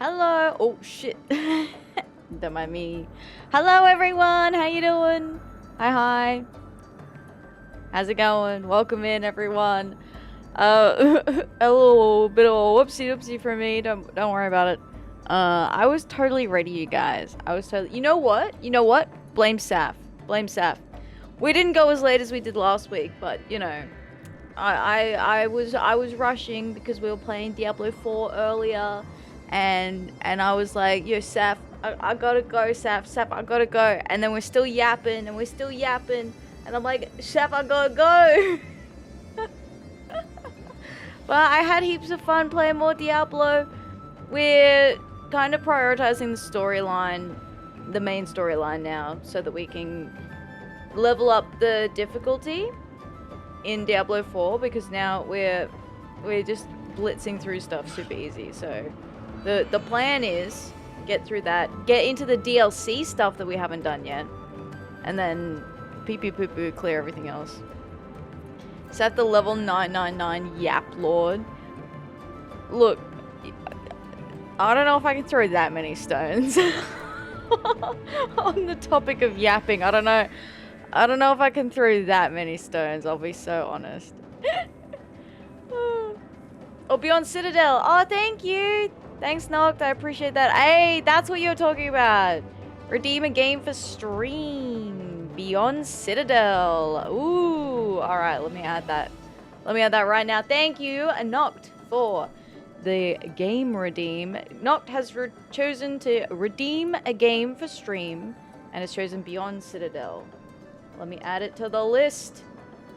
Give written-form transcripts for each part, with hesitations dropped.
Hello. Oh shit. Don't mind me. Hello everyone. How you doing? Hi. How's it going? Welcome in everyone. A little bit of a whoopsie for me. Don't worry about it. I was totally ready, you guys. I was totally. You know what? Blame Saf. We didn't go as late as we did last week, but you know, I was rushing because we were playing Diablo 4 earlier, and I was like, yo, Saf, I gotta go, Saf, I gotta go. And then we're still yapping, and I'm like, Saf, I gotta go. But I had heaps of fun playing more Diablo. We're kind of prioritizing the storyline, the main storyline now, so that we can level up the difficulty in Diablo 4, because now we're just blitzing through stuff super easy. So the plan is get through that, get into the DLC stuff that we haven't done yet, and then poo-poo clear everything else. Is that the level 999 Yap Lord? Look, I don't know if I can throw that many stones. On the topic of yapping, I don't know if I can throw that many stones, I'll be so honest. Oh, Beyond Citadel. Oh, thank you. Thanks, Noct. I appreciate that. Hey, that's what you're talking about. Redeem a game for stream. Beyond Citadel. Ooh. Alright, let me add that. Right now. Thank you, Noct, for the game redeem. Noct has chosen to redeem a game for stream and has chosen Beyond Citadel. Let me add it to the list.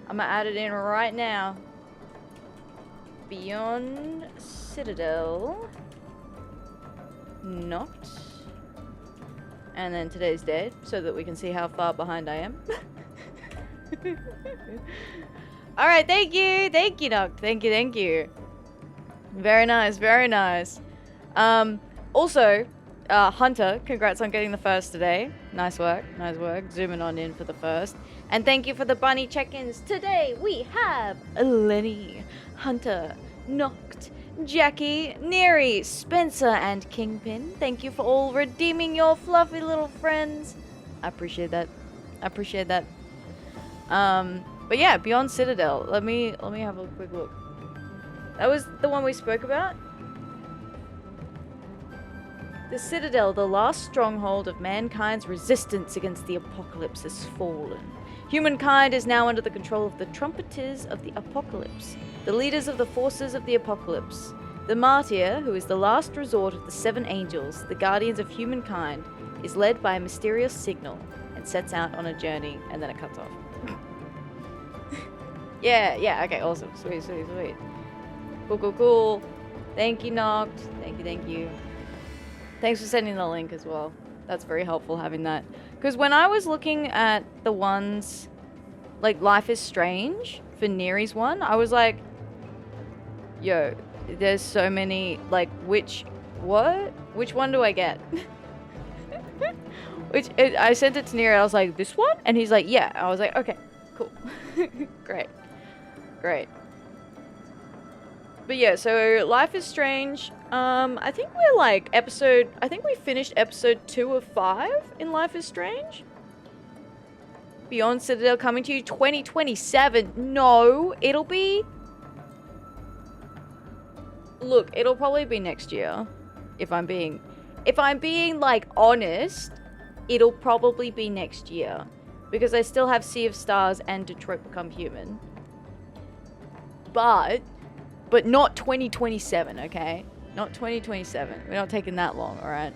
I'm gonna add it in right now. Beyond Citadel. Noct. And then today's date, so that we can see how far behind I am. Alright, thank you, Noct. Thank you. Very nice. Also, Hunter, congrats on getting the first today. Nice work. Zooming on in for the first. And thank you for the bunny check-ins. Today we have Lenny, Hunter, Noct, Jackie, Neri, Spencer, and Kingpin. Thank you for all redeeming your fluffy little friends. I appreciate that. But yeah, Beyond Citadel. Let me have a quick look. That was the one we spoke about. The Citadel, the last stronghold of mankind's resistance against the apocalypse, has fallen. Humankind is now under the control of the trumpeters of the apocalypse, the leaders of the forces of the apocalypse. The martyr, who is the last resort of the seven angels, the guardians of humankind, is led by a mysterious signal and sets out on a journey, and then it cuts off. yeah, okay, awesome. Sweet. Cool. Thank you, Noct. Thank you. Thanks for sending the link as well. That's very helpful having that. Because when I was looking at the ones, like Life is Strange, for Neri's one, I was like, yo, there's so many, like, which one do I get? I sent it to Neri, I was like, this one? And he's like, yeah. I was like, okay, cool. Great. But yeah, so Life is Strange. I think we're like we finished episode 2 of 5 in Life is Strange. Beyond Citadel coming to you 2027. No, it'll probably be next year. If I'm being like honest, it'll probably be next year. Because I still have Sea of Stars and Detroit Become Human. But not 2027, okay? Not 2027. We're not taking that long, alright?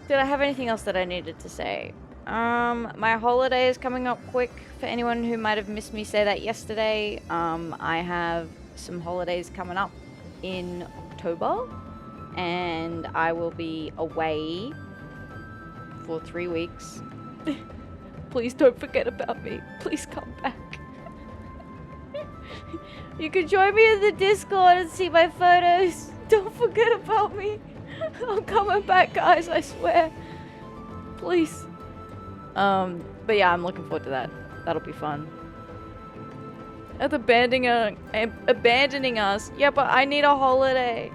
Did I have anything else that I needed to say? My holiday is coming up quick. For anyone who might have missed me say that yesterday, I have some holidays coming up in October. And I will be away for 3 weeks. Please don't forget about me. Please come back. You can join me in the Discord and see my photos. Don't forget about me. I'm coming back, guys, I swear. Please. But yeah, I'm looking forward to that. That'll be fun. At abandoning us. Yeah, but I need a holiday.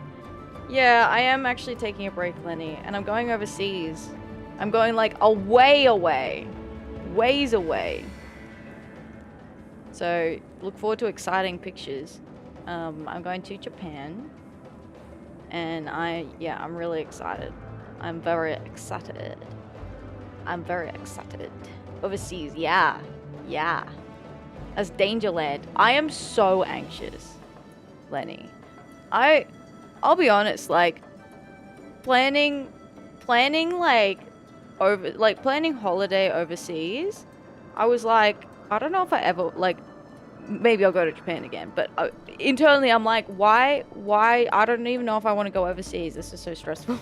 Yeah, I am actually taking a break, Lenny, and I'm going overseas. I'm going like away. Ways away. So, look forward to exciting pictures. I'm going to Japan. And I'm really excited. I'm very excited. Overseas, yeah. As Dangerland. I am so anxious, Lenny. I'll be honest, like, planning planning holiday overseas, I was like, I don't know if I ever, like, maybe I'll go to Japan again, but internally I'm like, why, I don't even know if I want to go overseas. This is so stressful.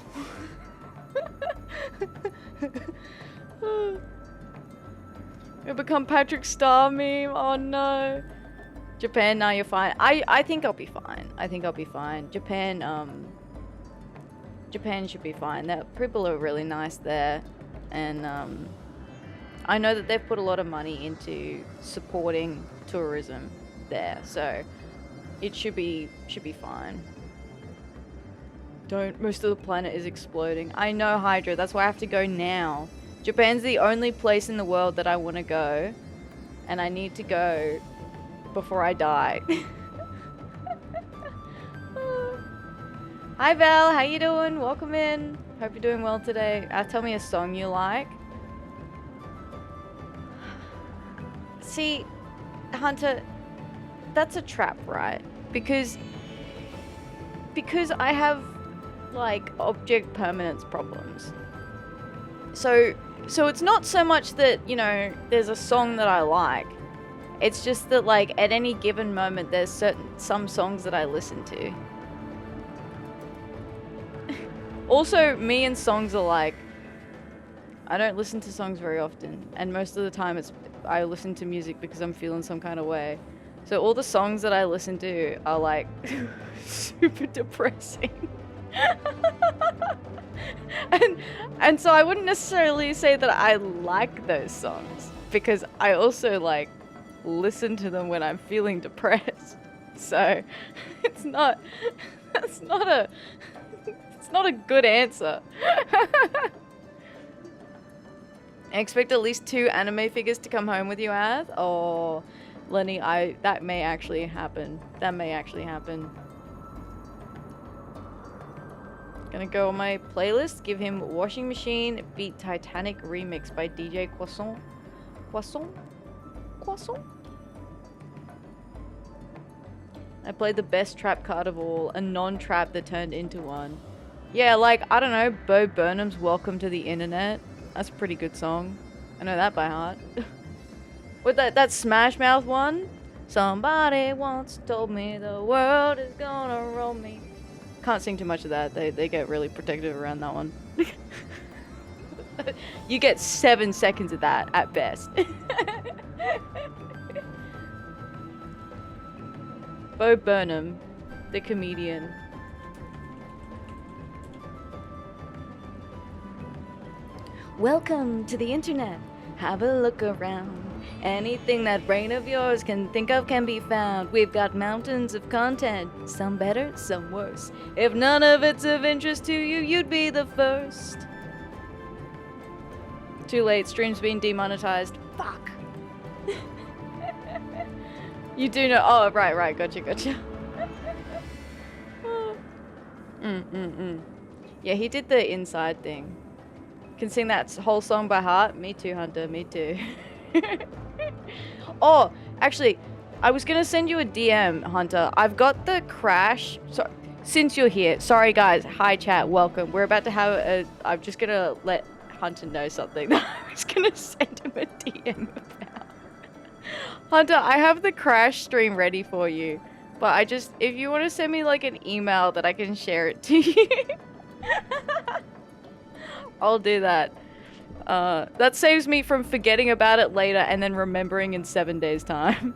You become Patrick Star meme. Oh no. Japan, now you're fine. I think I'll be fine. Japan should be fine. The people are really nice there, and I know that they've put a lot of money into supporting tourism there, so it should be fine. Most of the planet is exploding. I know, Hydra. That's why I have to go now. Japan's the only place in the world that I want to go, and I need to go before I die. Hi Val, how you doing? Welcome in. Hope you're doing well today. Tell me a song you like. See, Hunter, that's a trap, right? Because I have, like, object permanence problems. So it's not so much that, you know, there's a song that I like. It's just that, like, at any given moment, there's some songs that I listen to. Also, me and songs are like, I don't listen to songs very often, and most of the time I listen to music because I'm feeling some kind of way. So all the songs that I listen to are like super depressing. and so I wouldn't necessarily say that I like those songs, because I also like listen to them when I'm feeling depressed. So it's not a good answer. I expect at least 2 anime figures to come home with you, Ath. Oh, Lenny, that may actually happen. Gonna go on my playlist, give him Washing Machine Beat Titanic Remix by DJ Croissant. Croissant? I played the best trap card of all, a non-trap that turned into one. Yeah, like, I don't know, Bo Burnham's Welcome to the Internet. That's a pretty good song. I know that by heart. With that Smash Mouth one? Somebody once told me the world is gonna roll me. Can't sing too much of that. They get really protective around that one. You get 7 seconds of that at best. Bo Burnham, the comedian. Welcome to the internet. Have a look around. Anything that brain of yours can think of can be found. We've got mountains of content, some better, some worse. If none of it's of interest to you, you'd be the first. Too late, stream's been demonetized. Fuck. You do know. Oh, right. Gotcha. Yeah, he did the inside thing. Can sing that whole song by heart. Me too, Hunter. Me too. Oh, actually, I was gonna send you a DM, Hunter. I've got the crash. So, since you're here, sorry guys. Hi chat, welcome. We're about to have a. I'm just gonna let Hunter know something that I was gonna send him a DM about. Hunter, I have the crash stream ready for you, but if you want to send me like an email that I can share it to you. I'll do that. That saves me from forgetting about it later and then remembering in 7 days' time.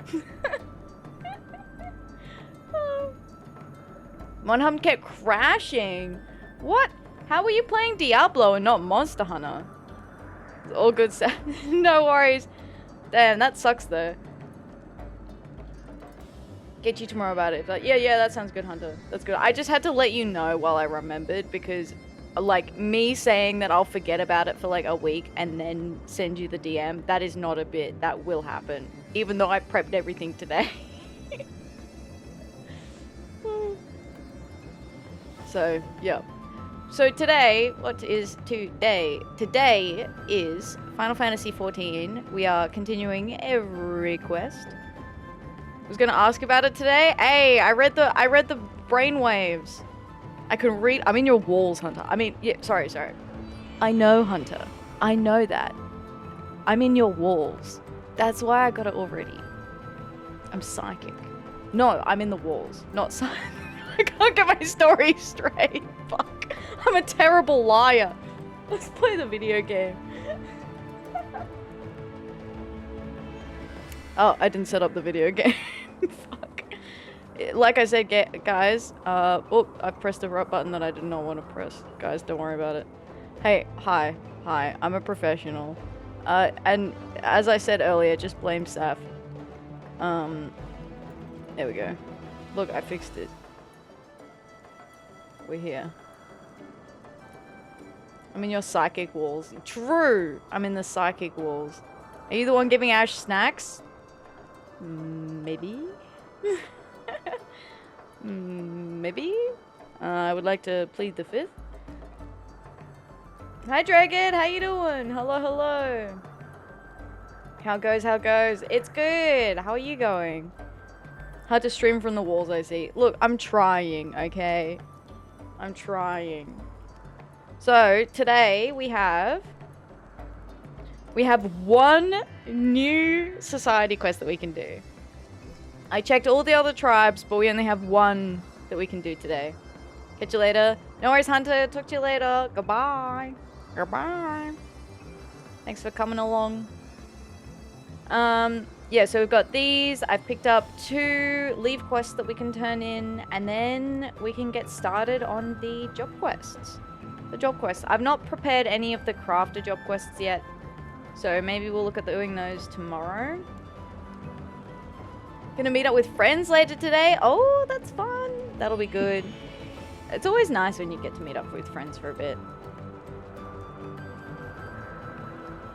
Monhum kept crashing. What? How were you playing Diablo and not Monster Hunter? It's all good stuff. No worries. Damn, that sucks though. Get you tomorrow about it. But yeah, that sounds good, Hunter. That's good. I just had to let you know while I remembered because, like, me saying that I'll forget about it for like a week and then send you the DM, that is not a bit. That will happen. Even though I prepped everything today. So, yeah. So today, what is today? Today is Final Fantasy XIV. We are continuing every quest. I was gonna ask about it today. Hey, I read the brainwaves. I can read. I'm in your walls, Hunter. I mean, yeah. Sorry. I know, Hunter. I know that. I'm in your walls. That's why I got it already. I'm psychic. No, I'm in the walls, not psychic. I can't get my story straight. Fuck. I'm a terrible liar. Let's play the video game. Oh, I didn't set up the video game. Fuck. Like I said, guys, oh, I pressed the right button that I did not want to press. Guys, don't worry about it. Hey, hi, I'm a professional. And as I said earlier, just blame Saf. There we go. Look, I fixed it. We're here. I'm in your psychic walls. True! I'm in the psychic walls. Are you the one giving Ash snacks? Maybe? Maybe? I would like to plead the fifth. Hi, Dragon! How you doing? Hello. How goes? It's good! How are you going? Hard to stream from the walls, I see. Look, I'm trying, okay? I'm trying. So, today we have one new society quest that we can do. I checked all the other tribes, but we only have one that we can do today. Catch you later. No worries, Hunter. Talk to you later. Goodbye. Thanks for coming along. Yeah, so we've got these. I've picked up 2 leave quests that we can turn in, and then we can get started on the job quests. I've not prepared any of the crafter job quests yet, so maybe we'll look at doing those tomorrow. Gonna meet up with friends later today. Oh, that's fun. That'll be good. It's always nice when you get to meet up with friends for a bit.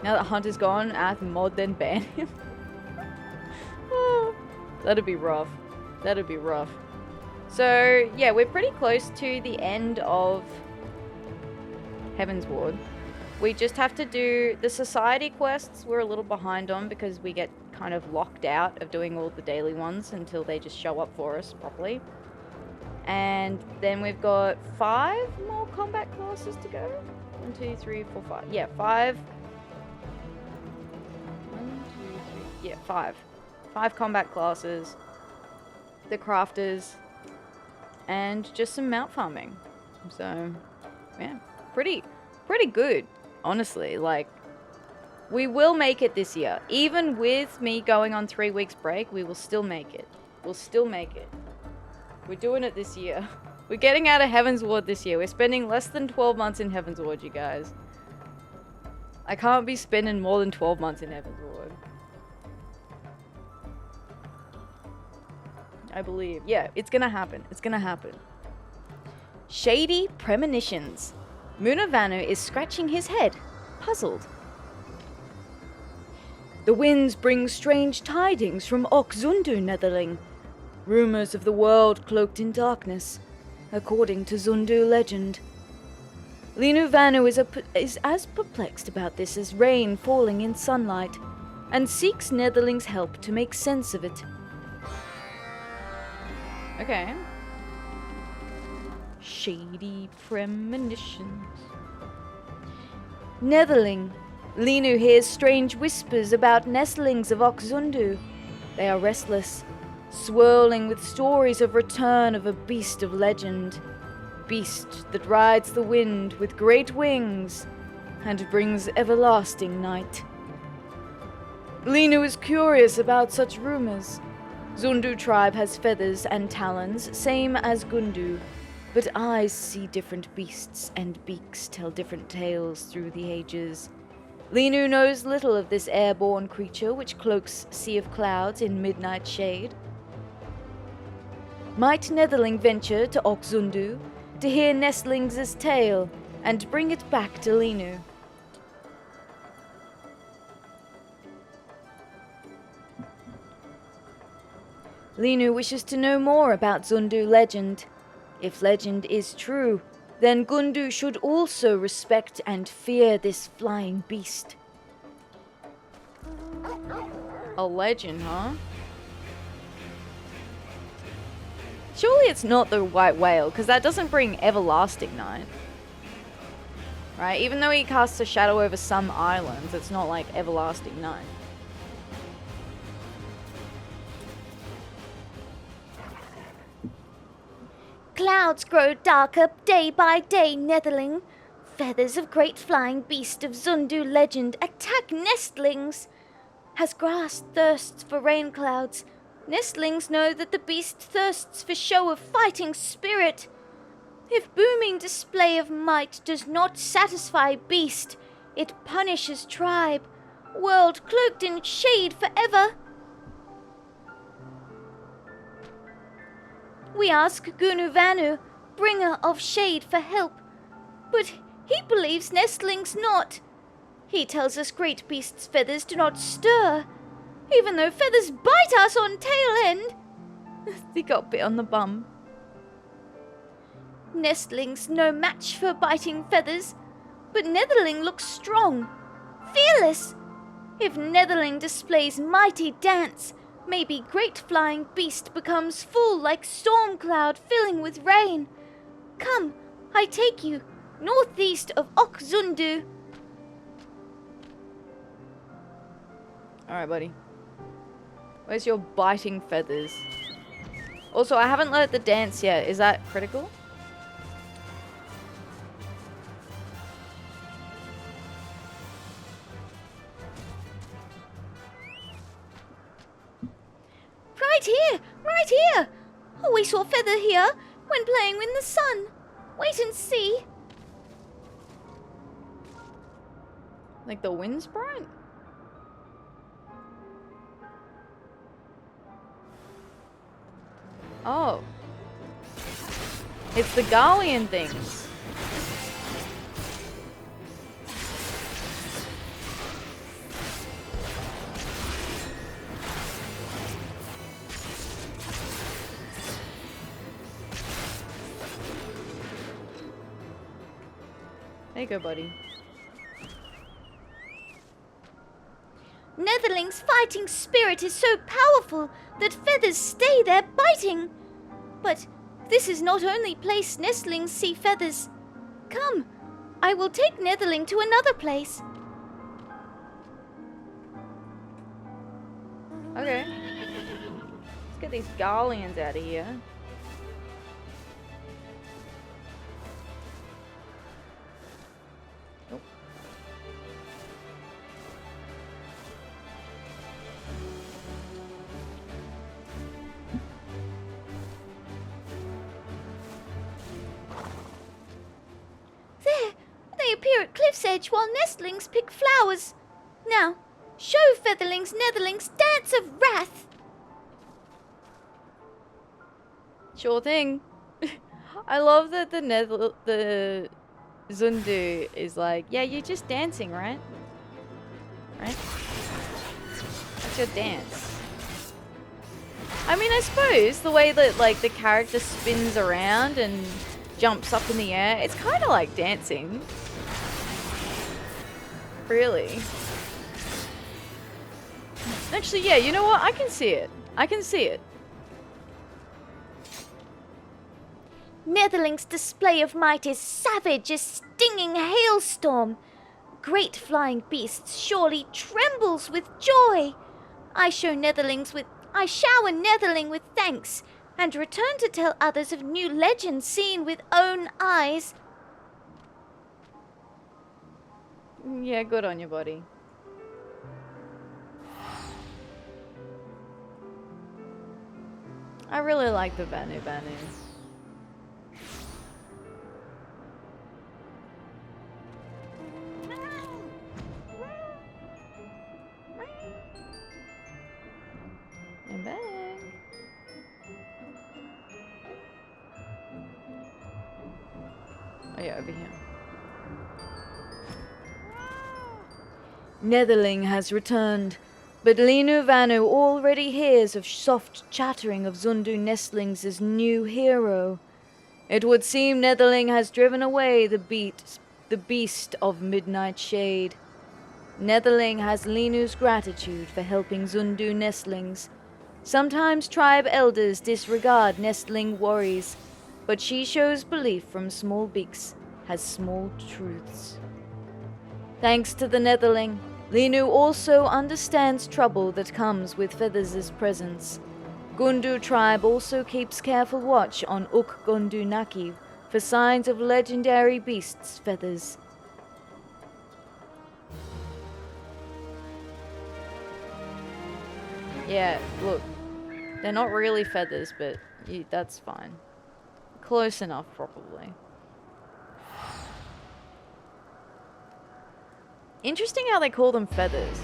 Now that Hunter's gone, add mod then ban him. Oh, that'd be rough. So, yeah, we're pretty close to the end of Heaven's Ward. We just have to do the society quests. We're a little behind on because we get kind of locked out of doing all the daily ones until they just show up for us properly. And then we've got 5 more combat classes to go. 1, 2, 3, 4, 5. Yeah, 5. 1, 2, 3. Yeah, 5. 5 combat classes. The crafters. And just some mount farming. So, yeah. Pretty good, honestly. Like, we will make it this year. Even with me going on 3 weeks break, we will still make it. We're doing it this year. We're getting out of Heaven's Ward this year. We're spending less than 12 months in Heaven's Ward, you guys. I can't be spending more than 12 months in Heaven's Ward. I believe. Yeah, it's gonna happen. Shady Premonitions. Muna Vanu is scratching his head, puzzled. The winds bring strange tidings from Zundu Netherling. Rumors of the world cloaked in darkness, according to Zundu legend. Linu Vanu is as perplexed about this as rain falling in sunlight, and seeks Netherling's help to make sense of it. Okay. Shady Premonitions. Netherling. Linu hears strange whispers about nestlings of Oxundu. They are restless, swirling with stories of return of a beast of legend. Beast that rides the wind with great wings and brings everlasting night. Linu is curious about such rumors. Zundu tribe has feathers and talons, same as Gundu, but eyes see different beasts and beaks tell different tales through the ages. Linu knows little of this airborne creature which cloaks sea of clouds in midnight shade. Might Netherling venture to Oxundu to hear Nestlings' tale and bring it back to Linu? Linu wishes to know more about Zundu legend. If legend is true, then Gundu should also respect and fear this flying beast. A legend, huh? Surely it's not the white whale, because that doesn't bring everlasting night. Right? Even though he casts a shadow over some islands, it's not like everlasting night. Clouds grow darker day by day, Netherling. Feathers of great flying beast of Zundu legend attack nestlings. As grass thirsts for rain clouds, nestlings know that the beast thirsts for show of fighting spirit. If booming display of might does not satisfy beast, it punishes tribe, world cloaked in shade forever. We ask Gunu Vanu, bringer of shade, for help, but he believes nestlings not. He tells us great beast's feathers do not stir, even though feathers bite us on tail end. They got bit on the bum. Nestlings no match for biting feathers, but Netherling looks strong, fearless. If Netherling displays mighty dance, maybe great flying beast becomes full like storm cloud filling with rain. Come, I take you, northeast of Okzundu. Alright, buddy. Where's your biting feathers? Also, I haven't learnt the dance yet. Is that critical? Right here! Oh, we saw Feather here when playing in the sun. Wait and see. Like the wind sprite? Oh. It's the Galleon things. There you go, buddy. Netherling's fighting spirit is so powerful that feathers stay there biting. But this is not only place nestlings see feathers. Come, I will take Netherling to another place. Okay. Let's get these Galleons out of here. Nope. There, they appear at cliff's edge while nestlings pick flowers. Now, show featherlings Netherlings dance of wrath. Sure thing. I love that the Zundu is like, yeah, you're just dancing, right? Right? That's your dance. I mean, I suppose the way that like the character spins around and jumps up in the air, it's kind of like dancing. Really. Actually, yeah, you know what? I can see it. I can see it. Netherling's display of might is savage as stinging hailstorm. Great flying beasts surely trembles with joy. I shower Netherling with thanks, and return to tell others of new legends seen with own eyes. Yeah, good on you, buddy. I really like the Vanu. I'm back. Oh yeah, over here. Netherling has returned, but Vanu already hears of soft chattering of Zundu Nestlings' new hero. It would seem Netherling has driven away the beast of Midnight Shade. Netherling has Linu's gratitude for helping Zundu Nestlings. Sometimes tribe elders disregard nestling worries, but she shows belief from small beaks, has small truths. Thanks to the Netherling, Linu also understands trouble that comes with Feathers' presence. Gundu tribe also keeps careful watch on Uk Gundu Naki for signs of legendary beasts' feathers. Yeah, look. They're not really feathers, but that's fine. Close enough, probably. Interesting how they call them feathers.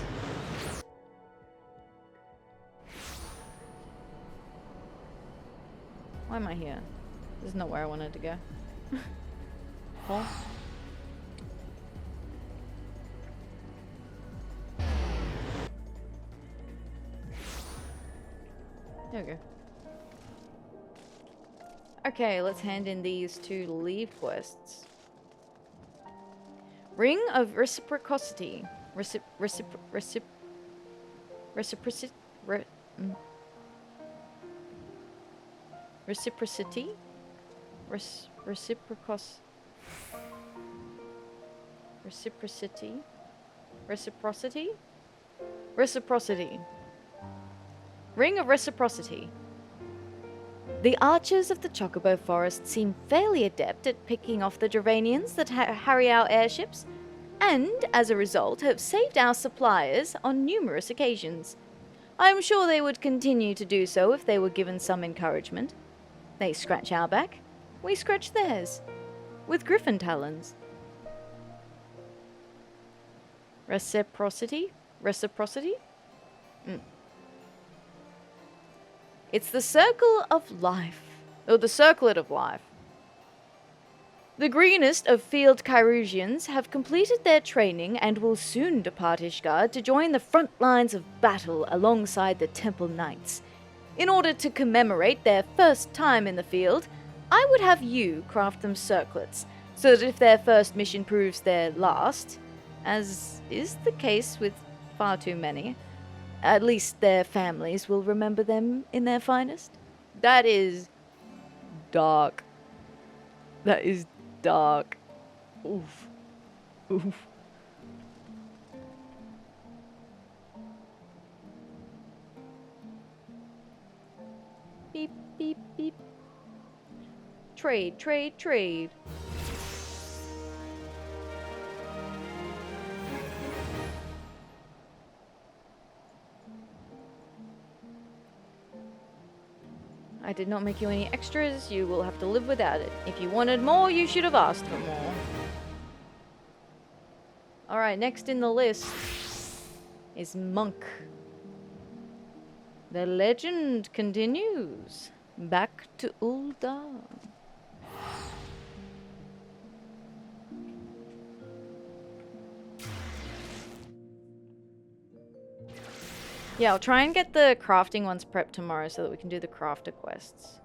Why am I here? This is not where I wanted to go. Cool. There we go. Okay, let's hand in these two Levequests. Ring of Reciprocity. Reciprocity. Reciprocity? Reciprocity. Ring of Reciprocity. The archers of the Chocobo Forest seem fairly adept at picking off the Dravanians that harry our airships, and, as a result, have saved our suppliers on numerous occasions. I am sure they would continue to do so if they were given some encouragement. They scratch our back, we scratch theirs, with griffin talons. Reciprocity? It's the circle of life, or the circlet of life. The greenest of field Kyrusians have completed their training and will soon depart Ishgard to join the front lines of battle alongside the Temple Knights. In order to commemorate their first time in the field, I would have you craft them circlets, so that if their first mission proves their last, as is the case with far too many, at least their families will remember them in their finest. That is dark. That is dark. Oof. Oof. Beep, beep, beep. Trade, trade, trade. I did not make you any extras, you will have to live without it. If you wanted more, you should have asked for more. Alright, next in the list is Monk. The legend continues. Back to Ul'dah. Yeah, I'll try and get the crafting ones prepped tomorrow so that we can do the crafter quests.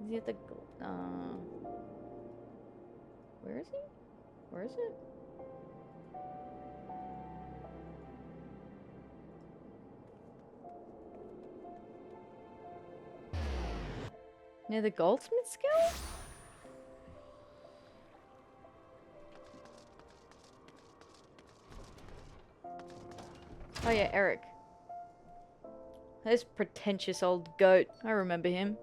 Is he at the... where is he? Where is it? Near the Goldsmith's Guild? Oh yeah, Eric. This pretentious old goat. I remember him.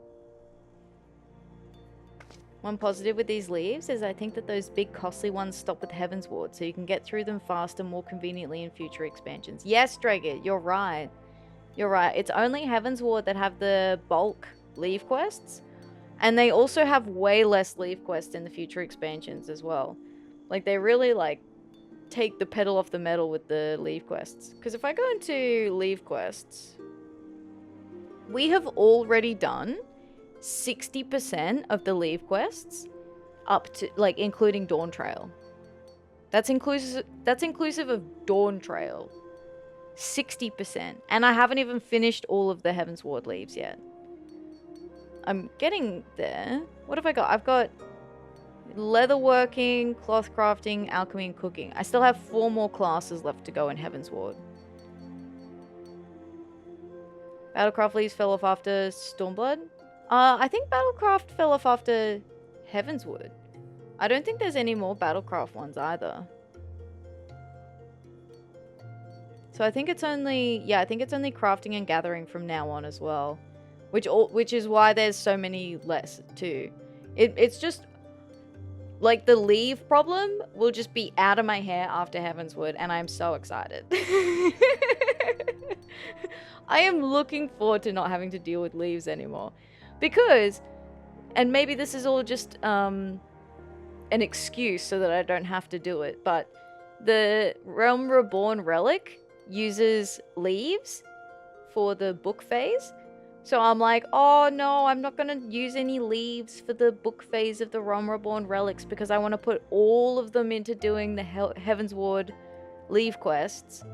One positive with these leaves is I think that those big costly ones stop with Heaven's Ward, so you can get through them faster, more conveniently in future expansions. Yes, Dragon, you're right. You're right. It's only Heaven's Ward that have the bulk Levequests, and they also have way less Levequests in the future expansions as well. Like, they really, like, take the pedal off the metal with the Levequests. Because if I go into Levequests, we have already done 60% of the Levequests up to, like, including Dawn Trail. That's inclusive of Dawn Trail. 60%. And I haven't even finished all of the Heavensward leaves yet. I'm getting there. What have I got? I've got leatherworking, cloth crafting, alchemy, and cooking. I still have 4 more classes left to go in Heavensward. Battlecraft leaves fell off after Stormblood. I think Battlecraft fell off after Heavensward. I don't think there's any more Battlecraft ones either. So I think it's only, yeah, I think it's only crafting and gathering from now on as well. Which is why there's so many less too. It's just, like, the leave problem will just be out of my hair after Heavensward, and I'm so excited. I am looking forward to not having to deal with leaves anymore. Because, and maybe this is all just an excuse so that I don't have to do it, but the Realm Reborn relic uses leaves for the book phase. So I'm like, oh no, I'm not going to use any leaves for the book phase of the Realm Reborn relics because I want to put all of them into doing the Heavensward leave quests.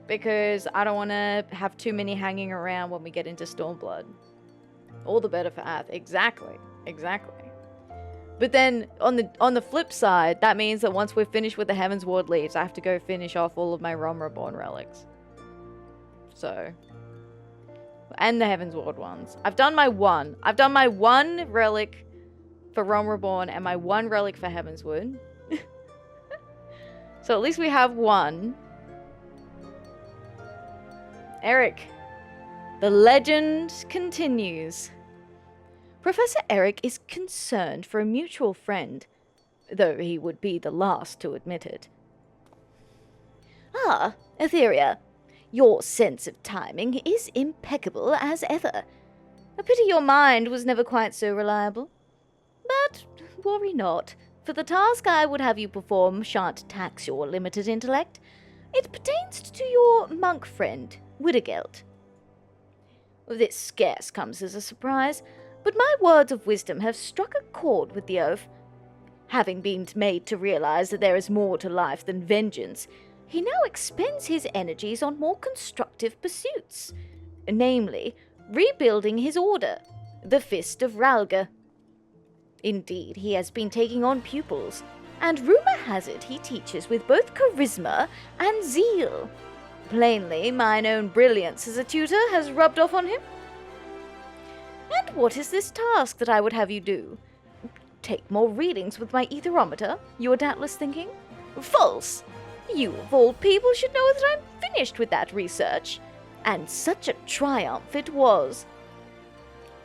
Because I don't want to have too many hanging around when we get into Stormblood. All the better for Ath. Exactly. Exactly. But then on the flip side, that means that once we're finished with the Heavensward leaves, I have to go finish off all of my Realm Reborn relics. So, and the Heavensward ones. I've done my one relic for Realm Reborn and my 1 relic for Heavensward. So at least we have 1. Eric, the legend continues. Professor Eric is concerned for a mutual friend, though he would be the last to admit it. Ah, Atheria, your sense of timing is impeccable as ever. A pity your mind was never quite so reliable. But worry not, for the task I would have you perform shan't tax your limited intellect. It pertains to your monk friend, Widdergeld. This scarce comes as a surprise, but my words of wisdom have struck a chord with the oaf. Having been made to realize that there is more to life than vengeance, he now expends his energies on more constructive pursuits, namely, rebuilding his order, the Fist of Ralga. Indeed, he has been taking on pupils, and rumor has it he teaches with both charisma and zeal. Plainly, mine own brilliance as a tutor has rubbed off on him. And what is this task that I would have you do? Take more readings with my etherometer, you are doubtless thinking? False! You of all people should know that I'm finished with that research. And such a triumph it was.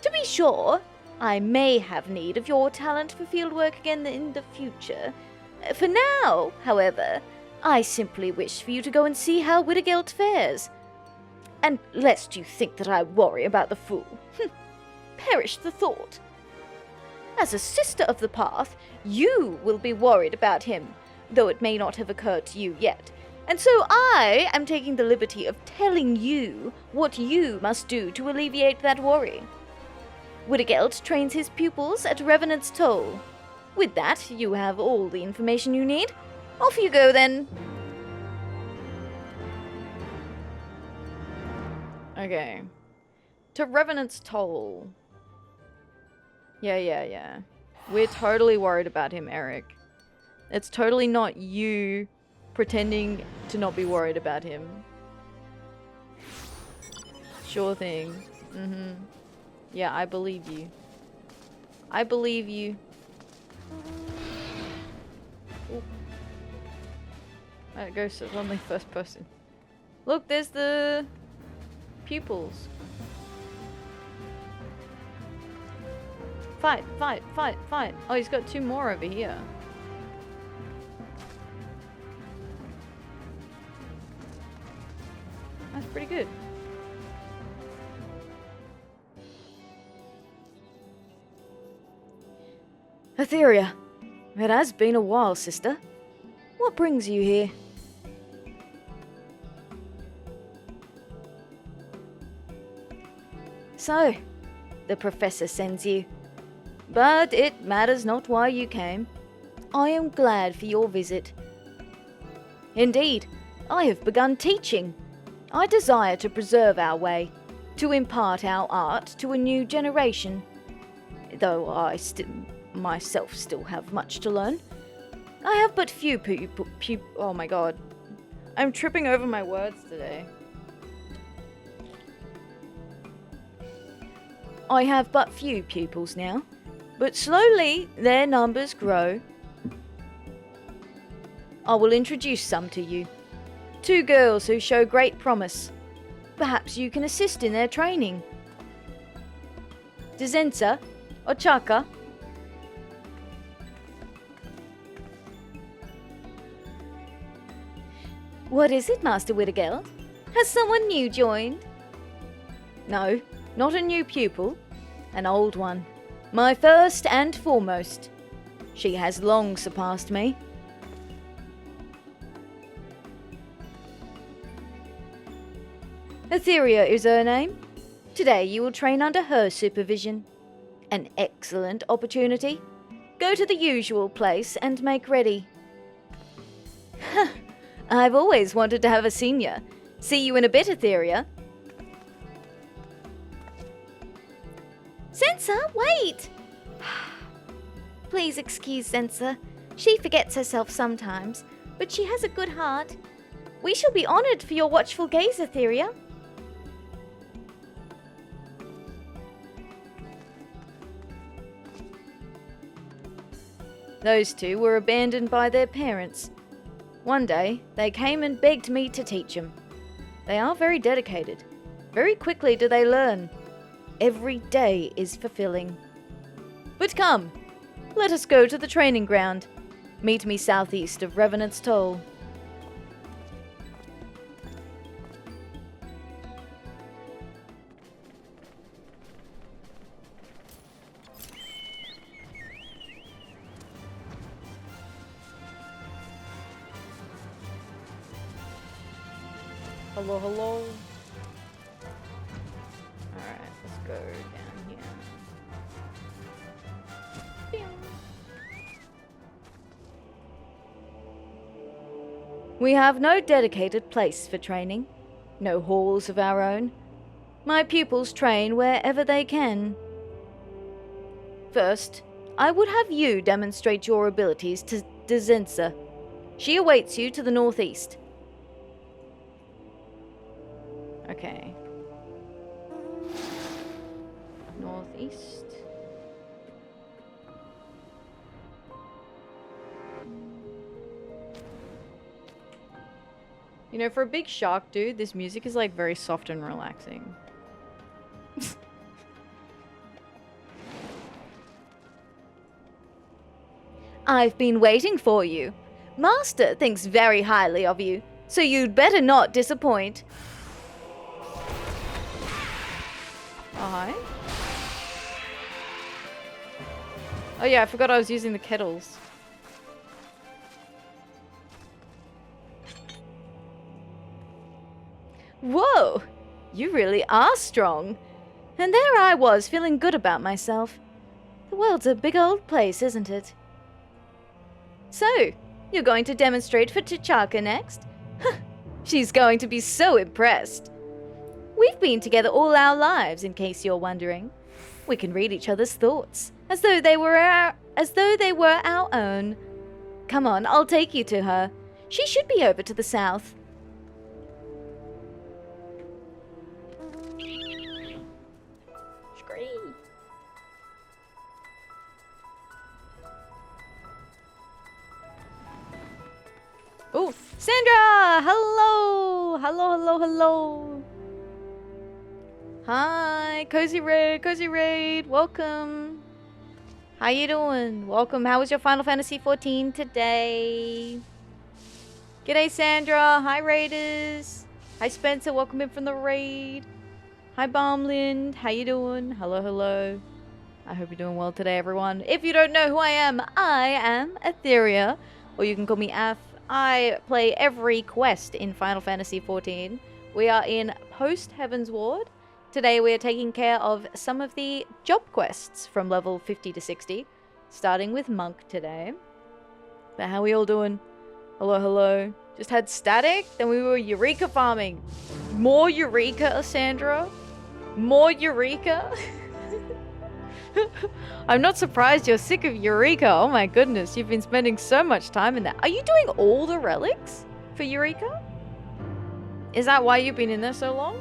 To be sure, I may have need of your talent for fieldwork again in the future. For now, however, I simply wish for you to go and see how Widdergeld fares. And lest you think that I worry about the fool, perish the thought. As a sister of the path, you will be worried about him, though it may not have occurred to you yet. And so I am taking the liberty of telling you what you must do to alleviate that worry. Widdergeld trains his pupils at Revenant's Toll. With that, you have all the information you need. Off you go, then. Okay. To Revenant's Toll. Yeah. We're totally worried about him, Eric. It's totally not you pretending to not be worried about him. Sure thing. Yeah, I believe you. I believe you. Ooh. That goes to only first person. Look, there's the pupils. Fight. Oh, he's got 2 more over here. That's pretty good. Atheria, it has been a while, sister. What brings you here? So, the professor sends you. But it matters not why you came. I am glad for your visit. Indeed, I have begun teaching. I desire to preserve our way, to impart our art to a new generation. Though I myself still have much to learn. I have but few oh my god. I'm tripping over my words today. I have but few pupils now, but slowly their numbers grow. I will introduce some to you. 2 girls who show great promise. Perhaps you can assist in their training. Dizensa or Chaka? What is it, Master Whittigeld? Has someone new joined? No, not a new pupil. An old one. My first and foremost. She has long surpassed me. Atheria is her name. Today you will train under her supervision. An excellent opportunity. Go to the usual place and make ready. I've always wanted to have a senior. See you in a bit, Atheria. Sensa, wait! Please excuse Sensa. She forgets herself sometimes, but she has a good heart. We shall be honoured for your watchful gaze, Atheria. Those 2 were abandoned by their parents. One day, they came and begged me to teach them. They are very dedicated. Very quickly do they learn. Every day is fulfilling. But come, let us go to the training ground. Meet me southeast of Revenant's Toll. Hello, hello. Alright, let's go down here. Pew. We have no dedicated place for training, no halls of our own. My pupils train wherever they can. First, I would have you demonstrate your abilities to Dizensa. She awaits you to the northeast. Okay. Northeast. You know, for a big shark dude, this music is like very soft and relaxing. I've been waiting for you. Master thinks very highly of you, so you'd better not disappoint. Oh, hi. Oh yeah, I forgot I was using the kettles. Whoa! You really are strong. And there I was, feeling good about myself. The world's a big old place, isn't it? So, you're going to demonstrate for T'Chaka next? She's going to be so impressed. We've been together all our lives, in case you're wondering. We can read each other's thoughts, as though they were our own. Come on, I'll take you to her. She should be over to the south. Scream. Oh, Sandra! Hello! Hello. Hi, Cozy Raid, welcome. How you doing? Welcome. How was your Final Fantasy 14 today? G'day, Sandra. Hi, Raiders. Hi, Spencer. Welcome in from the raid. Hi, Bombland. How you doing? Hello. I hope you're doing well today, everyone. If you don't know who I am Atheria, or you can call me Af. I play every quest in Final Fantasy 14. We are in post Heaven's Ward. Today we are taking care of some of the job quests from level 50 to 60, starting with Monk today. But how are we all doing? Hello, hello. Just had static, then we were Eureka farming. More Eureka, Sandra? More Eureka? I'm not surprised you're sick of Eureka. Oh my goodness, you've been spending so much time in that. Are you doing all the relics for Eureka? Is that why you've been in there so long?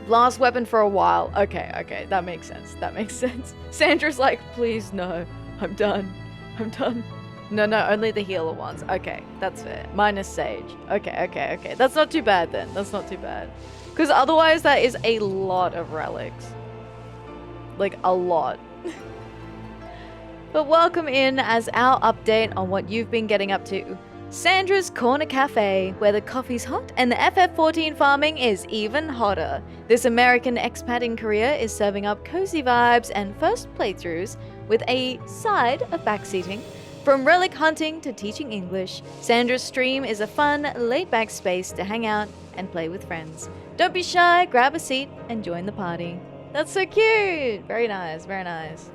Blast weapon for a while. Okay, that makes sense. That makes sense. Sandra's like, please no. I'm done. I'm done. No, only the healer ones. Okay, that's fair. Minus Sage. Okay. That's not too bad then. That's not too bad. Because otherwise that is a lot of relics. Like, a lot. But welcome in as our update on what you've been getting up to. Sandra's Corner Cafe, where the coffee's hot and the FF14 farming is even hotter. This American expat in Korea is serving up cozy vibes and first playthroughs with a side of backseating. From relic hunting to teaching English, Sandra's stream is a fun, laid-back space to hang out and play with friends. Don't be shy, grab a seat and join the party. That's so cute! Very nice, very nice.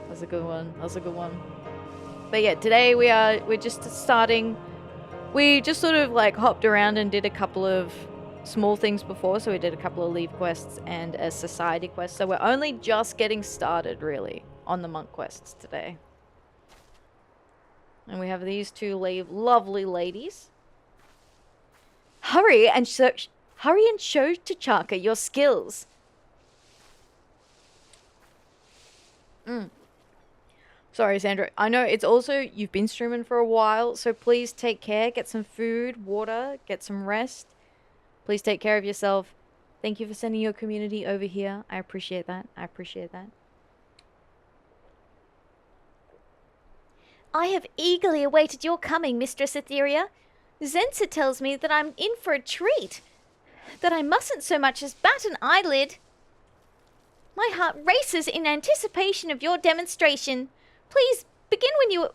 That's a good one, that's a good one. But yeah, today we're just starting. We just sort of like hopped around and did a couple of small things before. So we did a couple of Levequests and a society quest. So we're only just getting started really on the monk quests today. And we have these two lovely ladies. Hurry and show T'Chaka your skills. Sorry, Sandra. I know it's also, you've been streaming for a while, so please take care. Get some food, water, get some rest. Please take care of yourself. Thank you for sending your community over here. I appreciate that. I appreciate that. I have eagerly awaited your coming, Mistress Atheria. Zensa tells me that I'm in for a treat. That I mustn't so much as bat an eyelid. My heart races in anticipation of your demonstration. Please begin when you...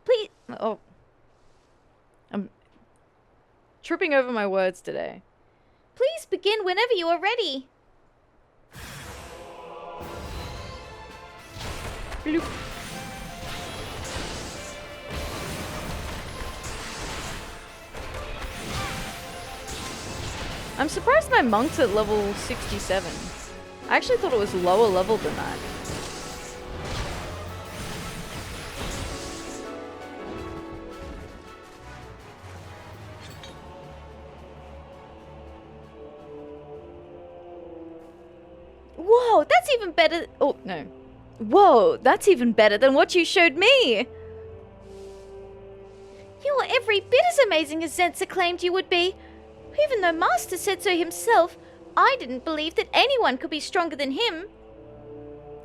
Please... Oh. I'm tripping over my words today. Please begin whenever you are ready. Bloop. I'm surprised my monk's at level 67. I actually thought it was lower level than that. Whoa, that's even better. Oh, no. Whoa, that's even better than what you showed me. You're every bit as amazing as Zensa claimed you would be. Even though Master said so himself, I didn't believe that anyone could be stronger than him.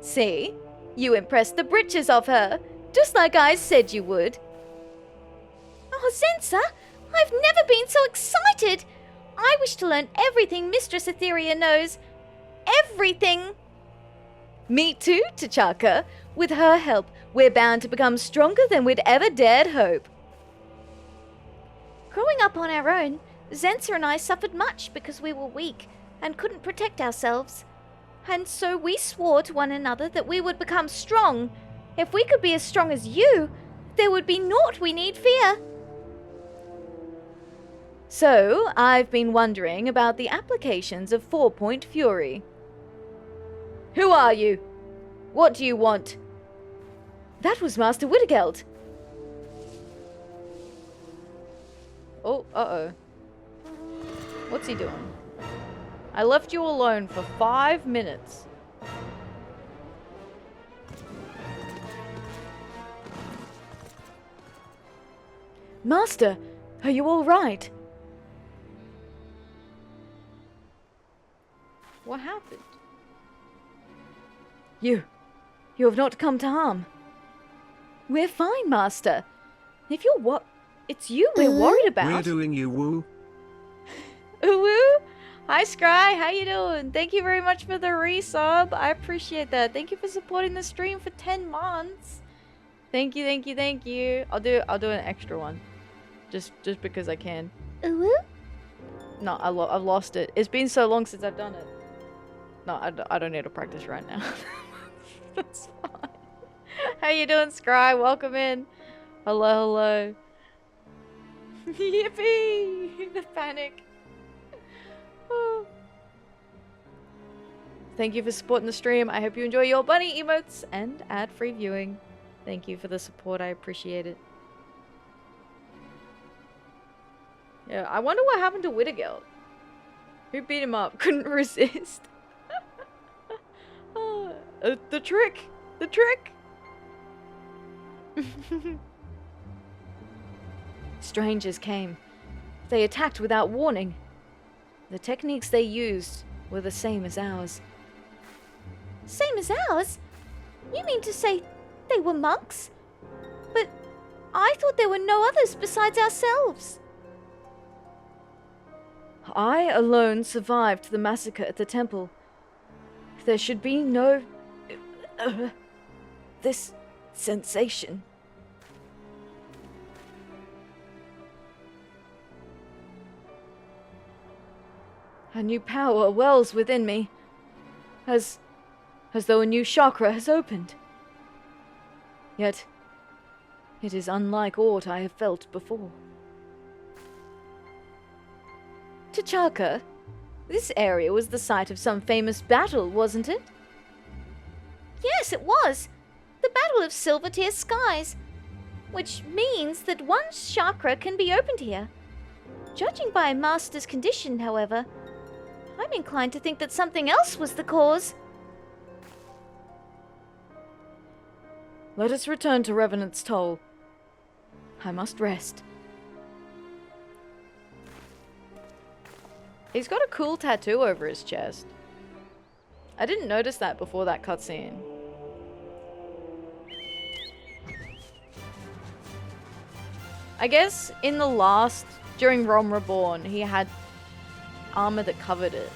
See? You impressed the britches off her, just like I said you would. Oh, Zensa, I've never been so excited. I wish to learn everything Mistress Atheria knows. Everything! Me too, T'Chaka. With her help, we're bound to become stronger than we'd ever dared hope. Growing up on our own, Zensa and I suffered much because we were weak and couldn't protect ourselves. And so we swore to one another that we would become strong. If we could be as strong as you, there would be naught we need fear. So, I've been wondering about the applications of 4-Point Fury. Who are you? What do you want? That was Master Whittigeld. Oh, uh-oh. What's he doing? I left you alone for 5 minutes. Master, are you all right? What happened? You have not come to harm. We're fine, Master. If you're it's you we're worried about. We're doing you woo. Woo? Hi, Scry. How you doing? Thank you very much for the resub. I appreciate that. Thank you for supporting the stream for 10 months. Thank you, thank you, thank you. I'll do an extra one. Just because I can. Ooh? No, I've lost it. It's been so long since I've done it. No, I don't need to practice right now. That's fine. How you doing, Scry? Welcome in. Hello, hello. Yippee! The panic. Oh. Thank you for supporting the stream. I hope you enjoy your bunny emotes and ad-free viewing. Thank you for the support. I appreciate it. Yeah, I wonder what happened to Whittigeld. Who beat him up? Couldn't resist. Oh, the trick! The trick! Strangers came. They attacked without warning. The techniques they used were the same as ours. Same as ours? You mean to say they were monks? But I thought there were no others besides ourselves. I alone survived the massacre at the temple. There should be no... this sensation. A new power wells within me, as though a new chakra has opened. Yet, it is unlike aught I have felt before. T'Chaka, this area was the site of some famous battle, wasn't it? Yes, it was. The Battle of Silver-Tier Skies. Which means that one chakra can be opened here. Judging by Master's condition, however, I'm inclined to think that something else was the cause. Let us return to Revenant's Toll. I must rest. He's got a cool tattoo over his chest. I didn't notice that before that cutscene. I guess in the last, during Realm Reborn, he had armor that covered it.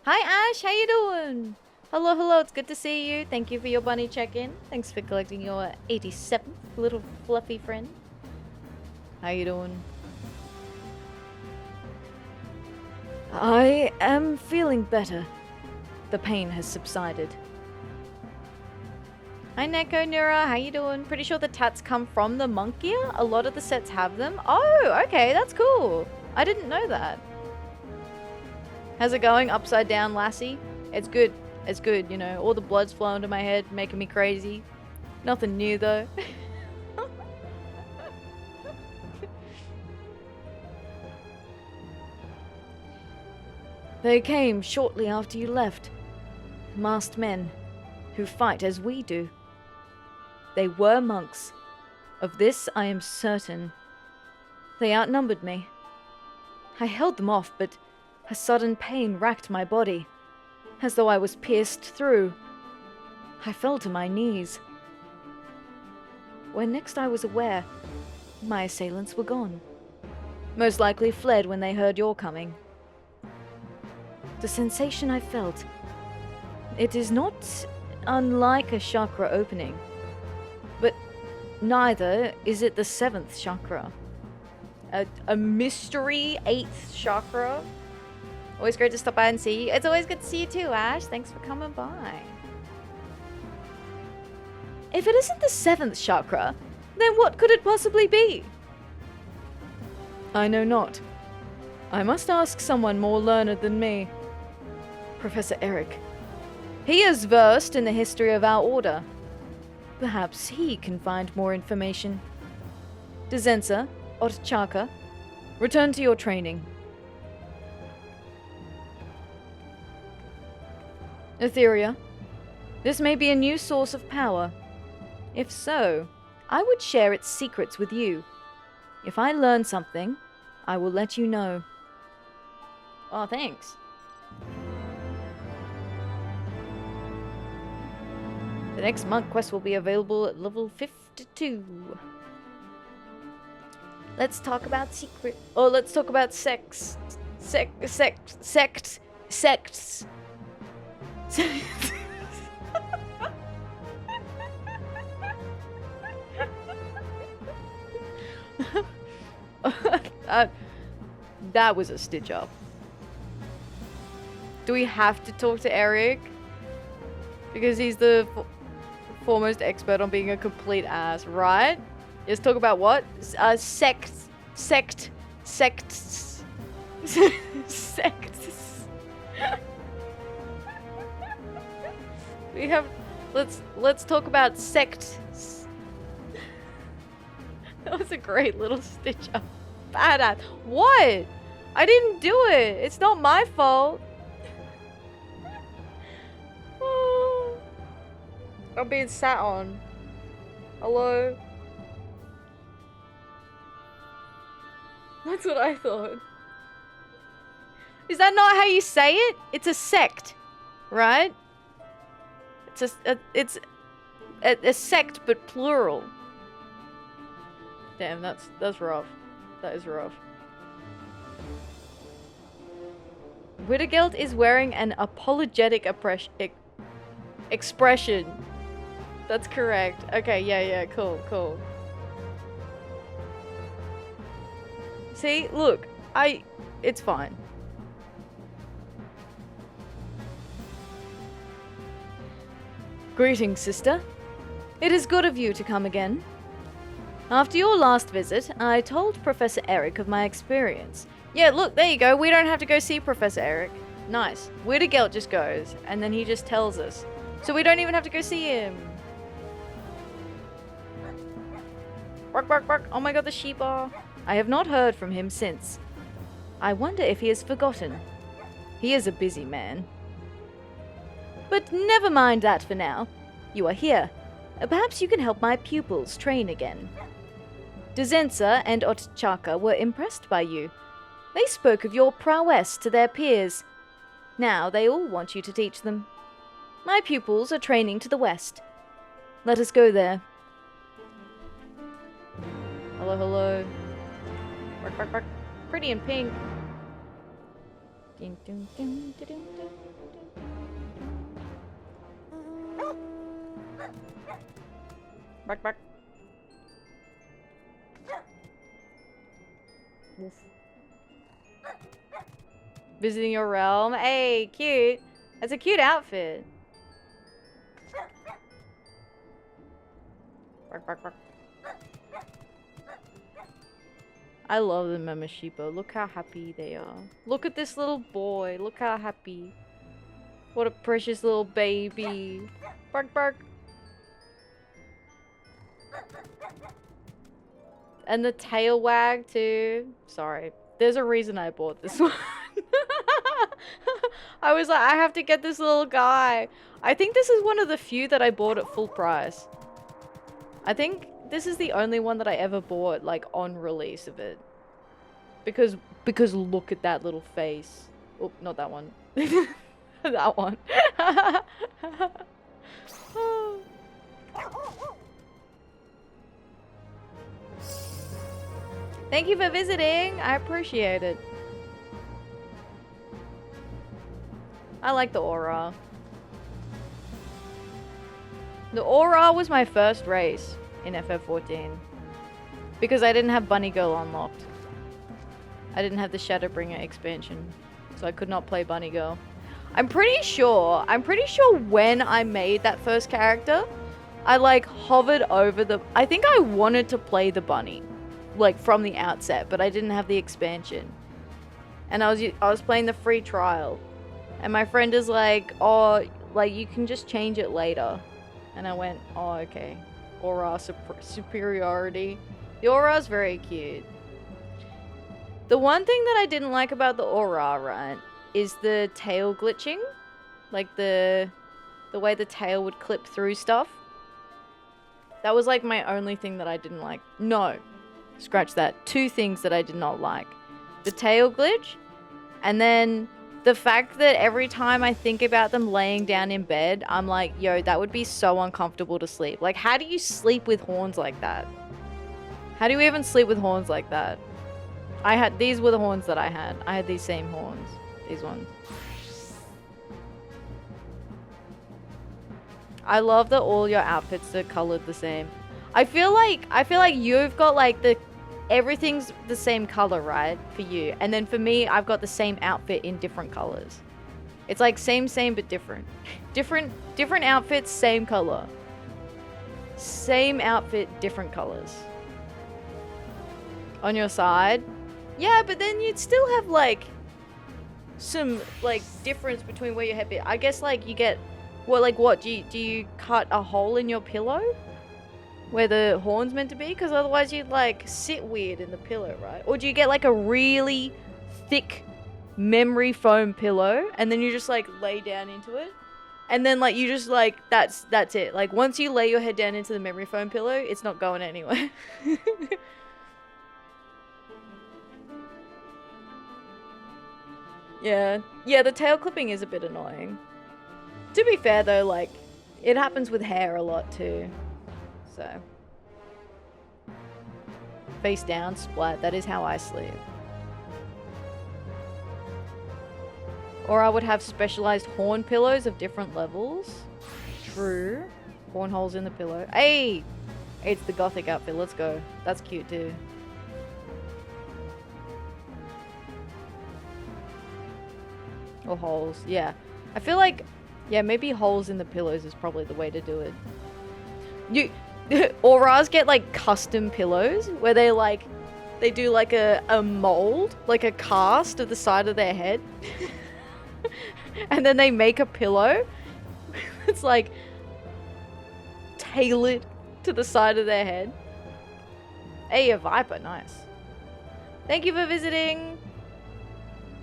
Hi Ash, how you doing? Hello, hello, it's good to see you. Thank you for your bunny check-in. Thanks for collecting your 87th little fluffy friend. How you doing? I am feeling better. The pain has subsided. Hi Neko Nura, how you doing? Pretty sure the tats come from the monk gear. A lot of the sets have them. Oh, okay, that's cool. I didn't know that. How's it going, upside down lassie? It's good. It's good, you know. All the blood's flowing to my head, making me crazy. Nothing new though. They came shortly after you left. Masked men who fight as we do. They were monks. Of this I am certain. They outnumbered me. I held them off, but a sudden pain racked my body, as though I was pierced through. I fell to my knees. When next I was aware, my assailants were gone. Most likely fled when they heard your coming. The sensation I felt, it is not unlike a chakra opening, but neither is it the 7th chakra. A mystery 8th chakra. Always great to stop by and see you. It's always good to see you too, Ash. Thanks for coming by. If it isn't the 7th chakra, then what could it possibly be? I know not. I must ask someone more learned than me. Professor Eric. He is versed in the history of our order. Perhaps he can find more information. Dezenza, Otchaka, return to your training. Atheria, this may be a new source of power. If so, I would share its secrets with you. If I learn something, I will let you know. Oh, thanks. The next monk quest will be available at level 52. Let's talk about secret. Oh, let's talk about sects. Sects. That was a stitch up. Do we have to talk to Eric? Because he's the foremost expert on being a complete ass, right? Let's talk about what? Sects. Sects. We have. Let's talk about sects. That was a great little stitch up. Badass. What? I didn't do it. It's not my fault. Oh. I'm being sat on. Hello? That's what I thought. Is that not how you say it? It's a sect, right? It's a sect, but plural. Damn, that's rough. That is rough. Widdergeld is wearing an apologetic expression. That's correct. Okay, yeah, cool. See, look, it's fine. Greetings, sister. It is good of you to come again. After your last visit, I told Professor Eric of my experience. Yeah, look, there you go. We don't have to go see Professor Eric. Nice. Widdergeld just goes, and then he just tells us. So we don't even have to go see him. Bark, bark, bark. Oh my god, the sheep are. I have not heard from him since. I wonder if he has forgotten. He is a busy man. But never mind that for now. You are here. Perhaps you can help my pupils train again. Dezensa and Otchaka were impressed by you. They spoke of your prowess to their peers. Now they all want you to teach them. My pupils are training to the west. Let us go there. Hello, hello. Bark, bark, bark. Pretty in pink. Ding, ding, ding, ding, ding, ding. Bark, bark. Woof. Visiting your realm. Hey, cute. That's a cute outfit. Bark, bark, bark. I love the Memeshipa. Look how happy they are. Look at this little boy. Look how happy. What a precious little baby. Bark, bark. And the tail wag too. Sorry. There's a reason I bought this one. I was like, I have to get this little guy. I think this is one of the few that I bought at full price. I think this is the only one that I ever bought, like, on release of it. Because look at that little face. Oh, not that one. That one. Thank you for visiting. I appreciate it. I like the aura. The aura was my first race in FF14. Because I didn't have Bunny Girl unlocked. I didn't have the Shadowbringer expansion. So I could not play Bunny Girl. I'm pretty sure when I made that first character, I like hovered over the... I think I wanted to play the bunny. Like from the outset, but I didn't have the expansion. And I was playing the free trial. And my friend is like, oh, like you can just change it later. And I went, oh, okay. Aura superiority. The aura is very cute. The one thing that I didn't like about the aura, right, is the tail glitching. Like the way the tail would clip through stuff. That was like my only thing that I didn't like. No. Scratch that. 2 things that I did not like. The tail glitch, and then the fact that every time I think about them laying down in bed, I'm like, yo, that would be so uncomfortable to sleep. Like, how do you sleep with horns like that? How do you even sleep with horns like that? These were the horns that I had. I had these same horns. These ones. I love that all your outfits are colored the same. I feel like you've got like the everything's the same color, right? For you. And then for me, I've got the same outfit in different colors. It's like same, but different. Different outfits, same color. Same outfit, different colors. On your side. Yeah, but then you'd still have like some like difference between where your head be. I guess like you get, well, like what? Do you cut a hole in your pillow? Where the horn's meant to be? Because otherwise you'd like sit weird in the pillow, right? Or do you get like a really thick memory foam pillow and then you just like lay down into it? And then like you just like, that's it. Like once you lay your head down into the memory foam pillow, it's not going anywhere. Yeah, the tail clipping is a bit annoying. To be fair though, like, it happens with hair a lot too. So. Face down, splat, that is how I sleep. Or I would have specialized horn pillows of different levels. True. Horn holes in the pillow. Hey! It's the gothic outfit, let's go. That's cute too. Or holes, yeah. I feel like, yeah, maybe holes in the pillows is probably the way to do it. Auras get like custom pillows where they like, they do like a mold, like a cast of the side of their head. And then they make a pillow. It's like tailored to the side of their head. Hey, a viper, nice. Thank you for visiting.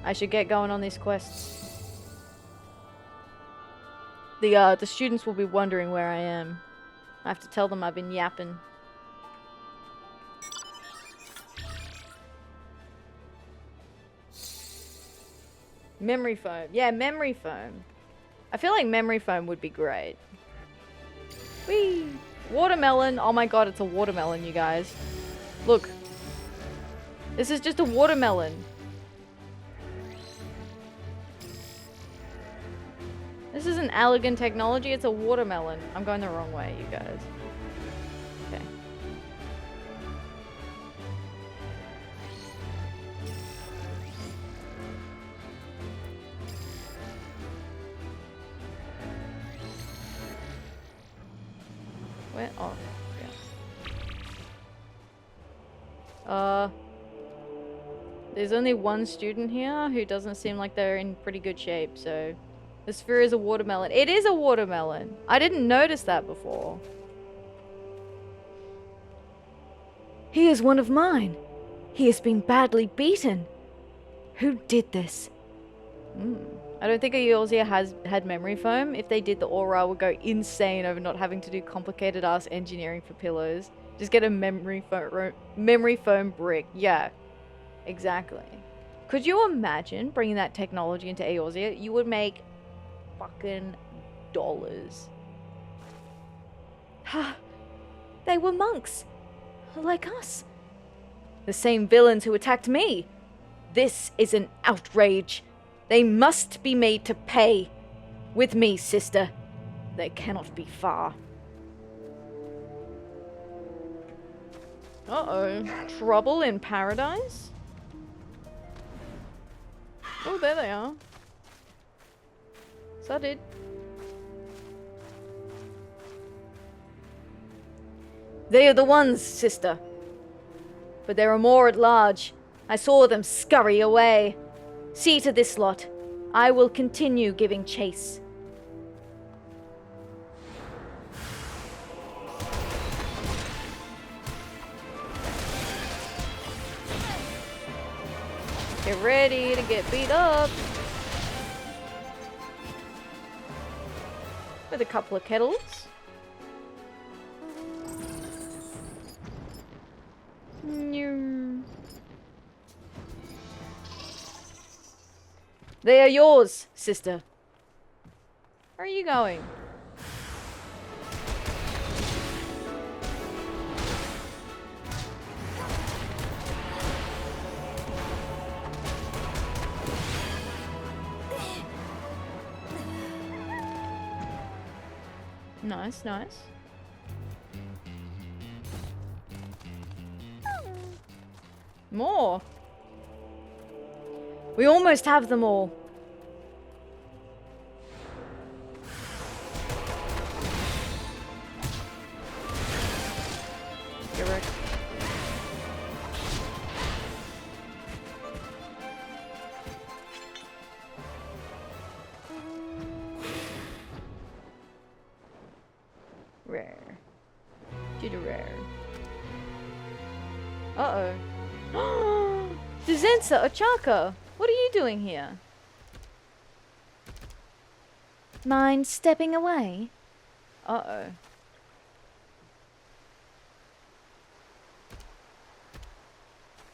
I should get going on these quests. The students will be wondering where I am. I have to tell them I've been yapping. Memory foam. Yeah, memory foam. I feel like memory foam would be great. Whee! Watermelon. Oh my god, it's a watermelon, you guys. Look. This is just a watermelon. This isn't elegant technology, it's a watermelon. I'm going the wrong way, you guys. Okay. Where? Oh, yeah. There's only one student here who doesn't seem like they're in pretty good shape, so... The sphere is a watermelon. It is a watermelon. I didn't notice that before. He is one of mine. He has been badly beaten. Who did this? I don't think Eorzea has had memory foam. If they did, the aura would go insane over not having to do complicated ass engineering for pillows. Just get a memory foam brick. Yeah, exactly. Could you imagine bringing that technology into Eorzea? You would make fucking dollars. Ha! They were monks. Like us. The same villains who attacked me. This is an outrage. They must be made to pay. With me, sister. They cannot be far. Uh-oh. Trouble in paradise? Oh, there they are. So I did. They are the ones, sister. But there are more at large. I saw them scurry away. See to this lot. I will continue giving chase. Get ready to get beat up. With a couple of kettles. They are yours, sister. Where are you going? Nice, nice. More. We almost have them all. Get wrecked. Rare. Did a rare. Uh-oh. Dizensa Ochaka, what are you doing here? Mind stepping away? Uh-oh.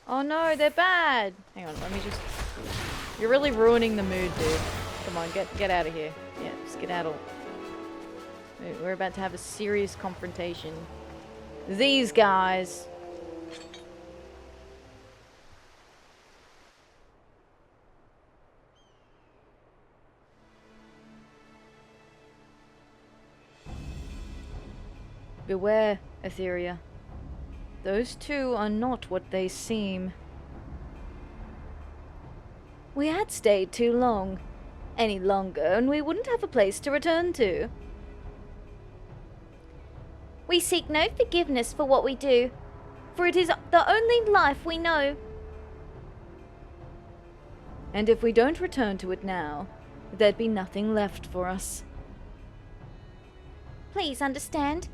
Oh no, they're bad! Hang on, let me just... You're really ruining the mood, dude. Come on, get out of here. Yeah, skedaddle. We're about to have a serious confrontation. These guys. Beware, Atheria. Those two are not what they seem. We had stayed too long. Any longer, and we wouldn't have a place to return to. We seek no forgiveness for what we do, for it is the only life we know. And if we don't return to it now, there'd be nothing left for us. Please understand.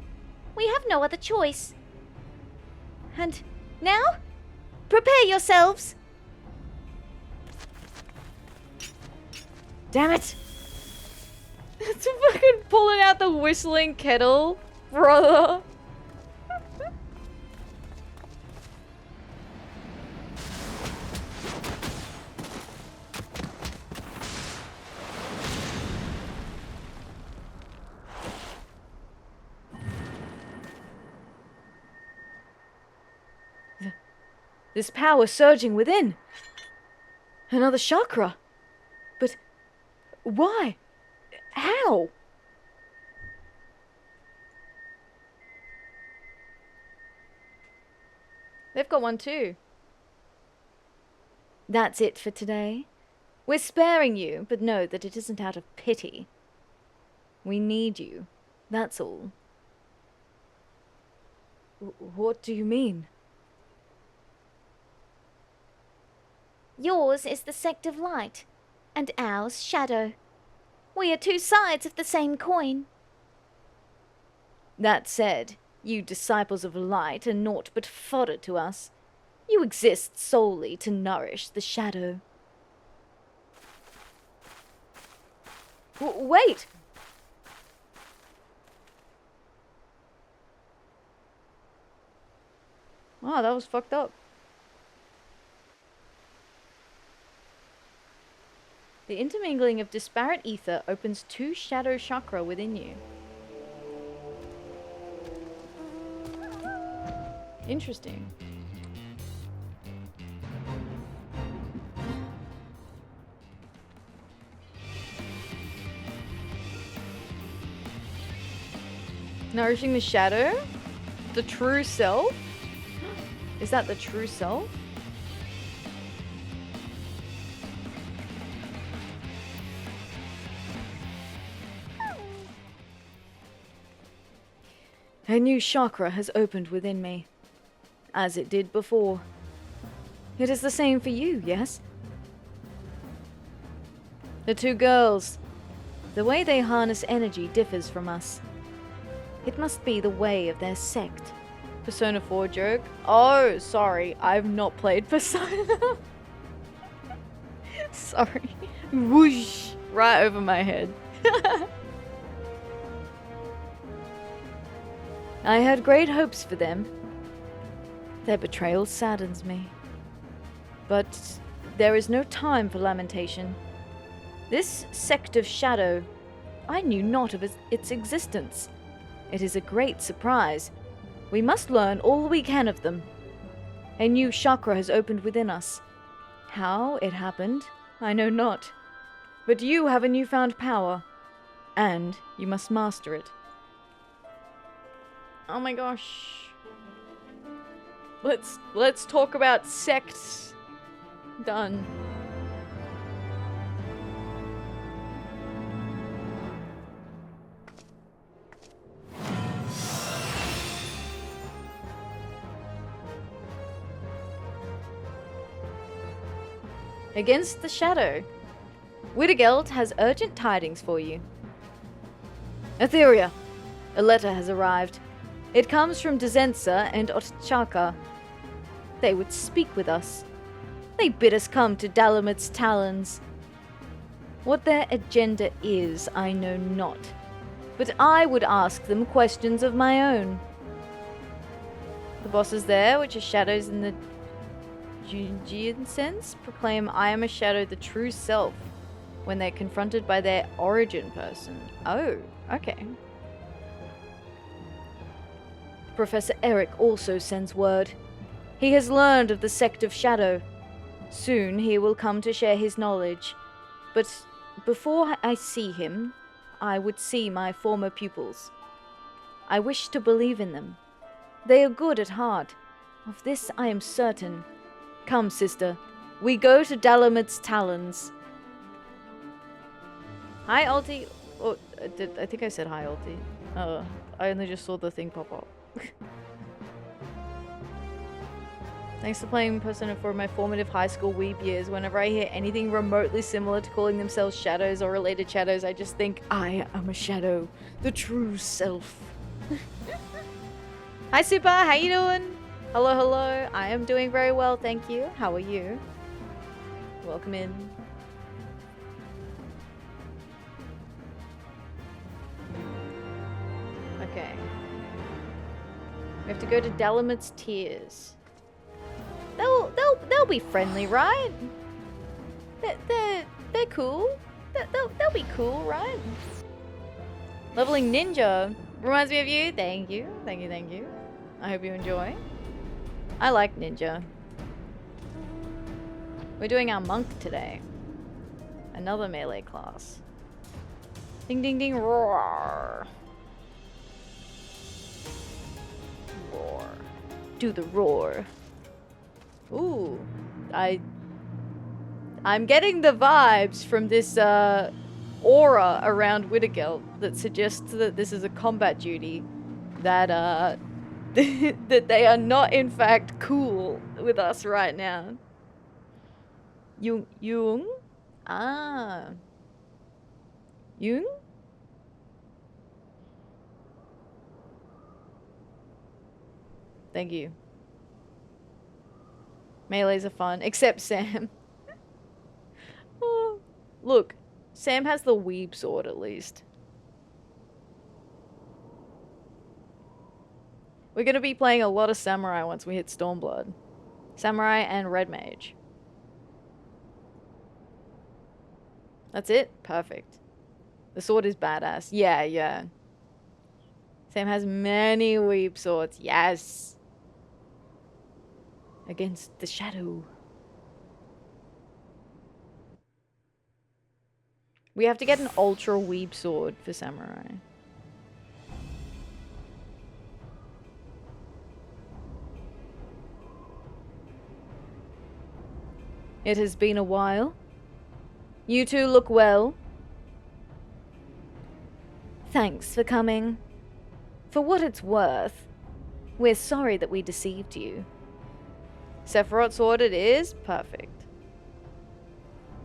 We have no other choice. And now, prepare yourselves. Damn it! It's fucking pulling out the whistling kettle, brother. This power surging within. Another chakra. But why? How? They've got one too. That's it for today. We're sparing you, but know that it isn't out of pity. We need you. That's all. What do you mean? Yours is the sect of light, and ours shadow. We are two sides of the same coin. That said, you disciples of light are naught but fodder to us. You exist solely to nourish the shadow. Wait! Wow, that was fucked up. The intermingling of disparate ether opens two shadow chakra within you. Interesting. Nourishing the shadow? The true self? Is that the true self? A new chakra has opened within me, as it did before. It is the same for you, yes? The two girls. The way they harness energy differs from us. It must be the way of their sect. Persona 4 joke? Oh, sorry, I've not played Persona. Sorry. Whoosh! Right over my head. I had great hopes for them. Their betrayal saddens me. But there is no time for lamentation. This sect of shadow, I knew not of its existence. It is a great surprise. We must learn all we can of them. A new chakra has opened within us. How it happened, I know not. But you have a newfound power, and you must master it. Oh my gosh. Let's talk about sects. Done. Against the shadow. Widdergeld has urgent tidings for you. Atheria, a letter has arrived. It comes from Dezensa and Otchaka. They would speak with us. They bid us come to Dalamit's talons. What their agenda is, I know not. But I would ask them questions of my own. The bosses there, which are shadows in the Jungian sense, proclaim I am a shadow, the true self, when they're confronted by their origin person. Oh, okay. Professor Eric also sends word. He has learned of the sect of shadow. Soon he will come to share his knowledge. But before I see him, I would see my former pupils. I wish to believe in them. They are good at heart. Of this I am certain. Come, sister. We go to Dalamit's talons. Hi, Alti. Oh, I think I said hi, Alti. I only just saw the thing pop up. Thanks for playing Persona 4 in my formative high school weeb years. Whenever I hear anything remotely similar to calling themselves shadows or related shadows, I just think, I am a shadow. The true self. Hi, Super. How you doing? Hello, hello. I am doing very well, thank you. How are you? Welcome in. Okay. We have to go to Dalamit's Tears. They'll be friendly, right? They're cool. They'll be cool, right? Leveling Ninja reminds me of you. Thank you. Thank you, thank you. I hope you enjoy. I like Ninja. We're doing our monk today. Another melee class. Ding ding ding roar. Roar. Do the roar. Ooh. I'm getting the vibes from this aura around Widdergeld that suggests that this is a combat duty. That that they are not in fact cool with us right now. Jung? Ah. Jung? Thank you. Melees are fun, except Sam. Oh, look, Sam has the weeb sword at least. We're going to be playing a lot of Samurai once we hit Stormblood. Samurai and Red Mage. That's it? Perfect. The sword is badass. Yeah, yeah. Sam has many weeb swords. Yes. Against the shadow. We have to get an ultra weeb sword for Samurai. It has been a while. You two look well. Thanks for coming. For what it's worth, we're sorry that we deceived you. Sephiroth's sword it is? Perfect.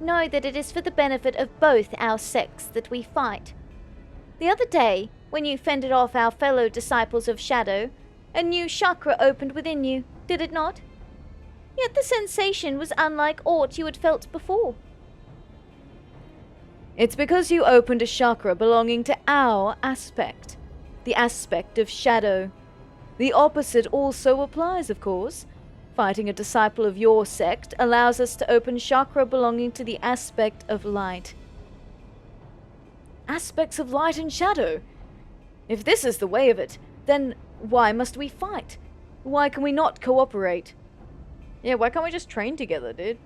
Know that it is for the benefit of both our sects that we fight. The other day, when you fended off our fellow disciples of Shadow, a new chakra opened within you, did it not? Yet the sensation was unlike aught you had felt before. It's because you opened a chakra belonging to our aspect. The aspect of Shadow. The opposite also applies, of course. Fighting a disciple of your sect allows us to open chakra belonging to the aspect of light. Aspects of light and shadow? If this is the way of it, then why must we fight? Why can we not cooperate? Yeah, why can't we just train together, dude?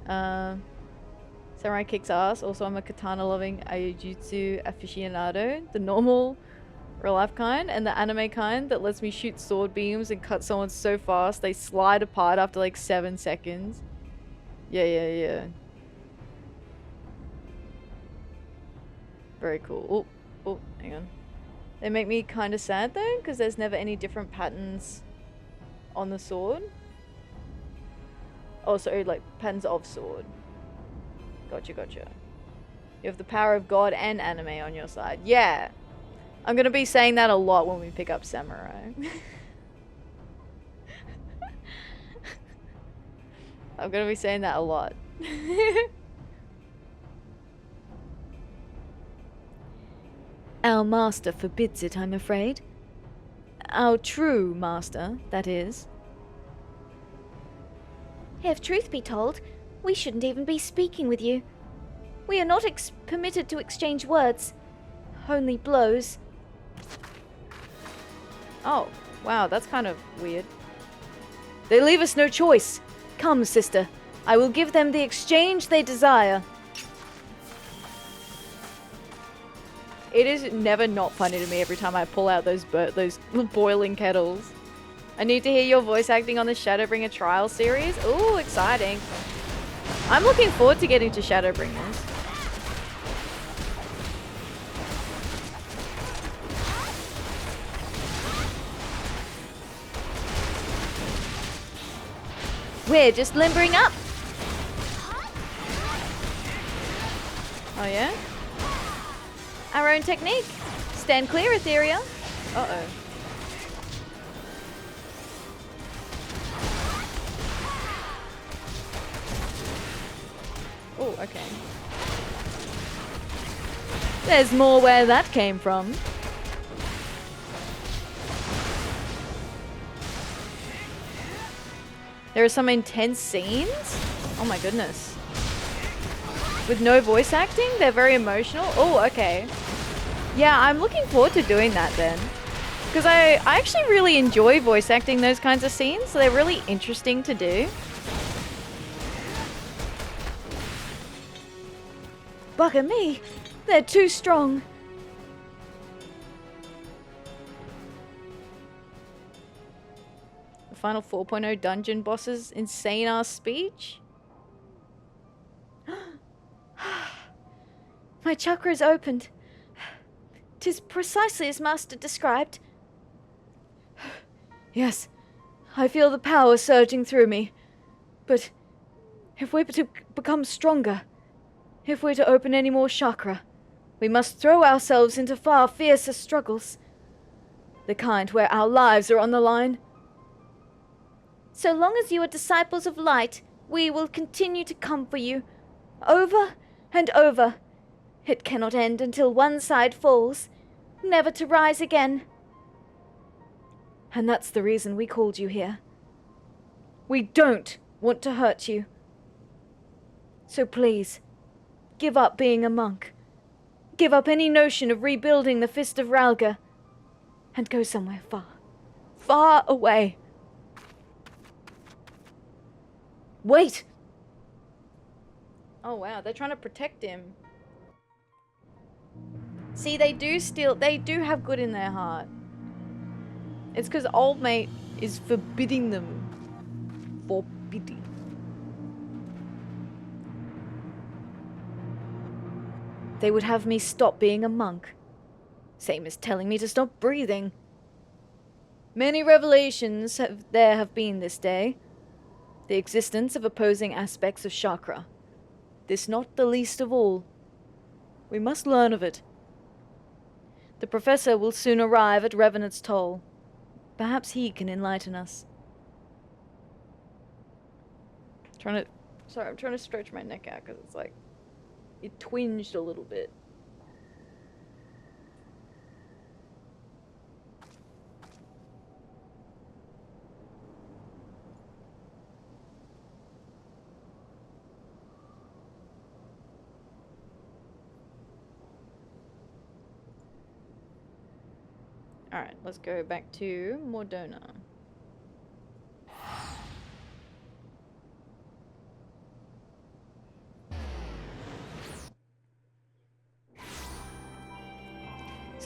Samurai kicks ass. Also, I'm a katana-loving Aiujutsu aficionado. The normal Real life kind, and the anime kind that lets me shoot sword beams and cut someone so fast they slide apart after like 7 seconds. Yeah. Very cool. Oh, hang on. They make me kind of sad though, because there's never any different patterns on the sword. Oh, sorry, like patterns of sword. Gotcha. You have the power of God and anime on your side. Yeah. I'm gonna be saying that a lot when we pick up Samurai. I'm gonna be saying that a lot. Our master forbids it, I'm afraid. Our true master, that is. If truth be told, we shouldn't even be speaking with you. We are not permitted to exchange words, only blows. Oh, wow, that's kind of weird. They leave us no choice. Come, sister. I will give them the exchange they desire. It is never not funny to me every time I pull out those boiling kettles. I need to hear your voice acting on the Shadowbringer trial series. Ooh, exciting. I'm looking forward to getting to Shadowbringers. We're just limbering up. Oh yeah? Our own technique. Stand clear, Atheria. Uh-oh. Oh, okay. There's more where that came from. There are some intense scenes. Oh my goodness. With no voice acting, they're very emotional. Oh, okay. Yeah, I'm looking forward to doing that then. Because I actually really enjoy voice acting those kinds of scenes. So they're really interesting to do. Bugger me. They're too strong. The final 4.0 dungeon boss's insane ass speech. My chakra is opened. 'Tis precisely as Master described. Yes, I feel the power surging through me. But if we're to become stronger, if we're to open any more chakra, we must throw ourselves into far fiercer struggles. The kind where our lives are on the line. So long as you are disciples of light, we will continue to come for you. Over and over. It cannot end until one side falls, never to rise again. And that's the reason we called you here. We don't want to hurt you. So please, give up being a monk. Give up any notion of rebuilding the Fist of Ralga. And go somewhere far, far away. Wait! Oh wow, they're trying to protect him. See, they do have good in their heart. It's because old mate is forbidding them. Forbidding. They would have me stop being a monk. Same as telling me to stop breathing. Many revelations have been this day. The existence of opposing aspects of chakra. This not the least of all. We must learn of it. The professor will soon arrive at Revenant's Toll. Perhaps he can enlighten us. I'm trying to stretch my neck out because it's like, it twinged a little bit. Alright, let's go back to Mordona.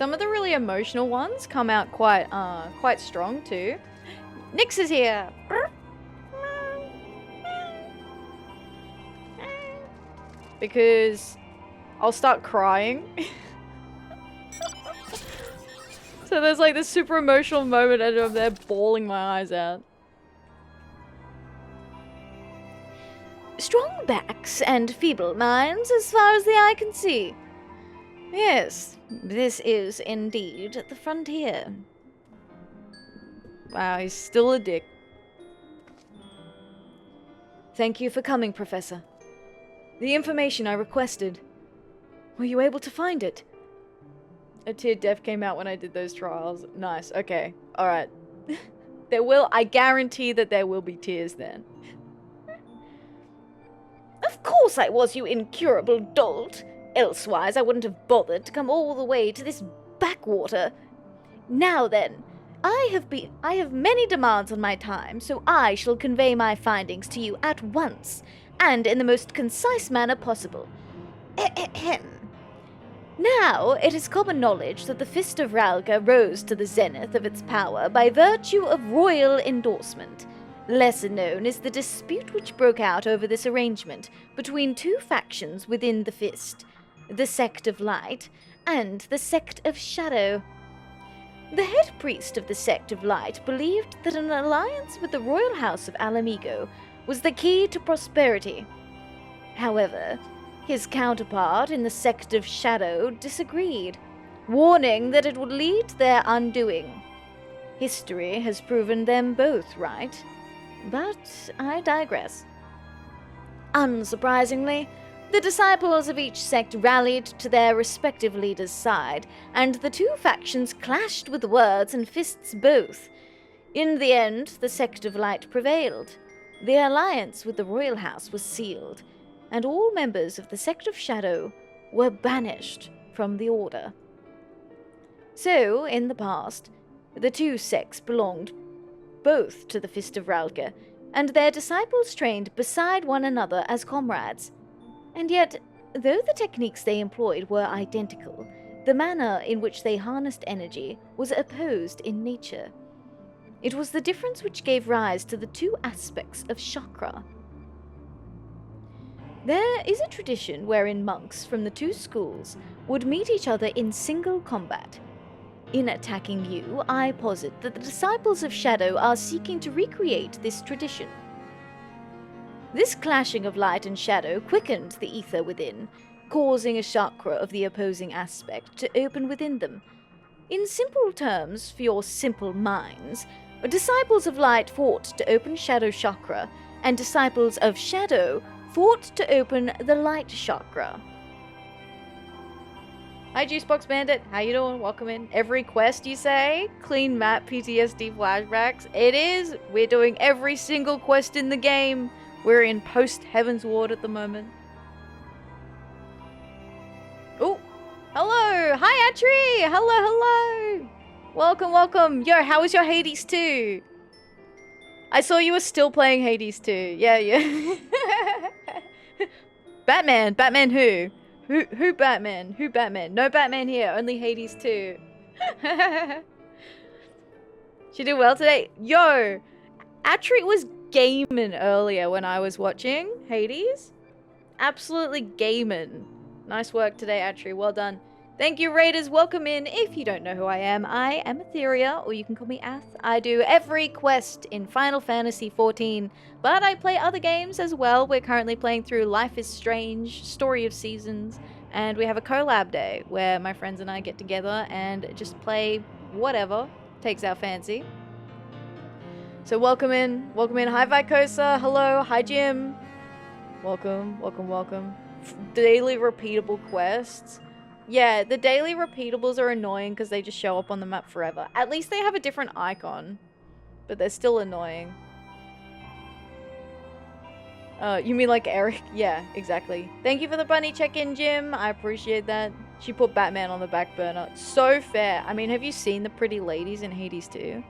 Some of the really emotional ones come out quite strong too. Nyx is here. Because I'll start crying. So there's like this super emotional moment and I'm there bawling my eyes out. Strong backs and feeble minds as far as the eye can see. Yes, this is indeed the frontier. Wow, he's still a dick. Thank you for coming, Professor. The information I requested. Were you able to find it? A tear death came out when I did those trials. Nice, okay. Alright. I guarantee that there will be tears then. Of course I was, you incurable dolt. Elsewise I wouldn't have bothered to come all the way to this backwater. Now then, I have many demands on my time, so I shall convey my findings to you at once, and in the most concise manner possible. Ahem. Now, it is common knowledge that the Fist of Ralga rose to the zenith of its power by virtue of royal endorsement. Lesser known is the dispute which broke out over this arrangement between two factions within the Fist, the Sect of Light and the Sect of Shadow. The head priest of the Sect of Light believed that an alliance with the royal house of Alamigo was the key to prosperity. However, his counterpart in the Sect of Shadow disagreed, warning that it would lead to their undoing. History has proven them both right. But I digress. Unsurprisingly, the disciples of each sect rallied to their respective leaders' side, and the two factions clashed with words and fists both. In the end, the Sect of Light prevailed. The alliance with the royal house was sealed, and all members of the Sect of Shadow were banished from the Order. So, in the past, the two sects belonged both to the Fist of Ralga, and their disciples trained beside one another as comrades. And yet, though the techniques they employed were identical, the manner in which they harnessed energy was opposed in nature. It was the difference which gave rise to the two aspects of chakra. There is a tradition wherein monks from the two schools would meet each other in single combat. In attacking you, I posit that the disciples of Shadow are seeking to recreate this tradition. This clashing of light and shadow quickened the ether within, causing a chakra of the opposing aspect to open within them. In simple terms, for your simple minds, disciples of light fought to open Shadow chakra, and disciples of Shadow fought to open the light chakra. Hi Juicebox Bandit, how you doing? Welcome in. Every quest you say? Clean map, PTSD flashbacks. It is. We're doing every single quest in the game. We're in post Heaven's Ward at the moment. Oh, hello. Hi Atri. Hello. Welcome, welcome. Yo, how was your Hades 2? I saw you were still playing Hades 2. Yeah. Batman who? Who Batman? Who Batman? No Batman here, only Hades 2. She did well today. Yo, Atri was gaming earlier when I was watching Hades. Absolutely gaming. Nice work today, Atri. Well done. Thank you, Raiders. Welcome in. If you don't know who I am Atheria, or you can call me Ath. I do every quest in Final Fantasy XIV, but I play other games as well. We're currently playing through Life is Strange, Story of Seasons, and we have a collab day where my friends and I get together and just play whatever takes our fancy. So welcome in. Hi Vicosa. Hello. Hi Jim. Welcome. Daily repeatable quests. Yeah, the daily repeatables are annoying because they just show up on the map forever. At least they have a different icon, but they're still annoying. You mean like Eric? Yeah, exactly. Thank you for the bunny check-in, Jim. I appreciate that. She put Batman on the back burner. So fair. I mean, have you seen the pretty ladies in Hades 2?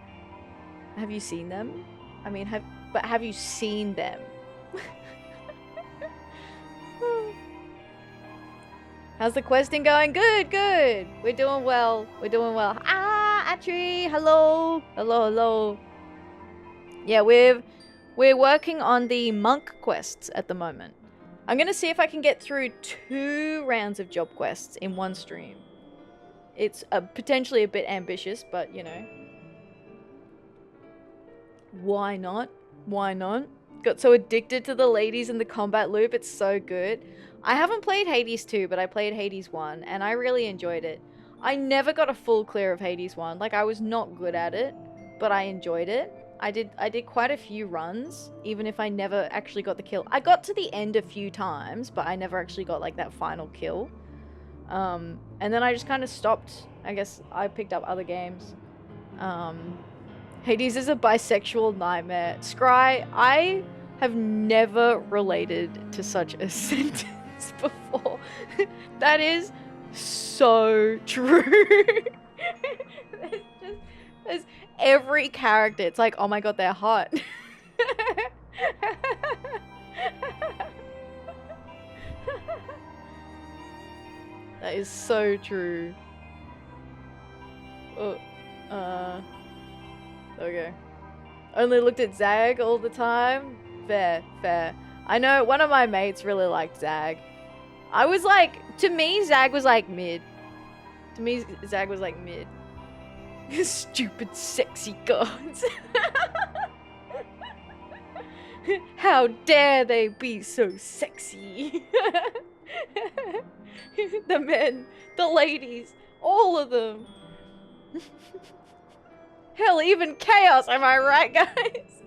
Have you seen them? I mean, have you seen them? How's the questing going? Good, good. We're doing well. We're doing well. Ah, Atri, hello. Hello, hello. Yeah, we're working on the monk quests at the moment. I'm gonna see if I can get through 2 rounds of job quests in one stream. It's potentially a bit ambitious, but you know. Why not? Why not? Got so addicted to the ladies in the combat loop, it's so good. I haven't played Hades 2, but I played Hades 1, and I really enjoyed it. I never got a full clear of Hades 1. Like, I was not good at it, but I enjoyed it. I did quite a few runs, even if I never actually got the kill. I got to the end a few times, but I never actually got, like, that final kill. And then I just kind of stopped. I guess I picked up other games. Hades is a bisexual nightmare. Scry, I have never related to such a sentence before. That is so true. there's every character. It's like, oh my god, they're hot. That is so true. Oh, okay. Only looked at Zag all the time? Fair, fair. I know one of my mates really liked Zag. I was like, to me, Zag was like mid. To me, Zag was like mid. Stupid sexy gods. How dare they be so sexy? The men, the ladies, all of them. Hell, even Chaos, am I right, guys?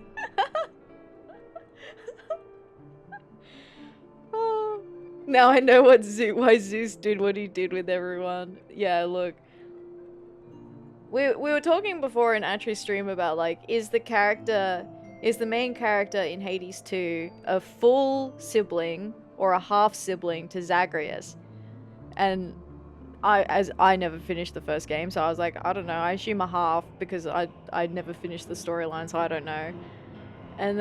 Oh. Now I know why Zeus did what he did with everyone. Yeah, look. We were talking before in Atri's stream about, like, is the main character in Hades 2 a full sibling or a half sibling to Zagreus? And I never finished the first game, so I was like, I don't know, I assume a half because I never finished the storyline, so I don't know. And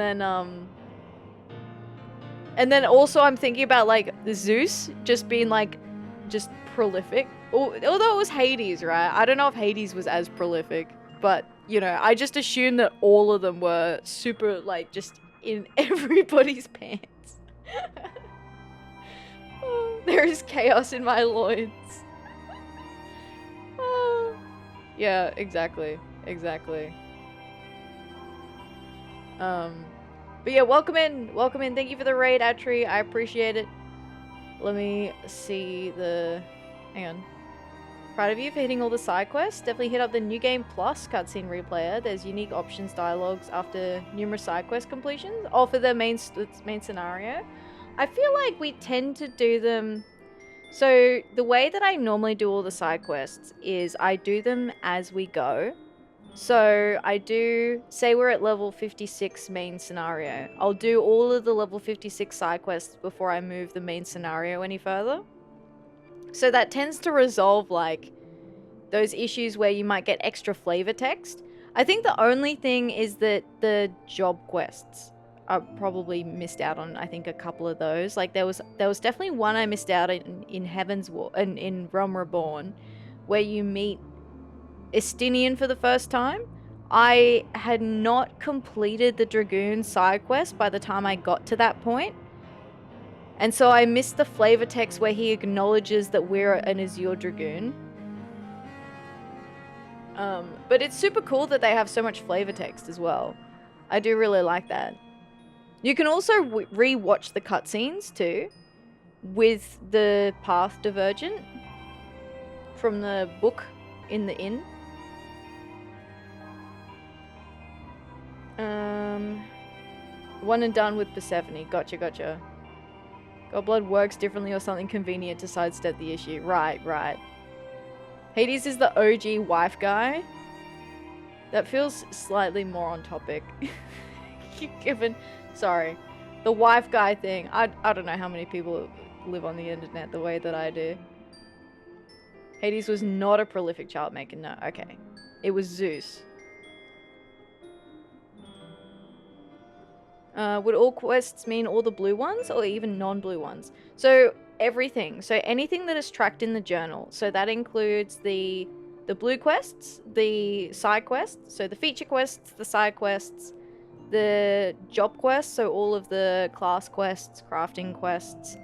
then also I'm thinking about, like, Zeus just being, like, just prolific. Although it was Hades, right? I don't know if Hades was as prolific, but, you know, I just assumed that all of them were super, like, just in everybody's pants. Oh, there is chaos in my loins. Oh. Yeah, exactly. Exactly. But yeah, welcome in. Welcome in. Thank you for the raid, Atri. I appreciate it. Let me see the... Hang on. Proud of you for hitting all the side quests. Definitely hit up the New Game Plus cutscene replayer. There's unique options dialogues after numerous side quest completions. Or for the main scenario. I feel like we tend to do them... So, the way that I normally do all the side quests is I do them as we go. So, I do... Say we're at level 56 main scenario. I'll do all of the level 56 side quests before I move the main scenario any further. So that tends to resolve, like, those issues where you might get extra flavor text. I think the only thing is that the job quests, I probably missed out on, I think, a couple of those. Like, there was definitely one I missed out in Heaven's War, in Realm Reborn, where you meet Estinian for the first time. I had not completed the Dragoon side quest by the time I got to that point. And so I missed the flavor text where he acknowledges that we're an Azure Dragoon. But it's super cool that they have so much flavor text as well. I do really like that. You can also re-watch the cutscenes too, with the path divergent from the book in the inn. One and done with Persephone. Gotcha, gotcha. Godblood works differently or something convenient to sidestep the issue. Right, right. Hades is the OG wife guy. That feels slightly more on topic. Given, sorry. The wife guy thing. I don't know how many people live on the internet the way that I do. Hades was not a prolific child maker, no. Okay. It was Zeus. Would all quests mean all the blue ones or even non-blue ones? So everything. So anything that is tracked in the journal. So that includes the blue quests, the side quests, so the feature quests, the side quests, the job quests, so all of the class quests, crafting quests.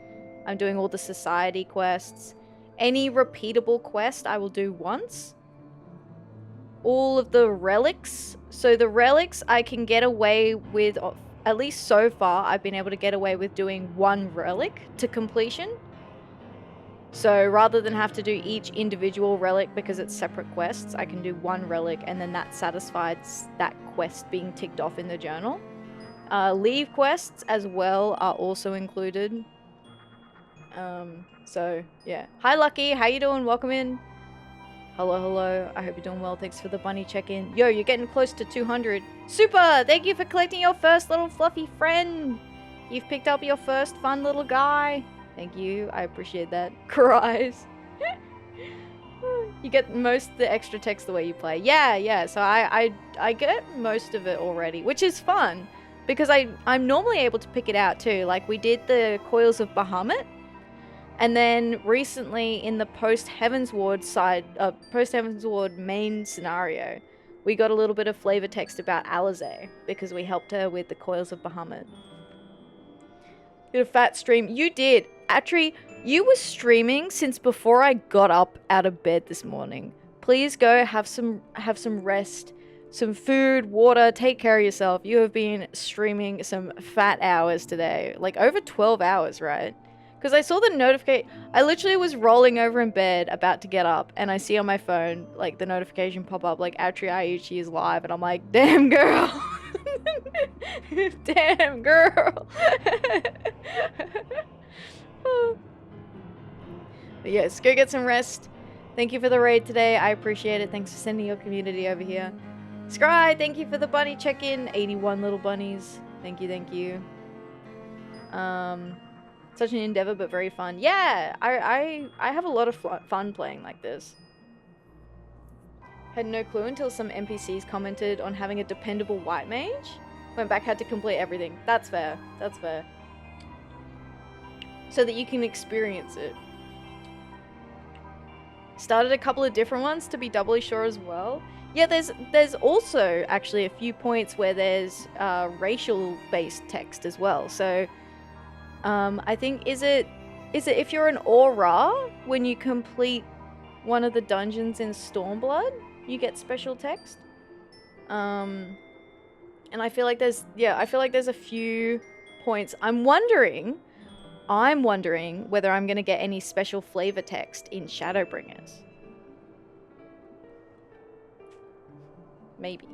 I'm doing all the society quests. Any repeatable quest I will do once. All of the relics. So the relics I can get away with, at least so far, I've been able to get away with doing one relic to completion. So rather than have to do each individual relic because it's separate quests, I can do one relic and then that satisfies that quest being ticked off in the journal. Levequests as well are also included. So yeah. Hi Lucky, how you doing? Welcome in. Hello. I hope you're doing well. Thanks for the bunny check-in. Yo, you're getting close to 200. Super! Thank you for collecting your first little fluffy friend. You've picked up your first fun little guy. Thank you. I appreciate that. Cries. You get most of the extra text the way you play. Yeah. So I get most of it already, which is fun because I'm normally able to pick it out too. Like we did the Coils of Bahamut, and then recently in the post-Heaven's Ward main scenario, we got a little bit of flavor text about Alizé because we helped her with the Coils of Bahamut. Did a fat stream. You did. Atri, you were streaming since before I got up out of bed this morning. Please go have some rest, some food, water, take care of yourself. You have been streaming some fat hours today. Like over 12 hours, right? Because I saw the notification. I literally was rolling over in bed about to get up and I see on my phone like the notification pop up like Atri Ayuchi is live and I'm like, damn girl. Damn girl. But yes, go get some rest. Thank you for the raid today. I appreciate it. Thanks for sending your community over here. Scry, thank you for the bunny check-in. 81 little bunnies. Thank you. Such an endeavor, but very fun. Yeah, I have a lot of fun playing like this. Had no clue until some NPCs commented on having a dependable white mage. Went back, had to complete everything. That's fair. So that you can experience it. Started a couple of different ones to be doubly sure as well. Yeah, there's also actually a few points where there's racial-based text as well. So, I think is it if you're an Aura, when you complete one of the dungeons in Stormblood, you get special text. And I feel like there's a few points. I'm wondering whether I'm gonna get any special flavor text in Shadowbringers. Maybe.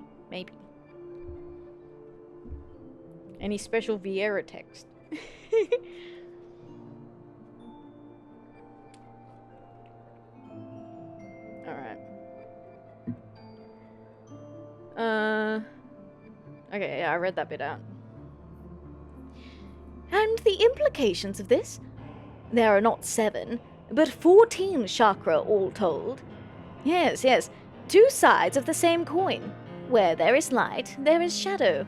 Any special Viera text. Alright. Okay, yeah, I read that bit out. And the implications of this? There are not 7, but 14 chakra all told. Yes. 2 sides of the same coin. Where there is light, there is shadow.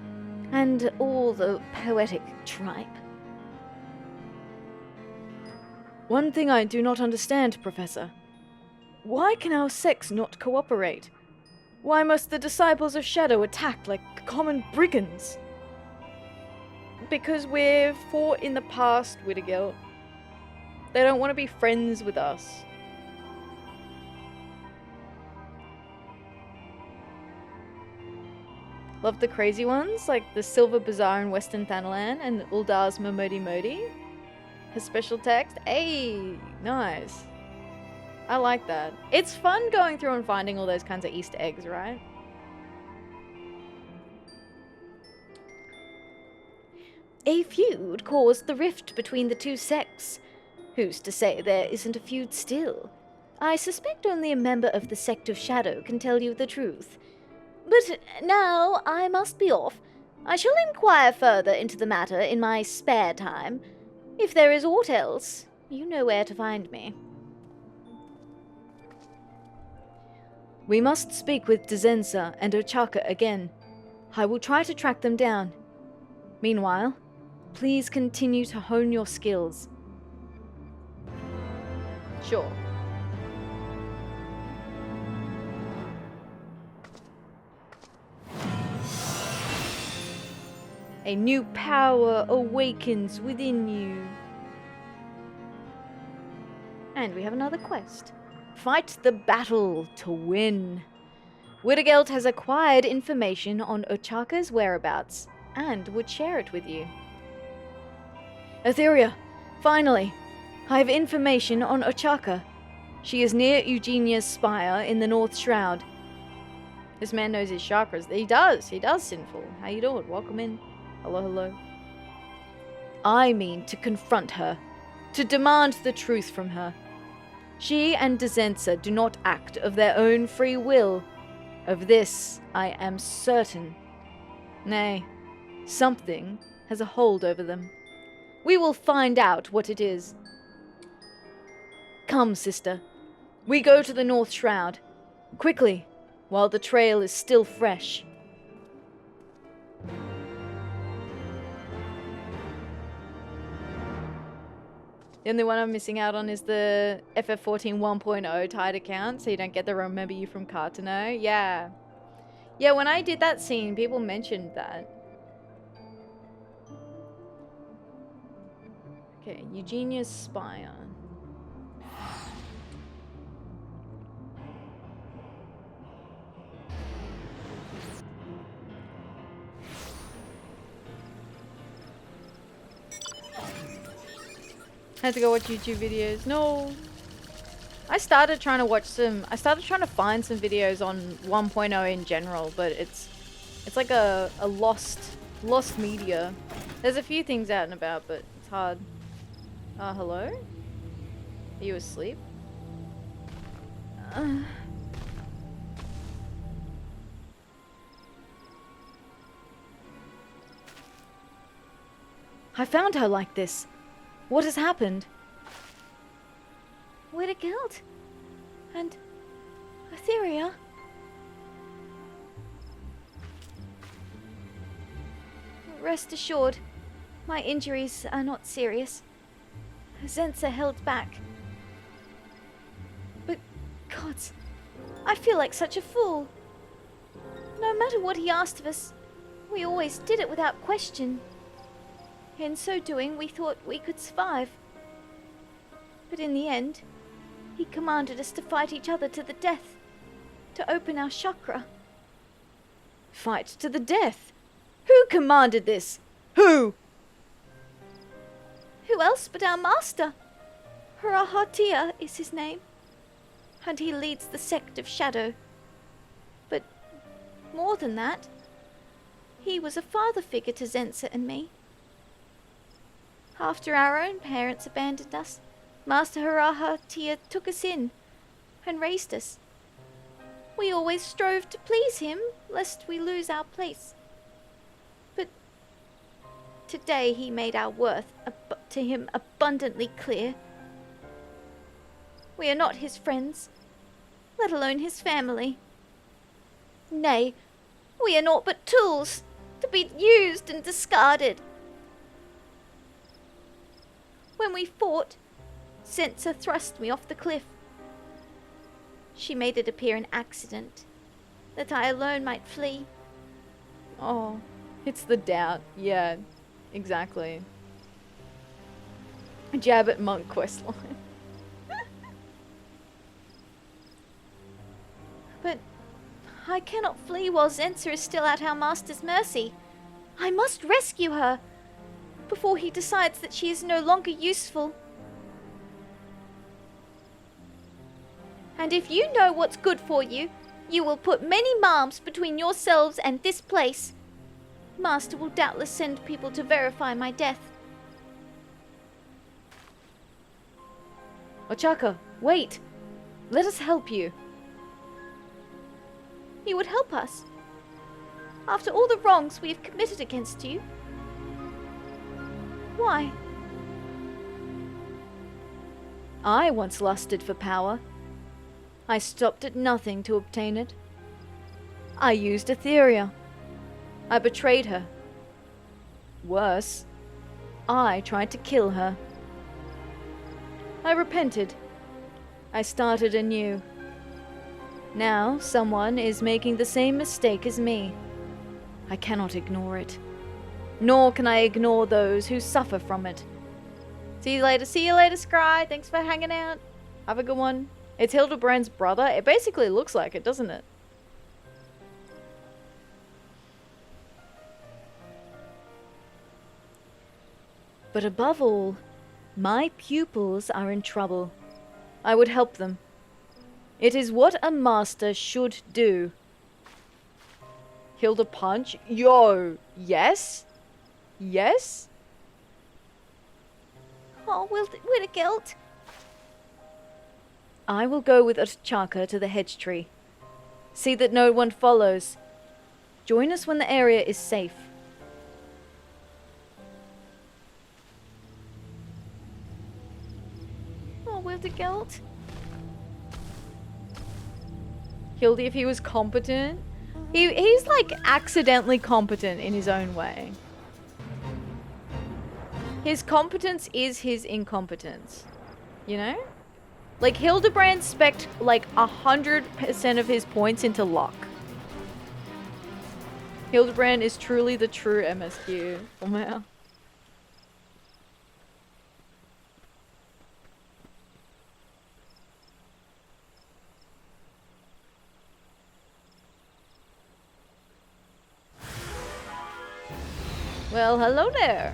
And all the poetic tripe. One thing I do not understand, Professor. Why can our sects not cooperate? Why must the disciples of Shadow attack like common brigands? Because we've fought in the past, Whittigill. They don't want to be friends with us. Love the crazy ones, like the Silver Bazaar in Western Thanalan and Uldar's Momodi Modi. Has special text. Hey, nice. I like that. It's fun going through and finding all those kinds of Easter eggs, right? A feud caused the rift between the 2 sects. Who's to say there isn't a feud still? I suspect only a member of the Sect of Shadow can tell you the truth. But now I must be off. I shall inquire further into the matter in my spare time. If there is aught else, you know where to find me. We must speak with Dizensa and Ochaka again. I will try to track them down. Meanwhile, please continue to hone your skills. Sure. A new power awakens within you. And we have another quest. Fight the battle to win. Widdergeld has acquired information on Ochaka's whereabouts and would share it with you. Atheria, finally, I have information on Ochaka. She is near Eugenia's spire in the North Shroud. This man knows his chakras. He does, Sinful. How you doing? Welcome in. Hello, hello. I mean to confront her, to demand the truth from her. She and Dezensa do not act of their own free will. Of this I am certain. Nay, something has a hold over them. We will find out what it is. Come, sister. We go to the North Shroud. Quickly, while the trail is still fresh. The only one I'm missing out on is the FF14 1.0 tied account, so you don't get the remember you from Cartano. Yeah. Yeah, when I did that scene, people mentioned that. Okay, Eugenia's spire. I had to go watch YouTube videos. No. I started trying to find some videos on 1.0 in general, but it's like a lost media. There's a few things out and about, but it's hard. Hello? Are you asleep? I found her like this. What has happened? Widdergeld? And Atheria? Rest assured, my injuries are not serious. Zensa held back. But, gods, I feel like such a fool. No matter what he asked of us, we always did it without question. In so doing, we thought we could survive. But in the end, he commanded us to fight each other to the death, to open our chakra. Fight to the death? Who commanded this? Who? Who else but our master? Harahatia is his name, and he leads the sect of Shadow. But more than that, he was a father figure to Zensa and me. After our own parents abandoned us, Master Harahatia took us in and raised us. We always strove to please him, lest we lose our place. But today he made our worth to him abundantly clear. We are not his friends, let alone his family. Nay, we are naught but tools, to be used and discarded. When we fought, Zensa thrust me off the cliff. She made it appear an accident, that I alone might flee. Oh, it's the doubt. Yeah, exactly. Jab at monk questline. But I cannot flee while Zensa is still at our master's mercy. I must rescue her before he decides that she is no longer useful. And if you know what's good for you, you will put many marms between yourselves and this place. Master will doubtless send people to verify my death. Ochaka, wait! Let us help you. You would help us? After all the wrongs we have committed against you? Why? I once lusted for power. I stopped at nothing to obtain it. I used Atheria. I betrayed her. Worse, I tried to kill her. I repented, I started anew. Now, someone is making the same mistake as me. I cannot ignore it. Nor can I ignore those who suffer from it. See you later, Scry. Thanks for hanging out. Have a good one. It's Hildebrand's brother. It basically looks like it, doesn't it? But above all, my pupils are in trouble. I would help them. It is what a master should do. Hilda punch? Yo, yes? Yes? Oh, Whittigeld. I will go with Ochaka to the hedge tree. See that no one follows. Join us when the area is safe. Oh, Whittigeld. Hildy, if he was competent. He's like accidentally competent in his own way. His competence is his incompetence. You know? Like Hildebrand spec'd like 100% of his points into luck. Hildebrand is truly the true MSQ. Wow. Well, hello there.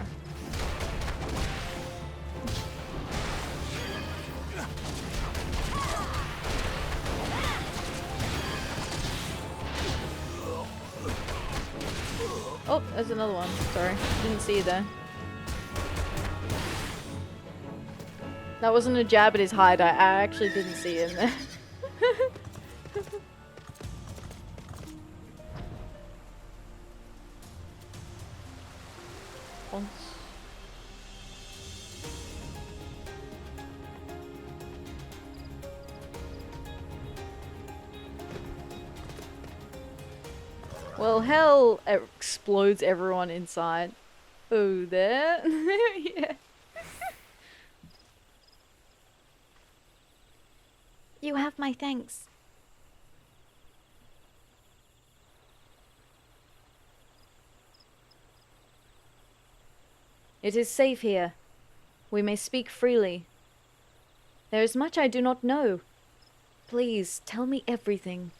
Oh, there's another one. Sorry. Didn't see you there. That wasn't a jab at his hide. I actually didn't see him there. Well, hell explodes everyone inside. Oh, there. Yeah. You have my thanks. It is safe here. We may speak freely. There is much I do not know. Please, tell me everything.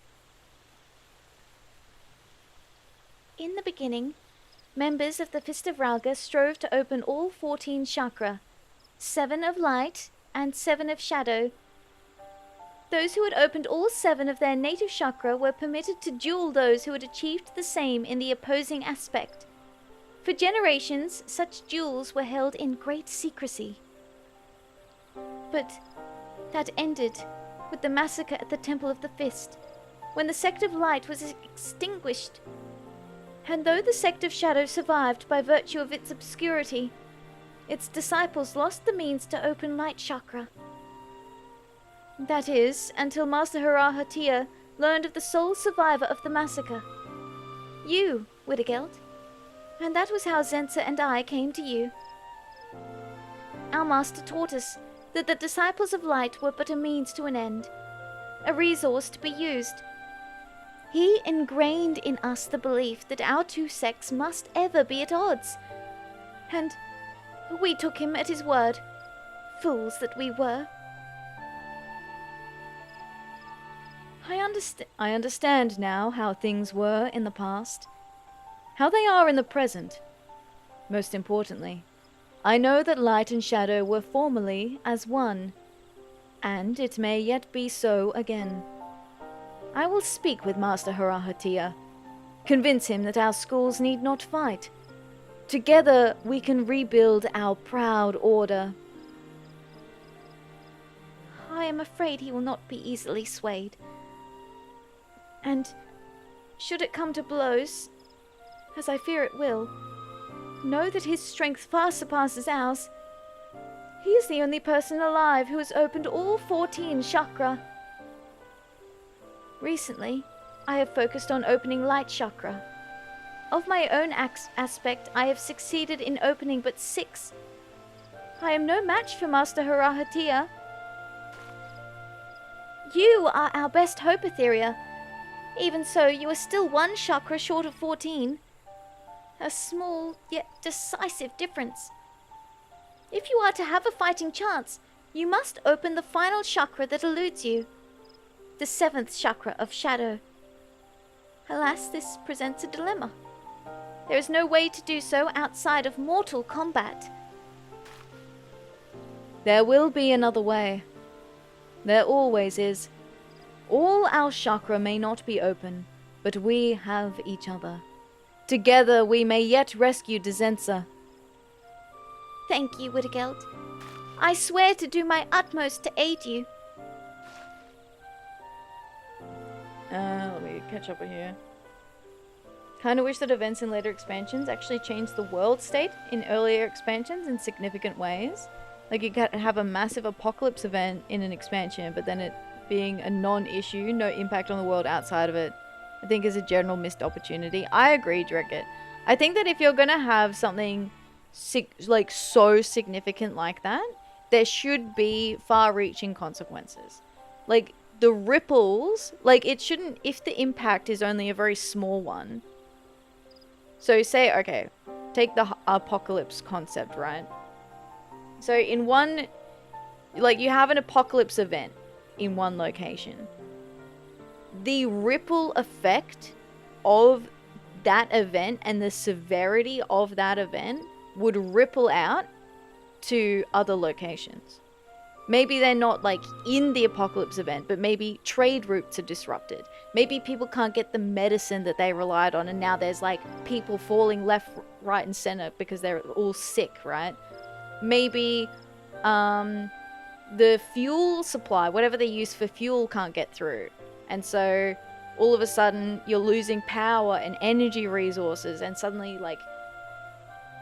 In the beginning, members of the Fist of Ralga strove to open all 14 chakra, 7 of light and 7 of shadow. Those who had opened all 7 of their native chakra were permitted to duel those who had achieved the same in the opposing aspect. For generations, such duels were held in great secrecy. But that ended with the massacre at the Temple of the Fist, when the Sect of Light was extinguished. And though the Sect of Shadow survived by virtue of its obscurity, its disciples lost the means to open Light Chakra. That is, until Master Harahatia learned of the sole survivor of the massacre. You, Whittigeld. And that was how Zensa and I came to you. Our master taught us that the disciples of light were but a means to an end, a resource to be used. He ingrained in us the belief that our two sects must ever be at odds. And we took him at his word, fools that we were. I understand now how things were in the past, how they are in the present. Most importantly, I know that light and shadow were formerly as one, and it may yet be so again. I will speak with Master Harahatia, convince him that our schools need not fight. Together we can rebuild our proud order. I am afraid he will not be easily swayed. And should it come to blows, as I fear it will, know that his strength far surpasses ours. He is the only person alive who has opened all 14 chakra. Recently, I have focused on opening light chakra. Of my own aspect, I have succeeded in opening but 6. I am no match for Master Harahatia. You are our best hope, Atheria. Even so, you are still one chakra short of 14. A small, yet decisive difference. If you are to have a fighting chance, you must open the final chakra that eludes you. The 7th chakra of shadow. Alas, this presents a dilemma. There is no way to do so outside of mortal combat. There will be another way. There always is. All our chakra may not be open, but we have each other. Together we may yet rescue Dezensa. Thank you, Wittgeld. I swear to do my utmost to aid you. Let me catch up with here. Kinda wish that events in later expansions actually changed the world state in earlier expansions in significant ways. Like you could have a massive apocalypse event in an expansion, but then it being a non-issue, no impact on the world outside of it, I think is a general missed opportunity. I agree, Drecket. I think that if you're gonna have something like so significant like that, there should be far-reaching consequences. Like the ripples, like it shouldn't, if the impact is only a very small one. So say, okay, take the apocalypse concept, right? So in one, like you have an apocalypse event in one location. The ripple effect of that event and the severity of that event would ripple out to other locations. Maybe they're not like in the apocalypse event, but maybe trade routes are disrupted. Maybe people can't get the medicine that they relied on, and now there's like people falling left, right, and center because they're all sick, right? Maybe the fuel supply, whatever they use for fuel, can't get through. And so all of a sudden you're losing power and energy resources, and suddenly like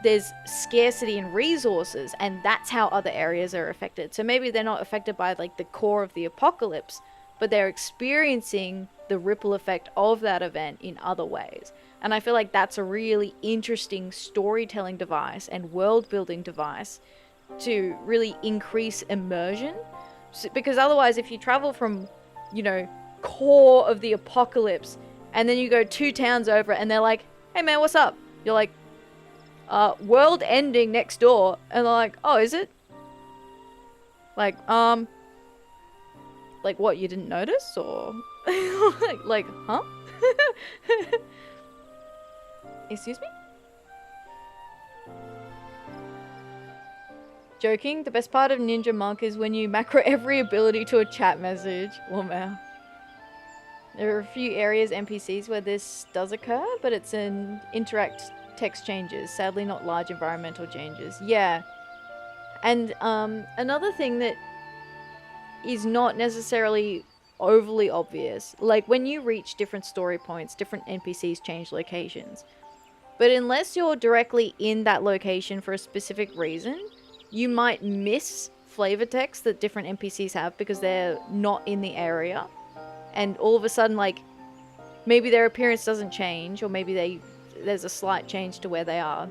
there's scarcity in resources, and that's how other areas are affected. So maybe they're not affected by like the core of the apocalypse, but they're experiencing the ripple effect of that event in other ways. And I feel like that's a really interesting storytelling device and world building device to really increase immersion. Because otherwise, if you travel from, you know, core of the apocalypse and then you go 2 towns over and they're like, hey man, what's up? You're like, world ending next door. And they're like, oh, is it? Like what, you didn't notice? Or like, huh? Excuse me? Joking, the best part of Ninja Monk is when you macro every ability to a chat message. Wow. There are a few areas, NPCs, where this does occur, but it's in interact text changes. Sadly, not large environmental changes. Yeah. And another thing that is not necessarily overly obvious, like when you reach different story points, different NPCs change locations. But unless you're directly in that location for a specific reason, you might miss flavor text that different NPCs have because they're not in the area. And all of a sudden, like, maybe their appearance doesn't change, or maybe there's a slight change to where they are.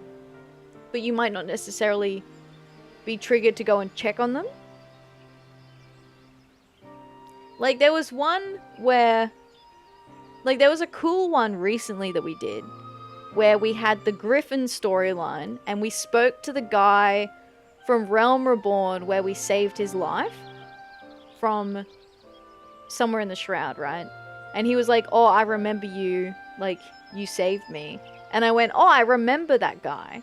But you might not necessarily be triggered to go and check on them. Like, there was one where... Like, there was a cool one recently that we did, where we had the Griffin storyline, and we spoke to the guy from Realm Reborn where we saved his life from somewhere in the Shroud, right? And he was like, oh, I remember you, like, you saved me. And I went, oh, I remember that guy.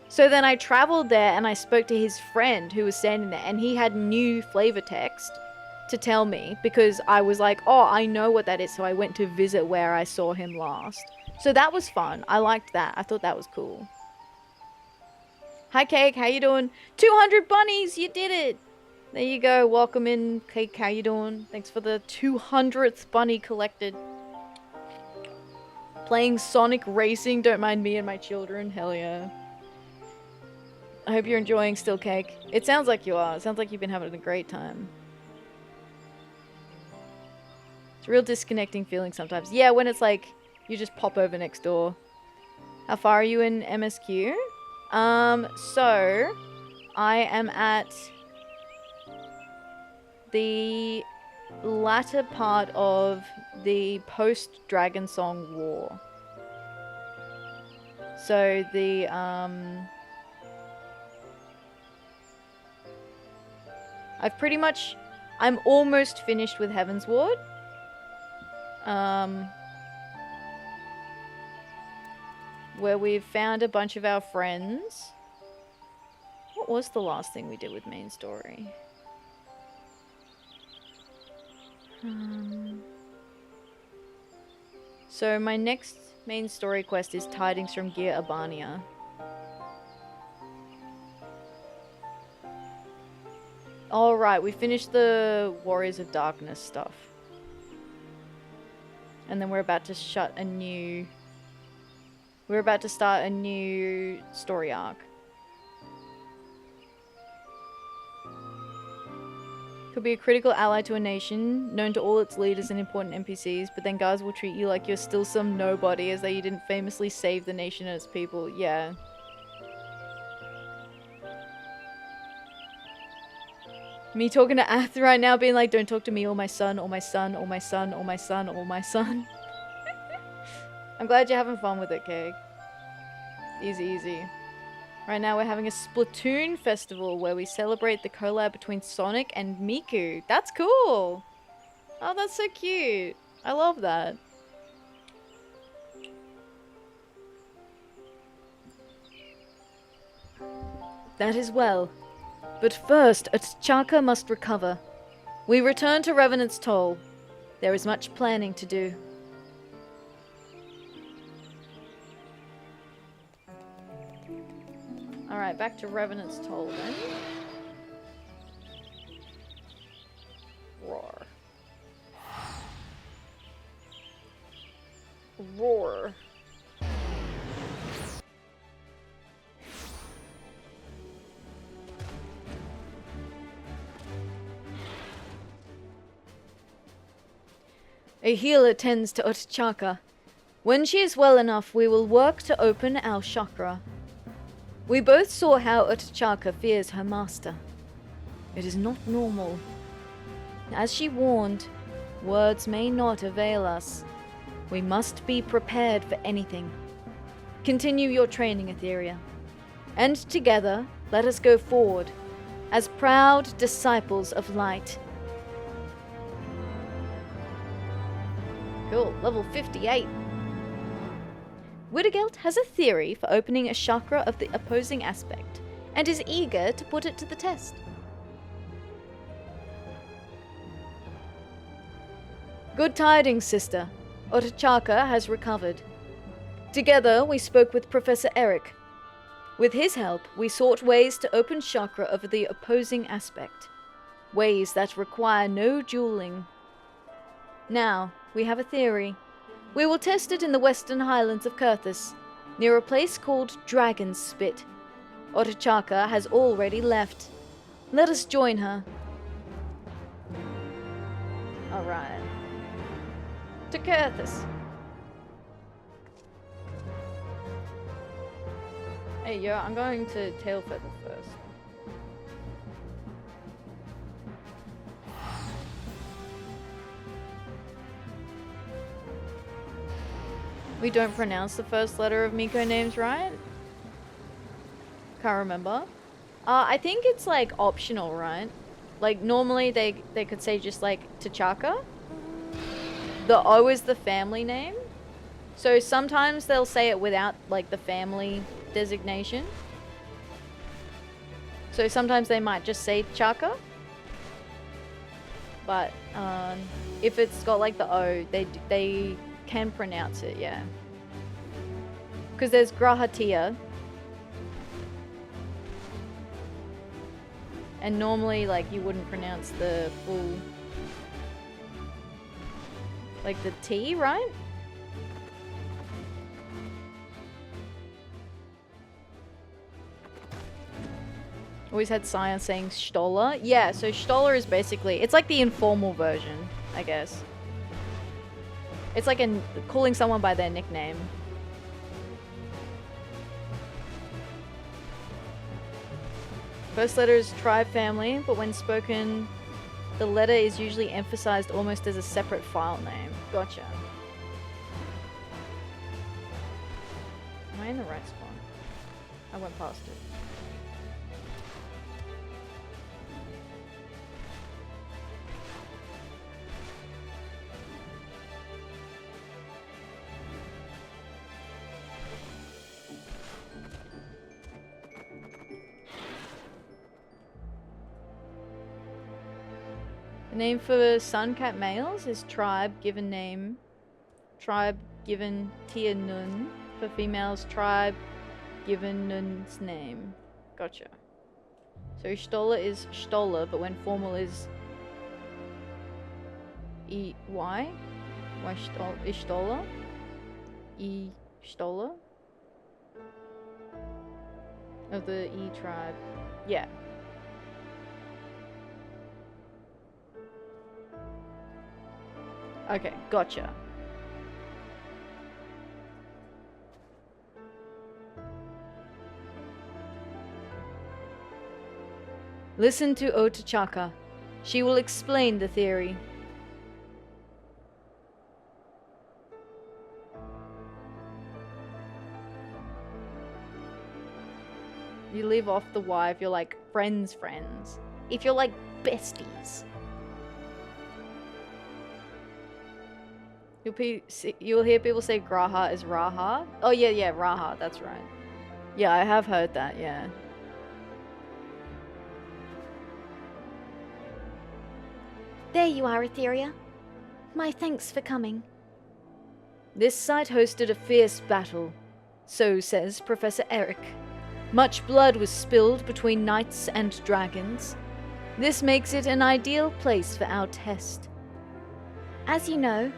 So then I traveled there and I spoke to his friend who was standing there, and he had new flavor text to tell me because I was like, oh, I know what that is. So I went to visit where I saw him last. So that was fun. I liked that. I thought that was cool. Hi, Cake. How you doing? 200 bunnies. You did it. There you go. Welcome in, Cake. How you doing? Thanks for the 200th bunny collected. Playing Sonic Racing. Don't mind me and my children. Hell yeah. I hope you're enjoying still, Cake. It sounds like you are. It sounds like you've been having a great time. It's a real disconnecting feeling sometimes. Yeah, when it's like, you just pop over next door. How far are you in MSQ? So, I am at the latter part of the post-Dragon Song War. So the I'm almost finished with Heaven's Ward. Where we've found a bunch of our friends. What was the last thing we did with main story? So my next main story quest is Tidings from Gear Abania. Alright, we finished the Warriors of Darkness stuff. And then we're about to start a new story arc. Could be a critical ally to a nation, known to all its leaders and important NPCs, but then guards will treat you like you're still some nobody as though you didn't famously save the nation and its people. Yeah. Me talking to Ath right now being like, don't talk to me or my son, or my son, or my son, or my son, or my son. I'm glad you're having fun with it, Cake. Easy, easy. Right now we're having a Splatoon festival where we celebrate the collab between Sonic and Miku. That's cool! Oh, that's so cute. I love that. That is well. But first, T'Chaka must recover. We return to Revenant's Toll. There is much planning to do. Alright, back to Revenant's Toll then. Roar. Roar. A healer tends to T'Chaka. When she is well enough, we will work to open our chakra. We both saw how T'Chaka fears her master. It is not normal. As she warned, words may not avail us. We must be prepared for anything. Continue your training, Atheria. And together, let us go forward, as proud disciples of light. Cool, level 58. Widdergelt has a theory for opening a chakra of the opposing aspect, and is eager to put it to the test. Good tidings, sister. T'Chaka has recovered. Together, we spoke with Professor Eric. With his help, we sought ways to open chakra of the opposing aspect. Ways that require no dueling. Now, we have a theory. We will test it in the western highlands of Kurthus, near a place called Dragon's Spit. T'Chaka has already left. Let us join her. Alright. To Kurthus. Hey, yo, I'm going to Tailfeather first. We don't pronounce the first letter of Miko names right? Can't remember. I think it's like optional, right? Like normally they could say just like T'Chaka. The O is the family name. So sometimes they'll say it without like the family designation. So sometimes they might just say T'Chaka. But if it's got like the O, they can pronounce it, yeah. Because there's Grahatia. And normally, like, you wouldn't pronounce the full... like the T, right? Always had science saying Stoller. Yeah, so Stoller is basically... it's like the informal version, I guess. It's like calling someone by their nickname. First letter is tribe family, but when spoken the letter is usually emphasized almost as a separate file name. Gotcha. Am I in the right spot? I went past it. The name for Suncat males is tribe given name. Tribe given Tia Nun. For females, tribe given Nun's name. Gotcha. So Stola is Stola, but when formal is E Y? Why Ishtola? E Stola? Of the E tribe. Yeah. Okay, gotcha. Listen to Otachaka. She will explain the theory. You leave off the Y if you're like friends. If you're like besties. You'll hear people say Graha is Raha. Oh yeah, Raha, that's right. Yeah, I have heard that, yeah. There you are, Atheria. My thanks for coming. This site hosted a fierce battle, so says Professor Eric. Much blood was spilled between knights and dragons. This makes it an ideal place for our test. As you know,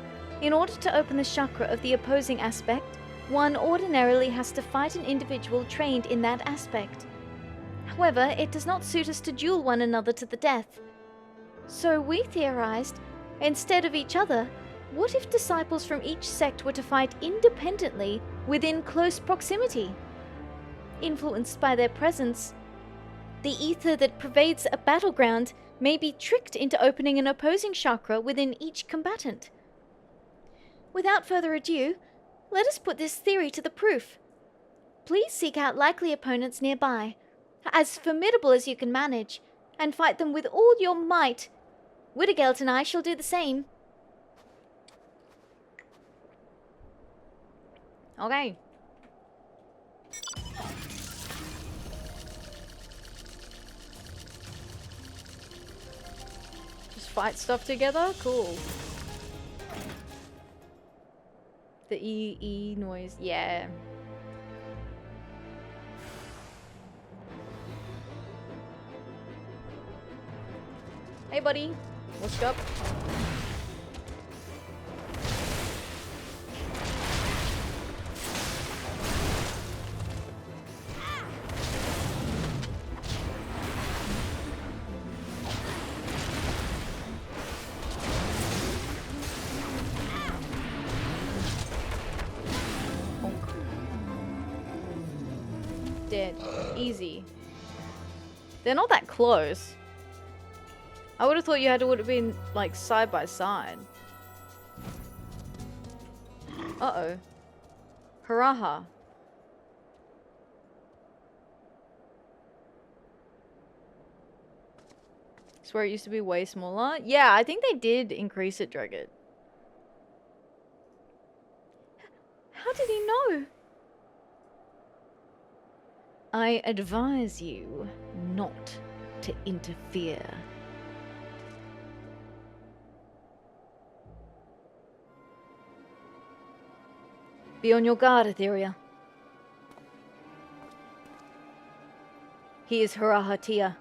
in order to open the chakra of the opposing aspect, one ordinarily has to fight an individual trained in that aspect. However, it does not suit us to duel one another to the death. So we theorized, instead of each other, what if disciples from each sect were to fight independently within close proximity? Influenced by their presence, the ether that pervades a battleground may be tricked into opening an opposing chakra within each combatant. Without further ado, let us put this theory to the proof. Please seek out likely opponents nearby, as formidable as you can manage, and fight them with all your might. Widdergelt and I shall do the same. Okay. Just fight stuff together? Cool. The E noise, yeah. Hey buddy, what's up? Dead. Easy. They're not that close. I would have thought would have been like side by side. Uh-oh. Haraha. Swear it used to be way smaller. Yeah, I think they did increase it, Dreggett. How did he know? I advise you not to interfere. Be on your guard, Atheria. He is Harahatia,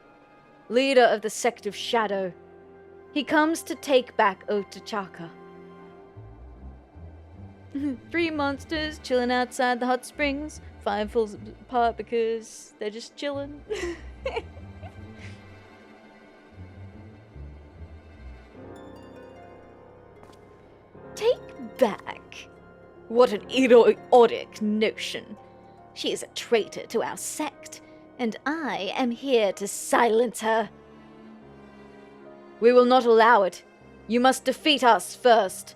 leader of the Sect of Shadow. He comes to take back Otachaka. 3 monsters chilling outside the hot springs. 5 falls apart because they're just chilling. Take back? What an idiotic notion. She is a traitor to our sect, and I am here to silence her. We will not allow it. You must defeat us first.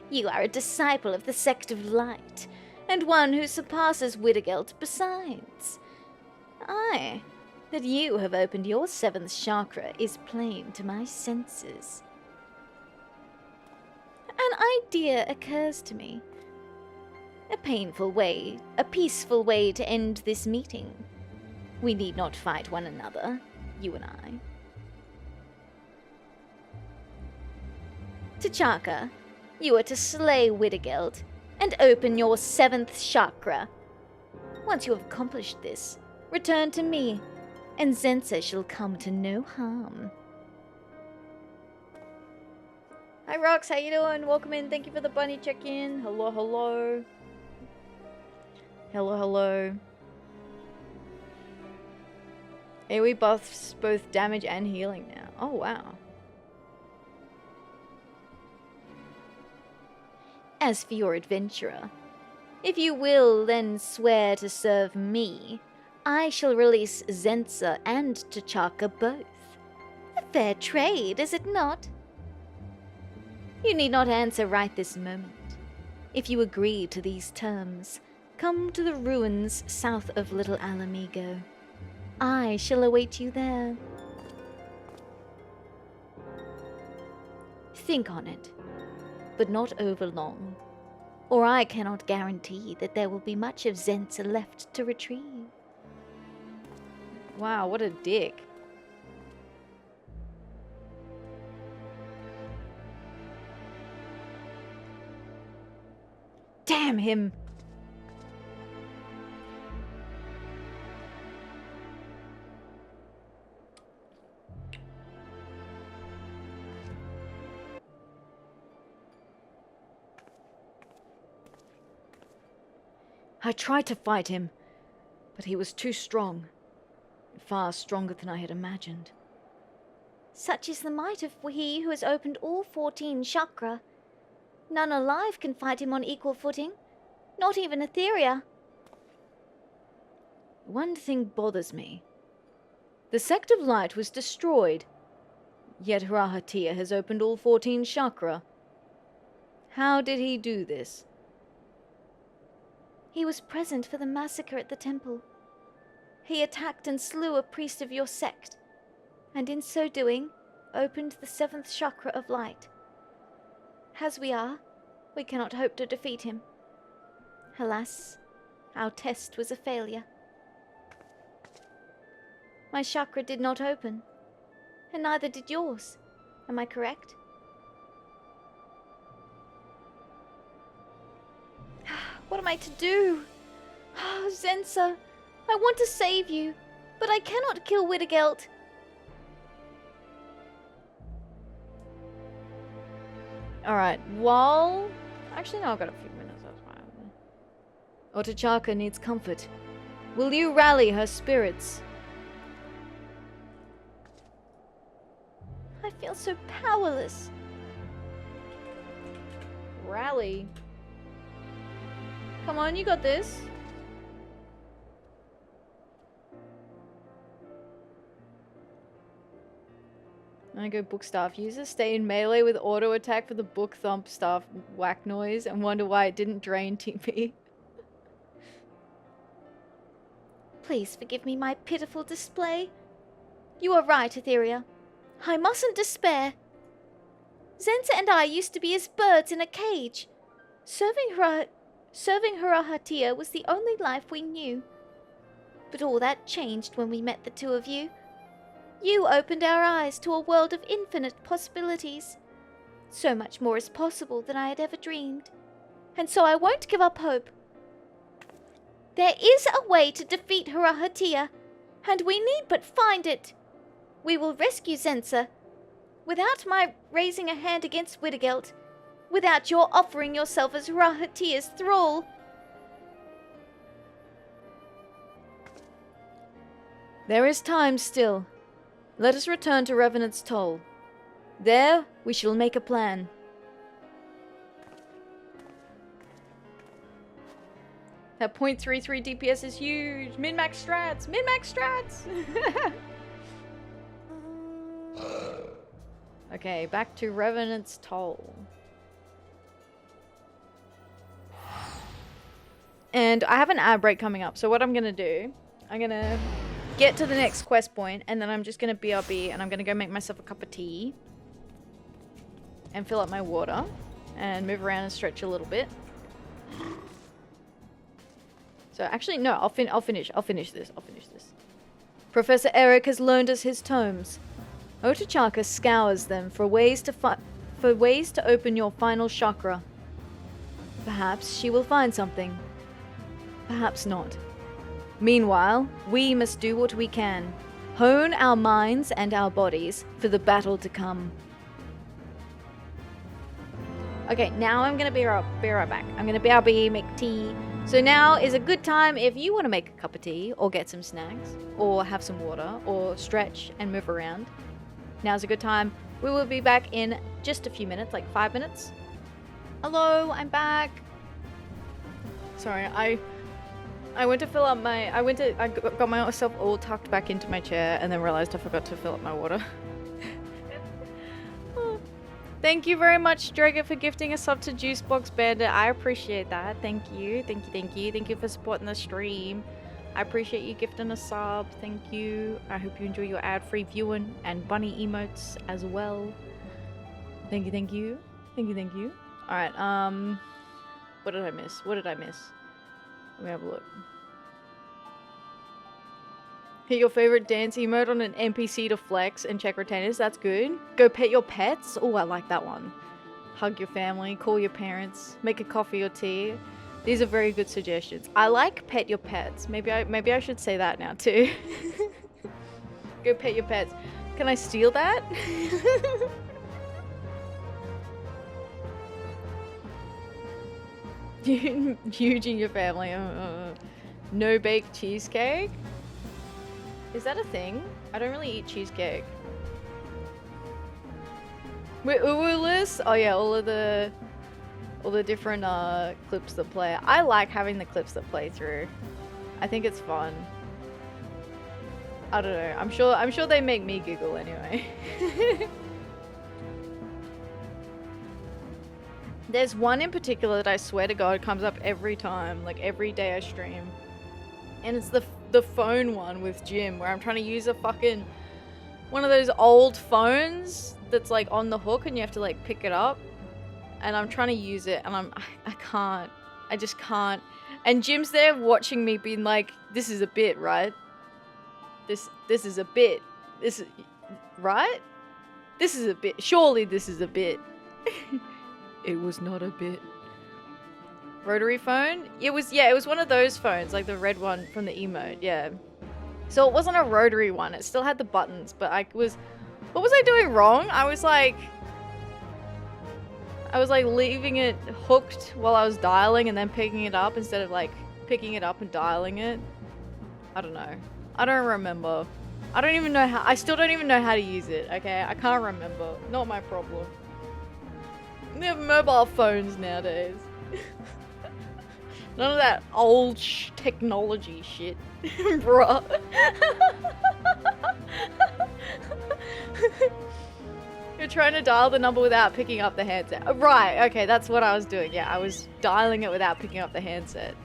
You are a disciple of the Sect of Light, and one who surpasses Widdergeld besides. Aye, that you have opened your 7th chakra is plain to my senses. An idea occurs to me. A peaceful way to end this meeting. We need not fight one another, you and I. T'Chaka, you are to slay Widdergeld and open your 7th chakra. Once you have accomplished this, return to me, and Zensa shall come to no harm. Hi Rox, how you doing? Welcome in, thank you for the bunny check-in. Hello, hello. Hello, hello. AoE buffs both damage and healing now. Oh, wow. As for your adventurer, if you will then swear to serve me, I shall release Zensa and T'Chaka both. A fair trade, is it not? You need not answer right this moment. If you agree to these terms, come to the ruins south of Little Alamigo. I shall await you there. Think on it, but not overlong, or I cannot guarantee that there will be much of Zensa left to retrieve. Wow, what a dick. Damn him! I tried to fight him, but he was too strong. Far stronger than I had imagined. Such is the might of he who has opened all 14 chakra. None alive can fight him on equal footing, not even Atheria. One thing bothers me. The Sect of Light was destroyed, yet Hrahatia has opened all 14 chakra. How did he do this? He was present for the massacre at the temple. He attacked and slew a priest of your sect, and in so doing, opened the 7th chakra of light. As we are, we cannot hope to defeat him. Alas, our test was a failure. My chakra did not open, and neither did yours. Am I correct? What am I to do? Oh, Zensa, I want to save you, but I cannot kill Widdergeld. Alright, well... Actually, no, I've got a few minutes, that's fine. Oh, T'Chaka needs comfort. Will you rally her spirits? I feel so powerless. Rally? Come on, you got this. I go book staff. Users stay in melee with auto attack for the book thump staff whack noise and wonder why it didn't drain TP. Please forgive me my pitiful display. You are right, Atheria. I mustn't despair. Zensa and I used to be as birds in a cage. Serving Hrahatia was the only life we knew. But all that changed when we met the two of you. You opened our eyes to a world of infinite possibilities. So much more is possible than I had ever dreamed. And so I won't give up hope. There is a way to defeat Hrahatia, and we need but find it. We will rescue Zensa, without my raising a hand against Widdergeld, without your offering yourself as Hrathia's thrall. There is time still. Let us return to Revenant's Toll. There, we shall make a plan. That 0.33 DPS is huge! Min-max strats! Min-max strats! Okay, back to Revenant's Toll. And I have an ad break coming up, so what I'm gonna do, I'm gonna get to the next quest point, and then I'm just gonna BRB, and I'm gonna go make myself a cup of tea. And fill up my water. And move around and stretch a little bit. So actually, no, I'll finish this. Professor Eric has loaned us his tomes. Otachaka scours them for ways to open your final chakra. Perhaps she will find something. Perhaps not. Meanwhile, we must do what we can. Hone our minds and our bodies for the battle to come. Okay, now I'm gonna be right back. I'm gonna BRB, make tea. So now is a good time if you want to make a cup of tea, or get some snacks, or have some water, or stretch and move around. Now's a good time. We will be back in just a few minutes, like 5 minutes. Hello, I'm back. Sorry, I went to fill up my, I got myself all tucked back into my chair and then realized I forgot to fill up my water. Thank you very much, Draga, for gifting a sub to Juicebox Bandit. I appreciate that. Thank you. Thank you for supporting the stream. I appreciate you gifting a sub. Thank you. I hope you enjoy your ad-free viewing and bunny emotes as well. Thank you. Alright, what did I miss? Let me have a look. Hit your favorite dance emote on an NPC to flex and check retainers. That's good. Go pet your pets. Oh, I like that one. Hug your family. Call your parents. Make a coffee or tea. These are very good suggestions. I like pet your pets. Maybe I should say that now too. Go pet your pets. Can I steal that? Huge in your family. No baked cheesecake. Is that a thing? I don't really eat cheesecake. Wait, Uwulis? Oh yeah, all the different clips that play. I like having the clips that play through. I think it's fun. I don't know. I'm sure they make me giggle anyway. There's one in particular that I swear to God comes up every time, like every day I stream. And it's the phone one with Jim, where I'm trying to use a fucking one of those old phones that's like on the hook and you have to like pick it up. And I'm trying to use it and I can't. I just can't. And Jim's there watching me being like, this is a bit, right? This is a bit. This is right? This is a bit. Surely this is a bit. It was not a bit. Rotary phone? It was one of those phones, like the red one from the emote, yeah. So it wasn't a rotary one, it still had the buttons, but what was I doing wrong? I was like leaving it hooked while I was dialing and then picking it up instead of like picking it up and dialing it. I don't know. I don't remember. I still don't even know how to use it, okay? I can't remember. Not my problem. We have mobile phones nowadays. None of that old technology shit, bruh. You're trying to dial the number without picking up the handset. Right, okay, that's what I was doing. Yeah, I was dialing it without picking up the handset.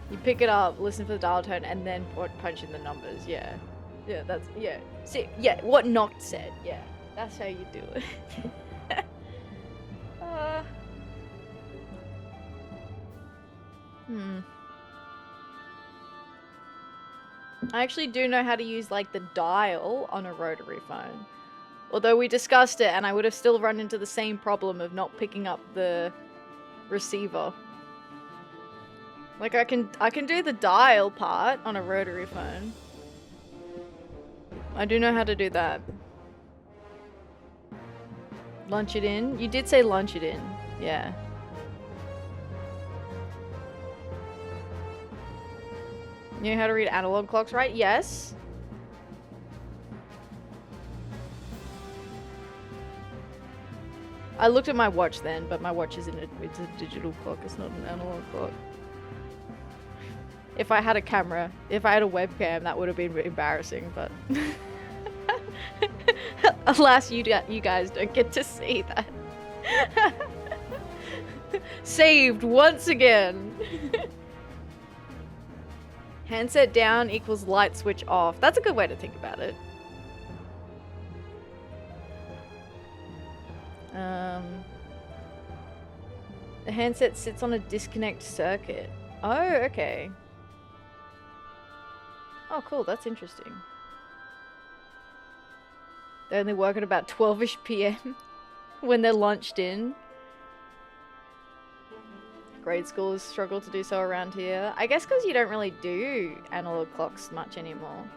You pick it up, listen for the dial tone, and then punch in the numbers. Yeah. Yeah, see, yeah, what Noct said. Yeah, that's how you do it. I actually do know how to use like the dial on a rotary phone. Although we discussed it and I would have still run into the same problem of not picking up the receiver. Like I can do the dial part on a rotary phone. I do know how to do that. Lunch it in? You did say lunch it in. Yeah. You know how to read analog clocks, right? Yes. I looked at my watch then, but my watch isn't it's a digital clock, it's not an analog clock. If I had a camera, if I had a webcam, that would have been embarrassing, but... Alas, you guys don't get to see that. Saved once again. Handset down equals light switch off. That's a good way to think about it. The handset sits on a disconnect circuit. Oh, okay. Oh, cool. That's interesting. They only work at about 12ish PM when they're lunched in. Grade schools struggle to do so around here. I guess because you don't really do analog clocks much anymore.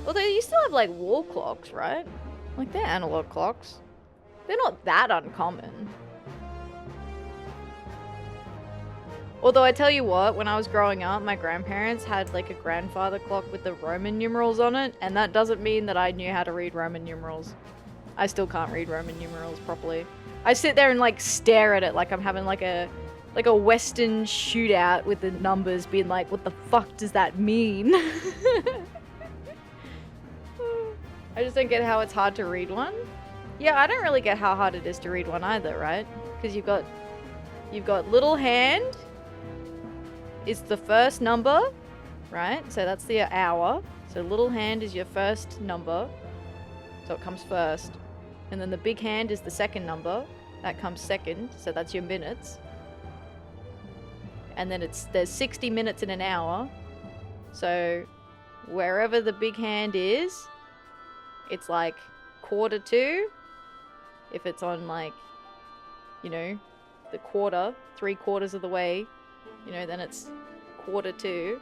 Although you still have like wall clocks, right? Like they're analog clocks. They're not that uncommon. Although I tell you what, when I was growing up, my grandparents had like a grandfather clock with the Roman numerals on it, and that doesn't mean that I knew how to read Roman numerals. I still can't read Roman numerals properly. I sit there and like stare at it like I'm having like a Western shootout with the numbers, being like, what the fuck does that mean? I just don't get how it's hard to read one. Yeah, I don't really get how hard it is to read one either, right? Because you've got little hand is the first number, right? So that's the hour. So little hand is your first number. So it comes first. And then the big hand is the second number. That comes second. So that's your minutes. And then there's 60 minutes in an hour. So wherever the big hand is, it's like 1:45. If it's on like, you know, the quarter, 3/4 of the way, you know, then it's 1:45,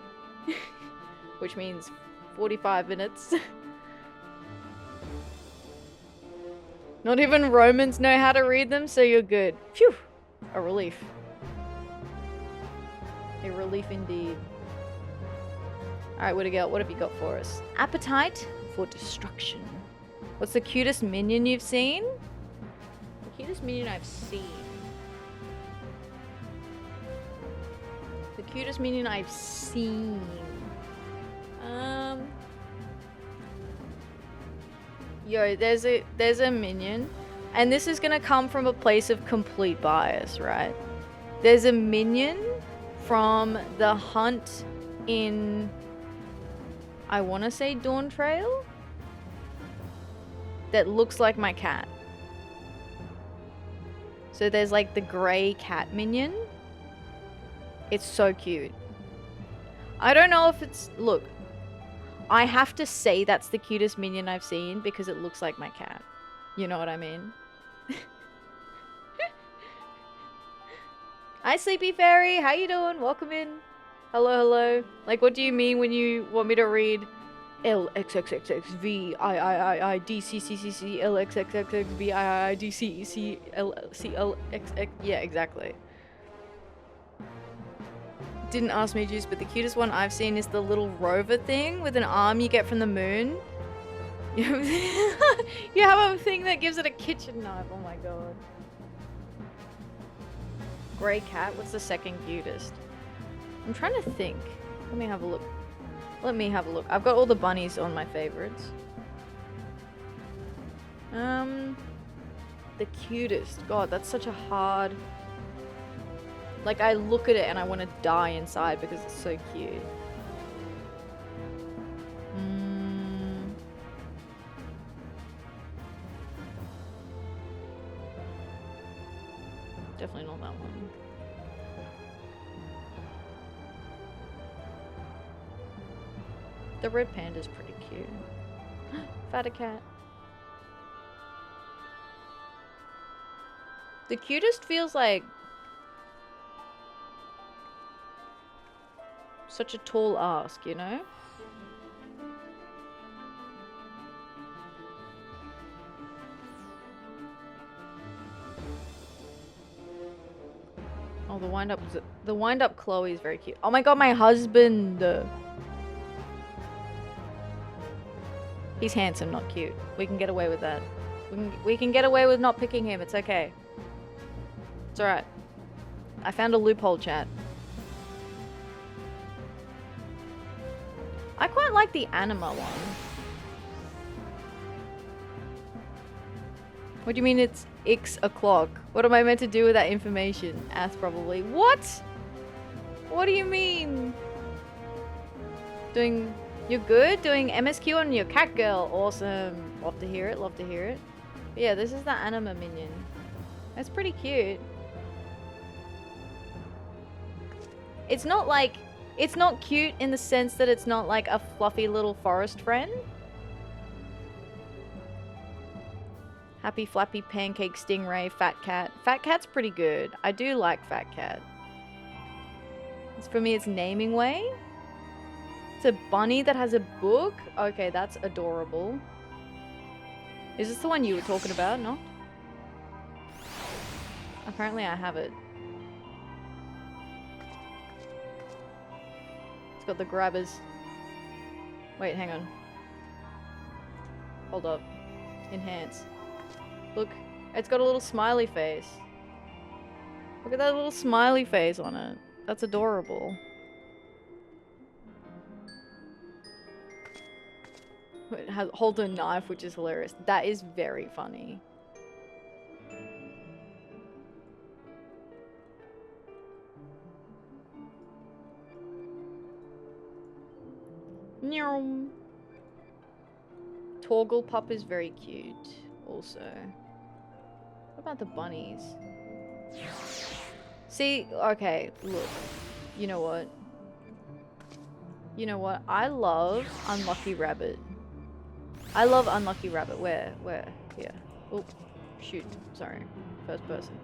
which means 45 minutes. Not even Romans know how to read them, so you're good. Phew! A relief. A relief indeed. Alright, what have you got for us? Appetite for destruction. What's the cutest minion you've seen? The cutest minion I've seen. The cutest minion I've seen. Yo, there's a minion, and this is gonna come from a place of complete bias, right? There's a minion from the hunt in, I want to say Dawn Trail, that looks like my cat. So there's like the grey cat minion. It's so cute. I don't know if it's... Look, I have to say that's the cutest minion I've seen because it looks like my cat. You know what I mean? Hi, Sleepy Fairy. How you doing? Welcome in. Hello, hello. Like, what do you mean when you want me to read LXXXXVIIIIDCCCC LXXXXVIIIDCCLCLXX? Yeah, exactly. Didn't ask me, Juice, but the cutest one I've seen is the little rover thing with an arm you get from the moon. You have a thing that gives it a kitchen knife. Oh my god. Grey cat. What's the second cutest? I'm trying to think. Let me have a look. I've got all the bunnies on my favorites. The cutest. God, that's such a hard... Like, I look at it and I want to die inside because it's so cute. Definitely not that one. The red panda's pretty cute. Fatter cat. The cutest feels like such a tall ask, you know? Oh, the wind up Chloe is very cute. Oh my god, my husband. He's handsome, not cute. We can get away with that. We can get away with not picking him. It's okay. It's alright. I found a loophole, chat. I quite like the anima one. What do you mean it's X o'clock? What am I meant to do with that information? Ask probably. What? What do you mean? You're good? Doing MSQ on your cat girl. Awesome. Love to hear it, love to hear it. But yeah, this is the anima minion. That's pretty cute. It's not like, it's not cute in the sense that it's not like a fluffy little forest friend. Happy Flappy Pancake Stingray Fat Cat. Fat Cat's pretty good. I do like Fat Cat. For me, it's naming way. It's a bunny that has a book. Okay, that's adorable. Is this the one you were talking about? No? Apparently I have it. It's got the grabbers. Wait, hang on. Hold up. Enhance. Look, it's got a little smiley face. Look at that little smiley face on it. That's adorable. It holds a knife, which is hilarious. That is very funny. Meow. Toggle Pup is very cute, also. What about the bunnies? See, okay, look. You know what? You know what? I love Unlucky Rabbit. I love Unlucky Rabbit. Where? Here. Oh, shoot. Sorry. First person.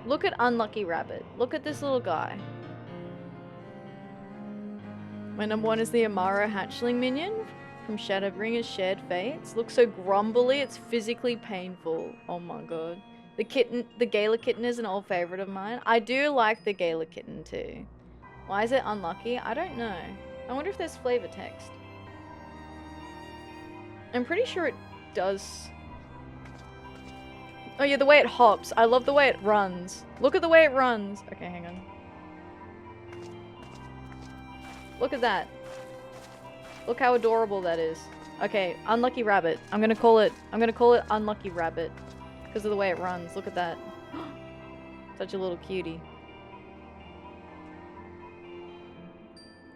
Look at Unlucky Rabbit. Look at this little guy. My number one is the Amara Hatchling minion from Shadowbringer's Shared Fates. Looks so grumbly, it's physically painful. Oh my god. The kitten, the Gala kitten is an old favorite of mine. I do like the Gala kitten too. Why is it unlucky? I don't know. I wonder if there's flavor text. I'm pretty sure it does. Oh yeah, the way it hops. I love the way it runs. Look at the way it runs. Okay, hang on. Look at that. Look how adorable that is. Okay, Unlucky Rabbit. I'm gonna call it Unlucky Rabbit. Because of the way it runs. Look at that. Such a little cutie.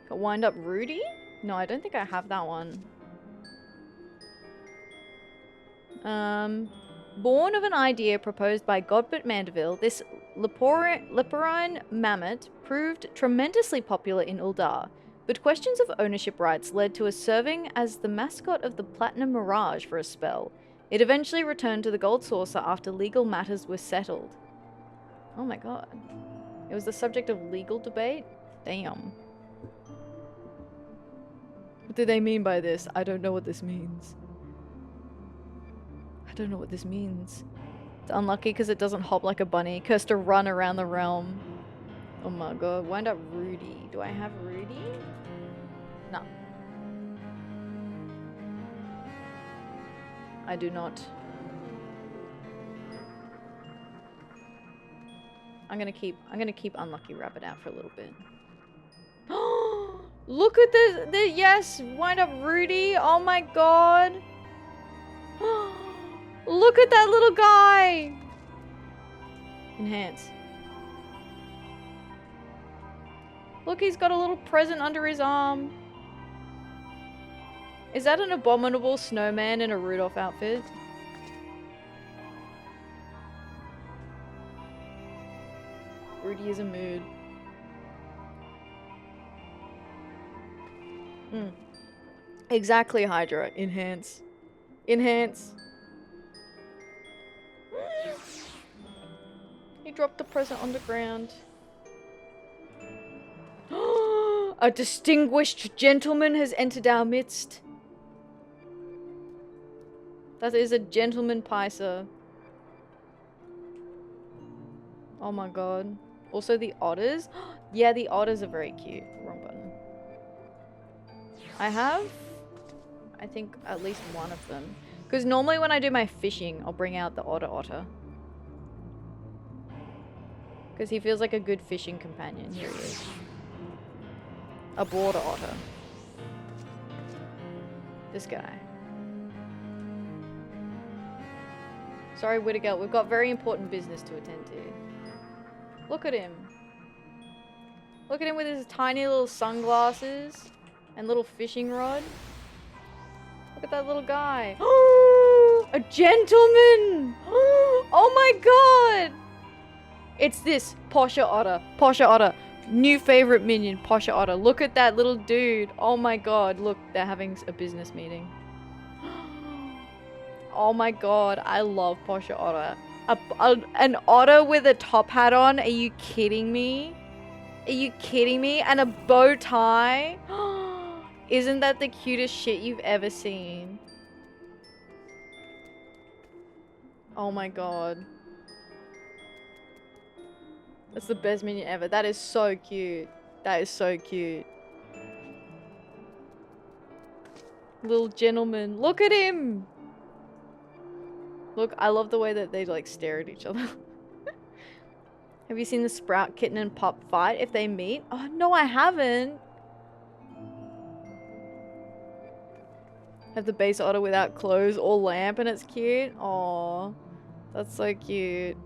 Got Wind Up Rudy? No, I don't think I have that one. Born of an idea proposed by Godbert Mandeville, this leporine mammoth proved tremendously popular in Uldar, but questions of ownership rights led to a serving as the mascot of the Platinum Mirage for a spell. It eventually returned to the Gold Saucer after legal matters were settled. Oh my god. It was the subject of legal debate? Damn. What do they mean by this? I don't know what this means. I don't know what this means. It's unlucky because it doesn't hop like a bunny. Cursed to run around the realm. Oh my god. Wind Up Rudy. Do I have Rudy? No. I do not. I'm gonna keep Unlucky Rabbit out for a little bit. Look at this! Yes! Wind Up Rudy! Oh my god! Look at that little guy! Enhance. Look, he's got a little present under his arm. Is that an abominable snowman in a Rudolph outfit? Rudy is a mood. Exactly, Hydra. Enhance. Enhance. He dropped the present on the ground. A distinguished gentleman has entered our midst. That is a gentleman Picer. Oh my god. Also the otters. Yeah, the otters are very cute. Wrong button. I have, I think, at least one of them. Because normally when I do my fishing, I'll bring out the otter. Because he feels like a good fishing companion. Here he is. A border otter. This guy. Sorry, Whittaker, we've got very important business to attend to. Look at him. Look at him with his tiny little sunglasses and little fishing rod. Look at that little guy. A gentleman! Oh my god! It's this, Posha Otter. Posha Otter. New favorite minion, Posha Otter. Look at that little dude. Oh my god, look, they're having a business meeting. Oh my god, I love Posha Otter. An otter with a top hat on? Are you kidding me? Are you kidding me? And a bow tie? Isn't that the cutest shit you've ever seen? Oh my god. That's the best minion ever. That is so cute. That is so cute. Little gentleman. Look at him! Look, I love the way that they like stare at each other. Have you seen the Sprout Kitten and Pup fight if they meet? Oh, no, I haven't. Have the base otter without clothes or lamp and it's cute. Aww. That's so cute.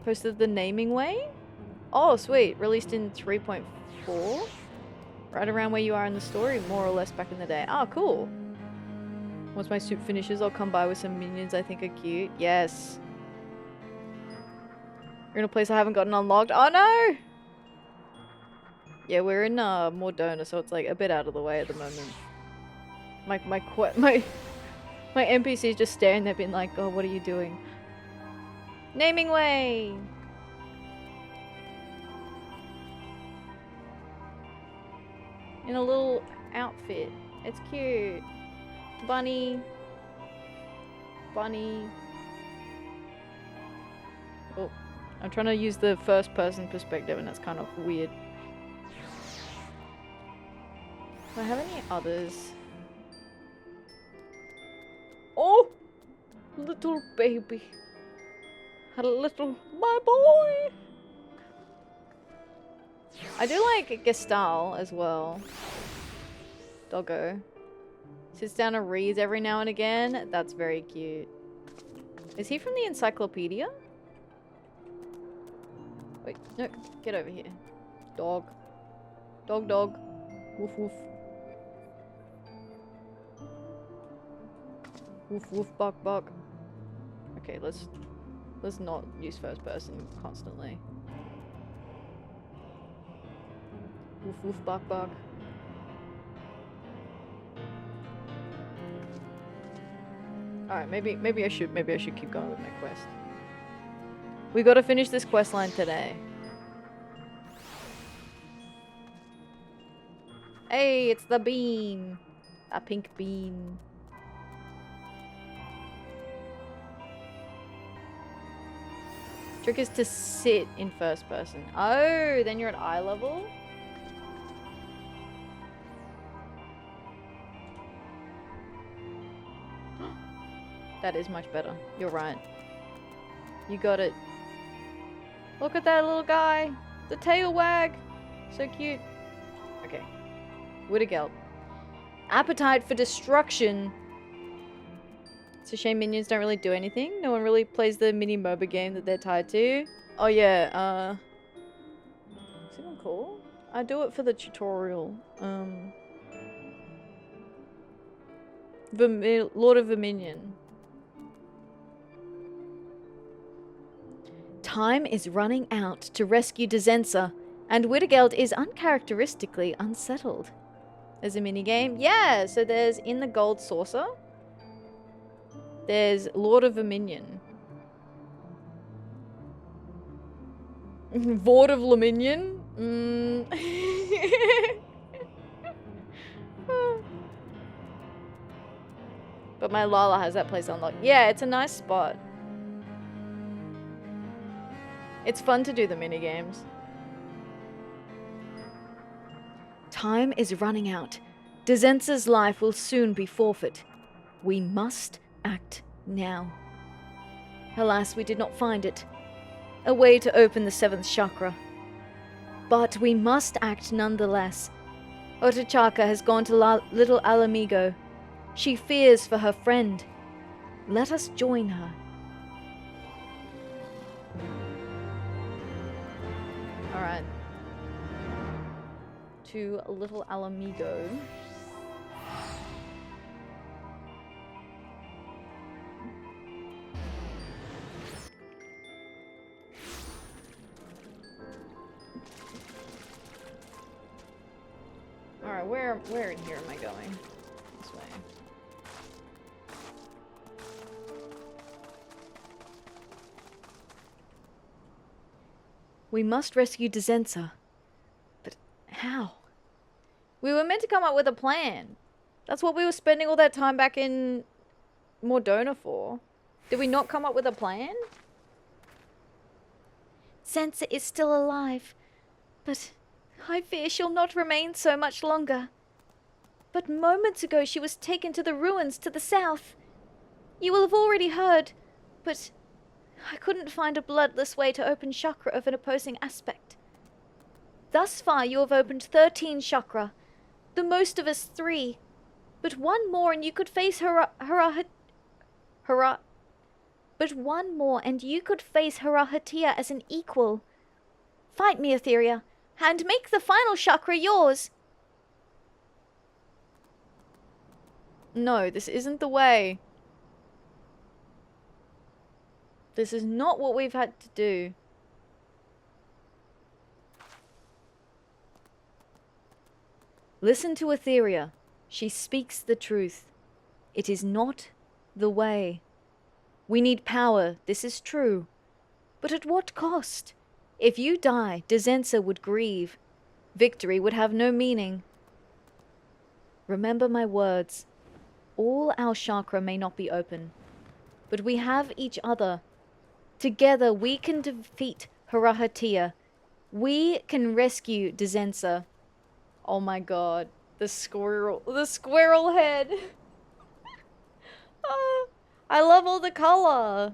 Posted the naming way? Oh, sweet. Released in 3.4? Right around where you are in the story, more or less back in the day. Oh, cool. Once my soup finishes, I'll come by with some minions I think are cute. Yes. You're in a place I haven't gotten unlocked. Oh no! Yeah, we're in Mordona, so it's like a bit out of the way at the moment. My NPC's just staring there being like, oh, what are you doing? Naming way! In a little outfit. It's cute. Bunny. Bunny. Oh, I'm trying to use the first person perspective and it's kind of weird. Do I have any others? Oh! Little baby. A little, my boy! I do like Gestal as well. Doggo. Sits down and reads every now and again. That's very cute. Is he from the encyclopedia? Wait, no, get over here. Dog. Dog, dog. Woof, woof. Woof, woof, bark, bark. Okay, let's not use first person constantly. Woof, woof, bark, bark. Alright, maybe I should keep going with my quest. We gotta finish this quest line today. Hey, it's the bean. A pink bean. Trick is to sit in first person. Oh, then you're at eye level? That is much better. You're right. You got it. Look at that little guy. The tail wag. So cute. Okay. Whittaker. Appetite for destruction. It's a shame minions don't really do anything. No one really plays the mini MOBA game that they're tied to. Oh yeah, is anyone cool? I do it for the tutorial. Lord of Verminion. Time is running out to rescue Dezensa, and Whittaker is uncharacteristically unsettled. There's a minigame? Yeah, so there's in the gold saucer. There's Lord of Verminion. Vord of Laminion? But my Lala has that place unlocked. Yeah, it's a nice spot. It's fun to do the minigames. Time is running out. Dezensa's life will soon be forfeit. We must act now. Alas, we did not find it. A way to open the 7th chakra. But we must act nonetheless. Otachaka has gone to Little Alamigo. She fears for her friend. Let us join her. Alright. To Little Alamigo. Alright, where in here am I going? This way. We must rescue Dezensa. But how? We were meant to come up with a plan. That's what we were spending all that time back in Mordona for. Did we not come up with a plan? Zensa is still alive, but I fear she'll not remain so much longer. But moments ago she was taken to the ruins to the south. You will have already heard, but I couldn't find a bloodless way to open chakra of an opposing aspect. Thus far you have opened 13 chakra, the most of us 3. But one more and you could face But one more and you could face Harahatia as an equal. Fight me, Atheria, and make the final chakra yours. No, this isn't the way. This is not what we've had to do. Listen to Atheria. She speaks the truth. It is not the way. We need power, this is true. But at what cost? If you die, Dezensa would grieve. Victory would have no meaning. Remember my words. All our chakra may not be open, but we have each other. Together we can defeat Harahatia. We can rescue Dezensa. Oh my god. The squirrel head. Oh, I love all the color.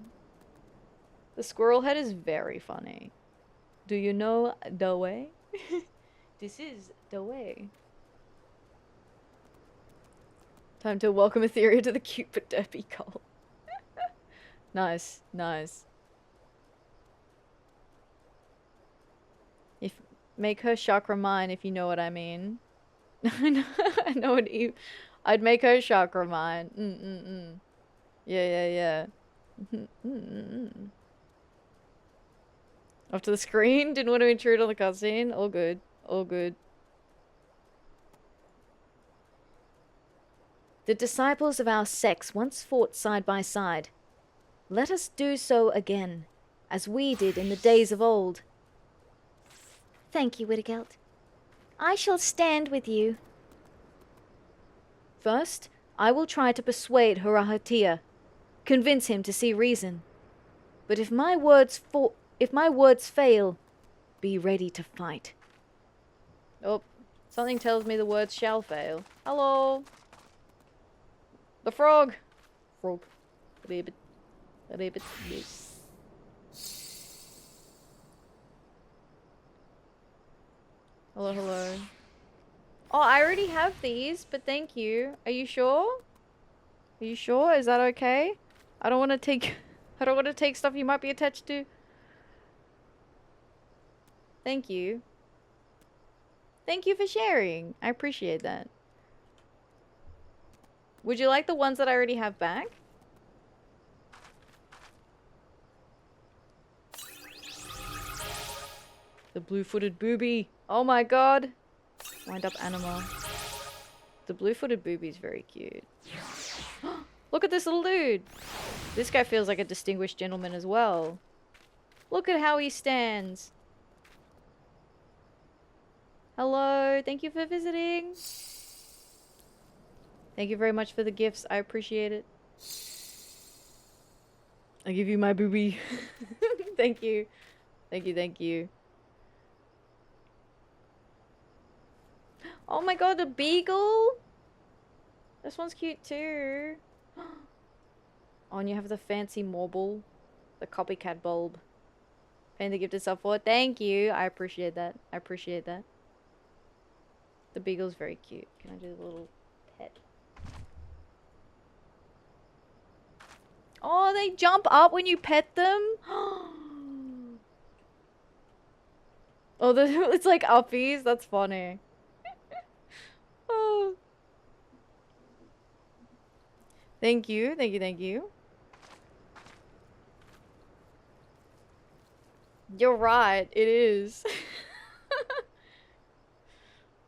The squirrel head is very funny. Do you know the way? This is the way. Time to welcome Atheria to the Cupid Derby cult. Nice, nice. Make her chakra mine, if you know what I mean. I know what I'd make her chakra mine. Yeah. Off to the screen. Didn't want to intrude on the cutscene. All good. All good. The disciples of our sects once fought side by side. Let us do so again, as we did in the days of old. Thank you, Wittageld. I shall stand with you. First, I will try to persuade Harahatia, convince him to see reason. But if my words fail, be ready to fight. Oh, something tells me the words shall fail. Hello. The frog. Frog. Rabbit. Rabbit. Hello, hello. Oh, I already have these, but thank you. Are you sure? Are you sure? Is that okay? I don't want to take... I don't want to take stuff you might be attached to. Thank you. Thank you for sharing. I appreciate that. Would you like the ones that I already have back? The blue-footed booby. Oh my god. Wind up animal. The blue-footed booby is very cute. Look at this little dude. This guy feels like a distinguished gentleman as well. Look at how he stands. Hello. Thank you for visiting. Thank you very much for the gifts. I appreciate it. I give you my booby. Thank you. Thank you, thank you. Oh my god, a beagle? This one's cute too. Oh, and you have the fancy marble. The copycat bulb. Paying the gift itself for. Thank you. I appreciate that. I appreciate that. The beagle's very cute. Can I do the little pet? Oh, they jump up when you pet them? Oh, it's like uppies. That's funny. Oh. Thank you, thank you, thank you. You're right, it is.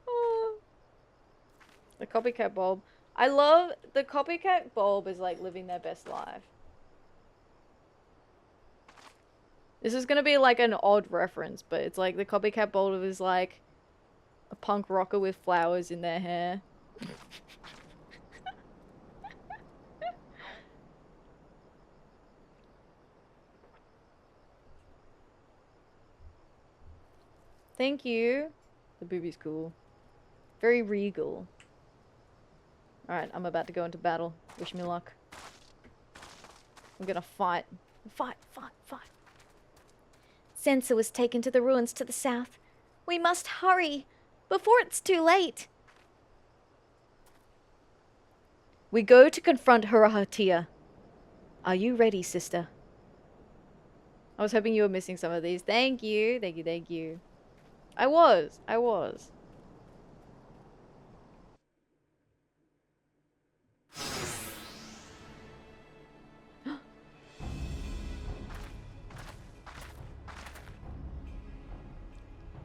Oh. The copycat bulb. I love the copycat bulb is like living their best life. This is gonna be like an odd reference, but it's like the copycat bulb is like a punk rocker with flowers in their hair. Thank you. The booby's cool. Very regal. Alright, I'm about to go into battle. Wish me luck. I'm gonna fight. Fight, fight, fight. Sensor was taken to the ruins to the south. We must hurry before it's too late. We go to confront Atheria. Are you ready, sister? I was hoping you were missing some of these. Thank you, thank you, thank you. I was.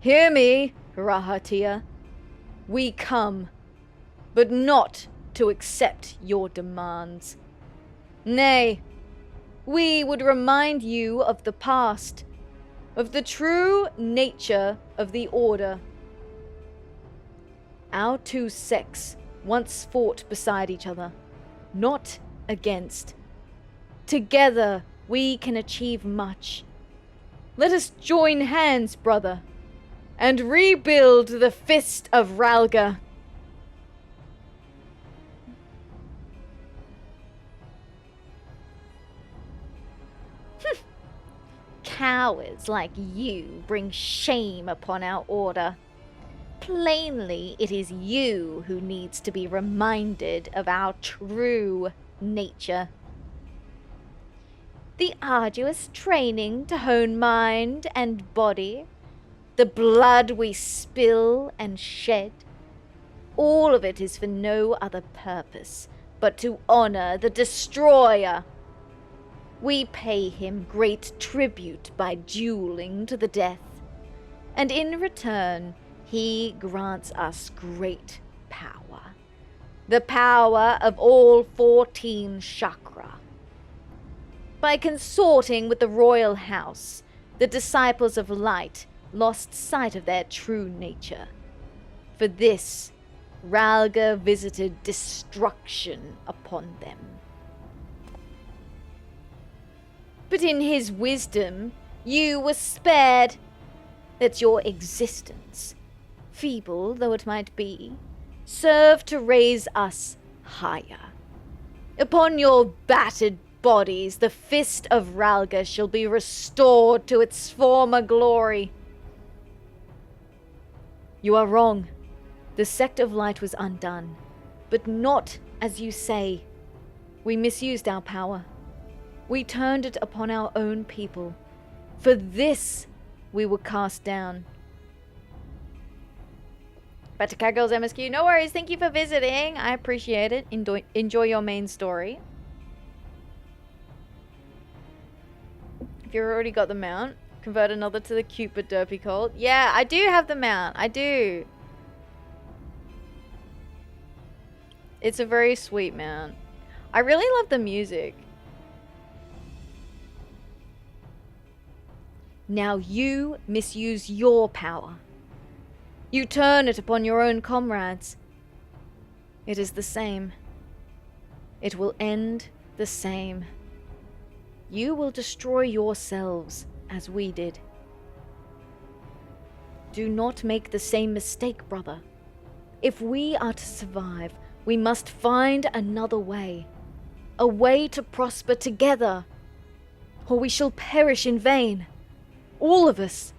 Hear me, Atheria. We come, but not to accept your demands. Nay, we would remind you of the past, of the true nature of the Order. Our two sects once fought beside each other, not against. Together we can achieve much. Let us join hands, brother, and rebuild the Fist of Ralga. Cowards like you bring shame upon our order. Plainly, it is you who needs to be reminded of our true nature. The arduous training to hone mind and body, the blood we spill and shed, all of it is for no other purpose but to honor the Destroyer. We pay him great tribute by dueling to the death, and in return, he grants us great power. The power of all 14 chakra. By consorting with the royal house, the disciples of light lost sight of their true nature. For this, Ralga visited destruction upon them. But in his wisdom, you were spared. That your existence, feeble though it might be, served to raise us higher. Upon your battered bodies, the Fist of Ralga shall be restored to its former glory. You are wrong. The Sect of Light was undone, but not as you say. We misused our power. We turned it upon our own people. For this, we were cast down. Back to Cat Girls MSQ. No worries. Thank you for visiting. I appreciate it. Enjoy your main story. If you've already got the mount, convert another to the cute but derpy colt. Yeah, I do have the mount. I do. It's a very sweet mount. I really love the music. Now you misuse your power. You turn it upon your own comrades. It is the same. It will end the same. You will destroy yourselves as we did. Do not make the same mistake, brother. If we are to survive, we must find another way. A way to prosper together. Or we shall perish in vain. All of us.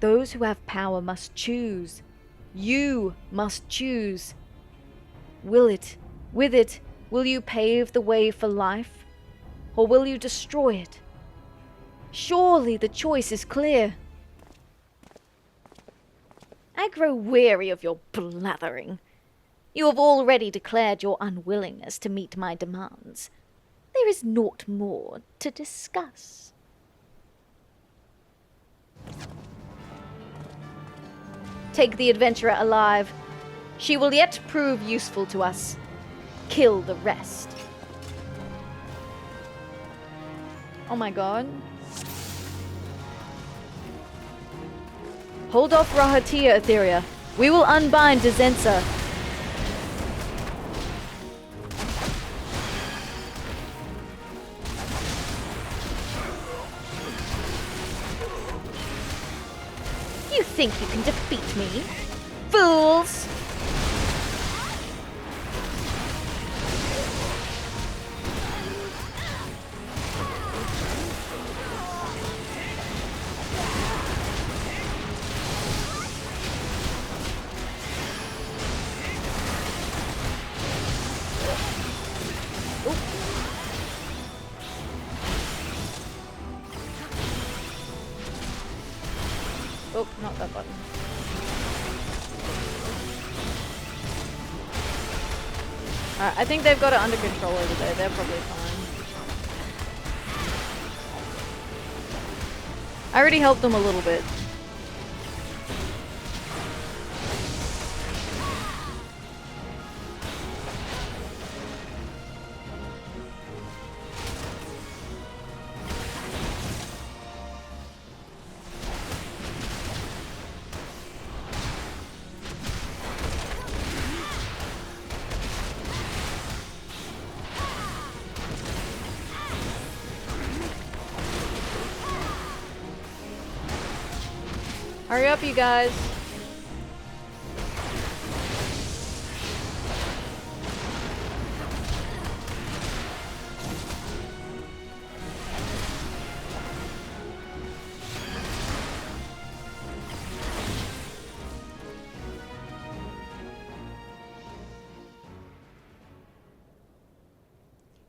Those who have power must choose. You must choose. With it, will you pave the way for life? or will you destroy it? Surely the choice is clear. I grow weary of your blathering. You have already declared your unwillingness to meet my demands. There is naught more to discuss. Take the adventurer alive. She will yet prove useful to us. Kill the rest. Oh my god. Hold off Rahatia, Atheria. We will unbind Dizensa. You think you can defeat me? Fools! Oh, not that button. Alright, I think they've got it under control over there. They're probably fine. I already helped them a little bit. Hurry up, you guys.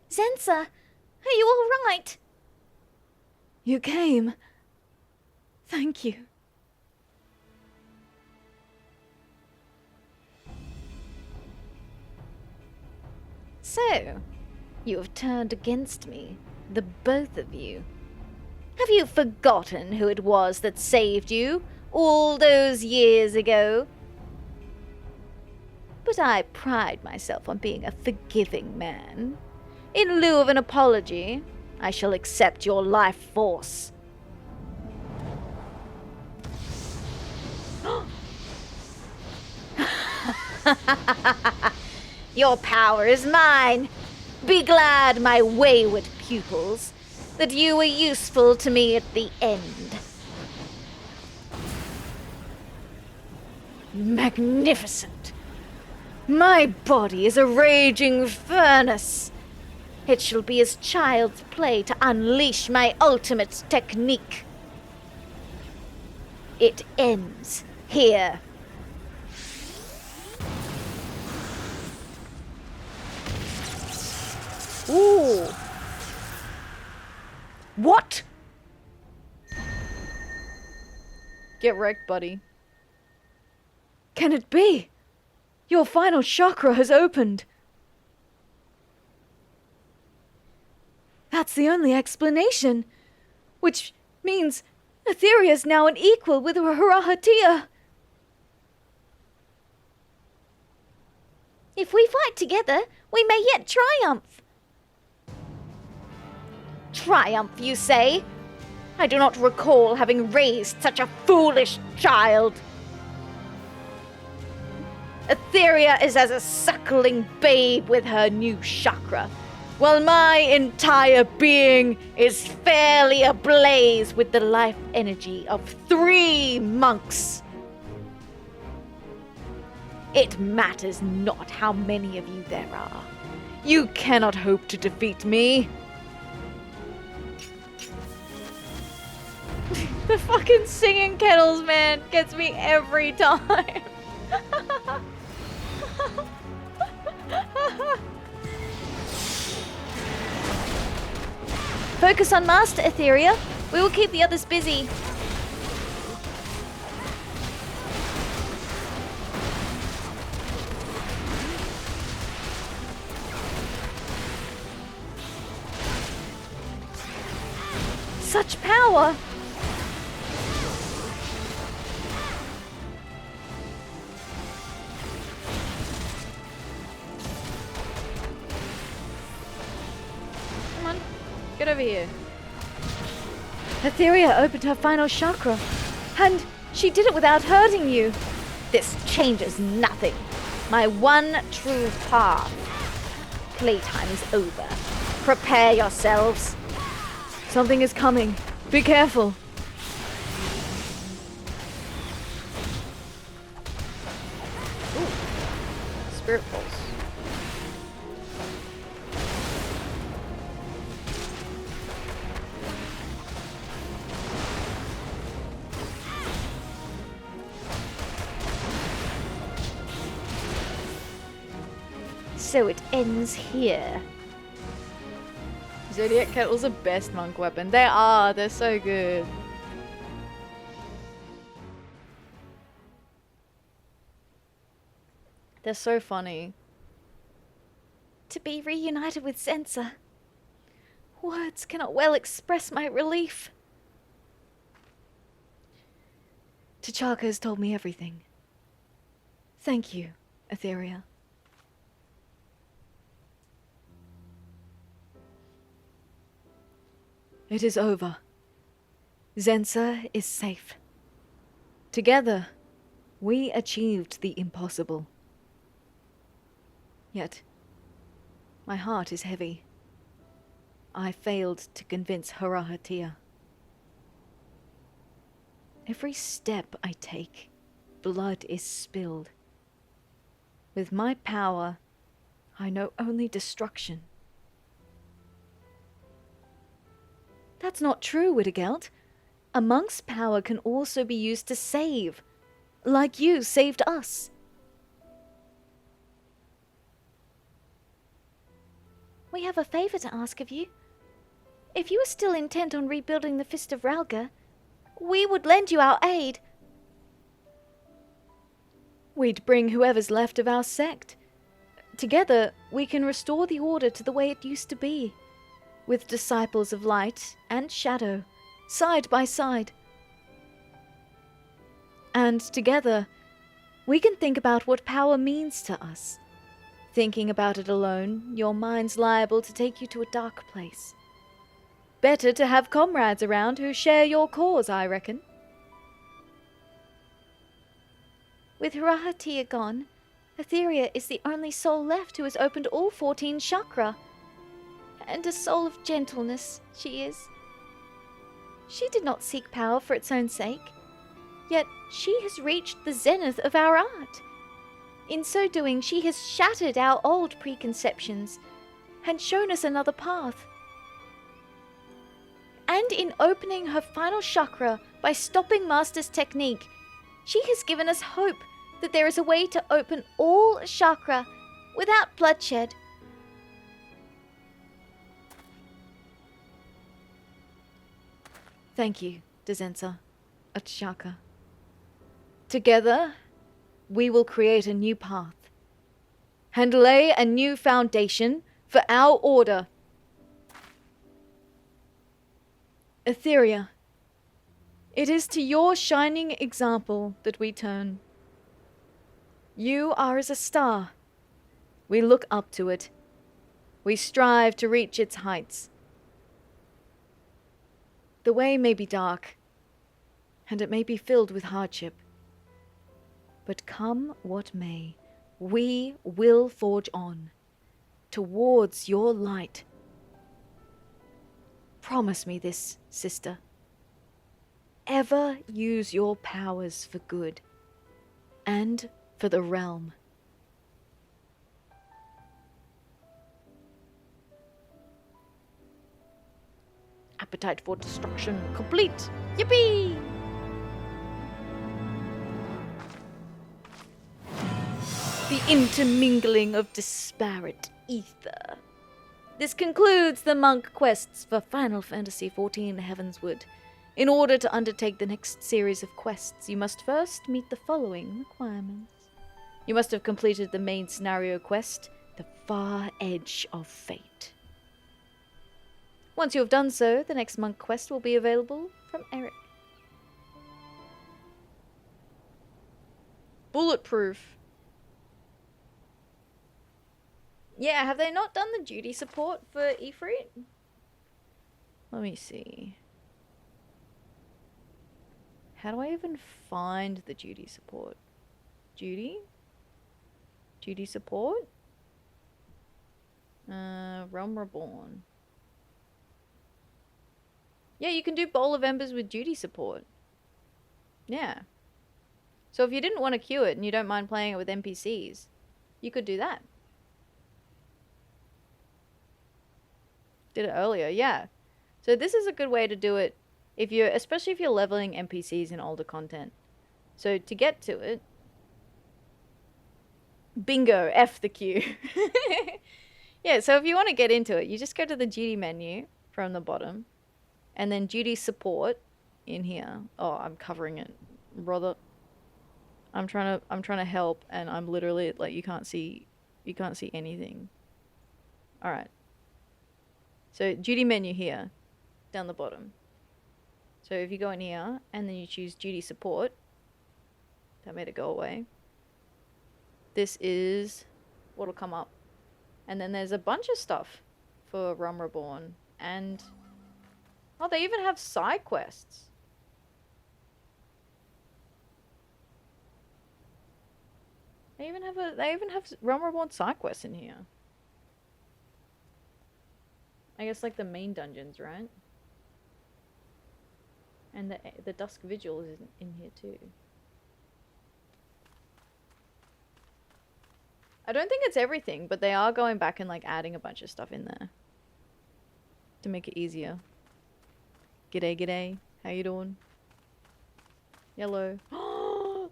Zensa, are you all right? You came. Thank you. So, you have turned against me, the both of you. Have you forgotten who it was that saved you all those years ago? But I pride myself on being a forgiving man. In lieu of an apology, I shall accept your life force. Your power is mine. Be glad, my wayward pupils, that you were useful to me at the end. Magnificent. My body is a raging furnace. It shall be as child's play to unleash my ultimate technique. It ends here. Ooh. What? Get wrecked, buddy. Can it be? Your final chakra has opened. That's the only explanation. Which means Atheria is now an equal with Rahatia. If we fight together, we may yet triumph. Triumph, you say? I do not recall having raised such a foolish child. Atheria is as a suckling babe with her new chakra, while my entire being is fairly ablaze with the life energy of 3 monks. It matters not how many of you there are. You cannot hope to defeat me. The fucking singing kettles, man, gets me every time. Focus on Master Atheria. We will keep the others busy. Such power! Come on, get over here. Atheria opened her final chakra, and she did it without hurting you. This changes nothing. My one true path. Playtime is over. Prepare yourselves. Something is coming. Be careful. Ooh. Spirit pulse. So it ends here. Zodiac Kettle's the best monk weapon. They are. They're so good. They're so funny. To be reunited with Zensa. Words cannot well express my relief. T'Chaka has told me everything. Thank you, Atheria. It is over. Zensa is safe. Together, we achieved the impossible. Yet, my heart is heavy. I failed to convince Harahatia. Every step I take, blood is spilled. With my power, I know only destruction. That's not true, Wittageld. A monk's power can also be used to save, like you saved us. We have a favor to ask of you. If you are still intent on rebuilding the Fist of Ralga, we would lend you our aid. We'd bring whoever's left of our sect. Together, we can restore the order to the way it used to be, with disciples of light and shadow, side by side. And together, we can think about what power means to us. Thinking about it alone, your mind's liable to take you to a dark place. Better to have comrades around who share your cause, I reckon. With Harahatia gone, Atheria is the only soul left who has opened all 14 chakra. And a soul of gentleness she is. She did not seek power for its own sake, yet she has reached the zenith of our art. In so doing, she has shattered our old preconceptions and shown us another path. And in opening her final chakra by stopping Master's technique, she has given us hope that there is a way to open all chakra without bloodshed. Thank you, Zensa, T'Chaka. Together, we will create a new path and lay a new foundation for our order. Atheria, it is to your shining example that we turn. You are as a star. We look up to it. We strive to reach its heights. The way may be dark, and it may be filled with hardship. But come what may, we will forge on, towards your light. Promise me this, sister. Ever use your powers for good, and for the realm. Appetite for destruction complete. Yippee! The intermingling of disparate ether. This concludes the monk quests for Final Fantasy XIV Heavensward. In order to undertake the next series of quests, you must first meet the following requirements. You must have completed the main scenario quest, The Far Edge of Fate. Once you have done so, the next monk quest will be available from Eric. Bulletproof. Yeah, have they not done the duty support for Ifrit? Let me see. How do I even find the duty support? Duty? Duty support? Realm Reborn. Yeah, you can do Bowl of Embers with duty support. Yeah. So if you didn't want to queue it and you don't mind playing it with NPCs, you could do that. Did it earlier, yeah. So this is a good way to do it if you're, especially if you're leveling NPCs in older content. So to get to it, bingo, F the queue. Yeah, so if you want to get into it, you just go to the duty menu from the bottom, and then duty support in here. Oh, I'm covering it, brother. I'm trying to help, and I'm literally like you can't see anything. All right. So duty menu here, down the bottom. So if you go in here and then you choose duty support, that made it go away. This is what'll come up. And then there's a bunch of stuff for Realm Reborn. And oh, they even have side quests. They even have Realm Reborn side quests in here. I guess like the main dungeons, right? And the Dusk Vigil is in here too. I don't think it's everything, but they are going back and like adding a bunch of stuff in there to make it easier. G'day, g'day. How you doing? Yellow.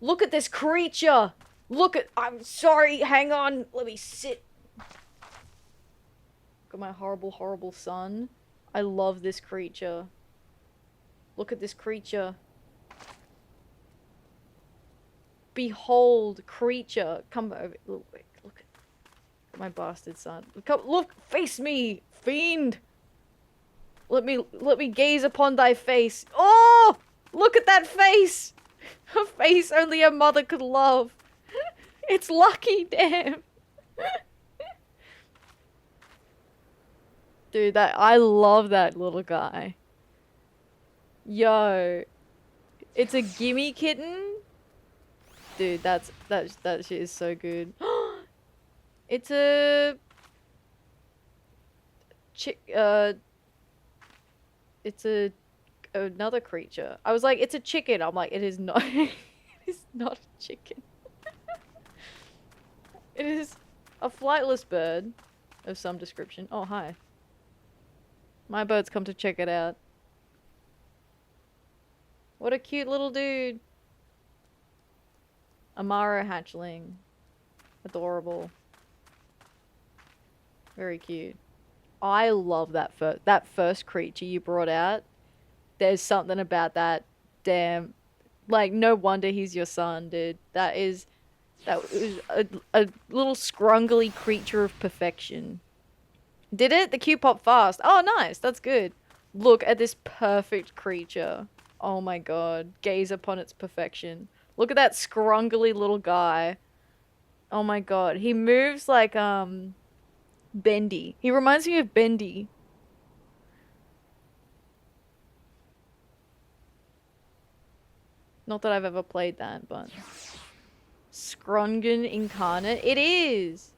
Look at this creature! Look at- I'm sorry, hang on. Let me sit. Look at my horrible, horrible son. I love this creature. Look at this creature. Behold, creature. Come over. Look at my bastard son. Look, face me, fiend. Let me gaze upon thy face. Oh! Look at that face! A face only a mother could love. It's lucky, damn. Dude, I love that little guy. Yo. It's a gimme kitten? Dude, that shit is so good. It's a it's another creature. I was like, it's a chicken. I'm like, it is not. It is not a chicken. It is a flightless bird of some description. Oh, hi. My bird's come to check it out. What a cute little dude. Amaro hatchling. Adorable. Very cute. I love that first creature you brought out. There's something about that. Damn. Like, no wonder he's your son, dude. That was a little scrungly creature of perfection. Did it? The queue popped fast. Oh, nice. That's good. Look at this perfect creature. Oh my god. Gaze upon its perfection. Look at that scrungly little guy. Oh my god. He moves like, Bendy. He reminds me of Bendy. Not that I've ever played that, but... Scrungan Incarnate? It is!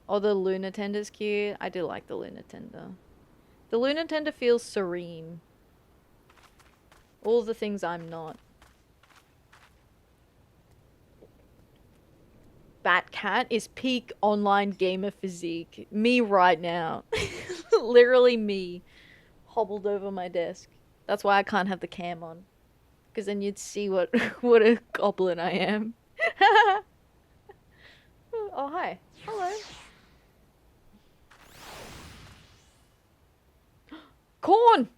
Oh, the Lunatender's cute. I do like the Lunatender. The Lunatender feels serene. All the things I'm not. Batcat is peak online gamer physique. Me right now. Literally me. Hobbled over my desk. That's why I can't have the cam on. Because then you'd see what a goblin I am. Oh, hi. Hello. Corn!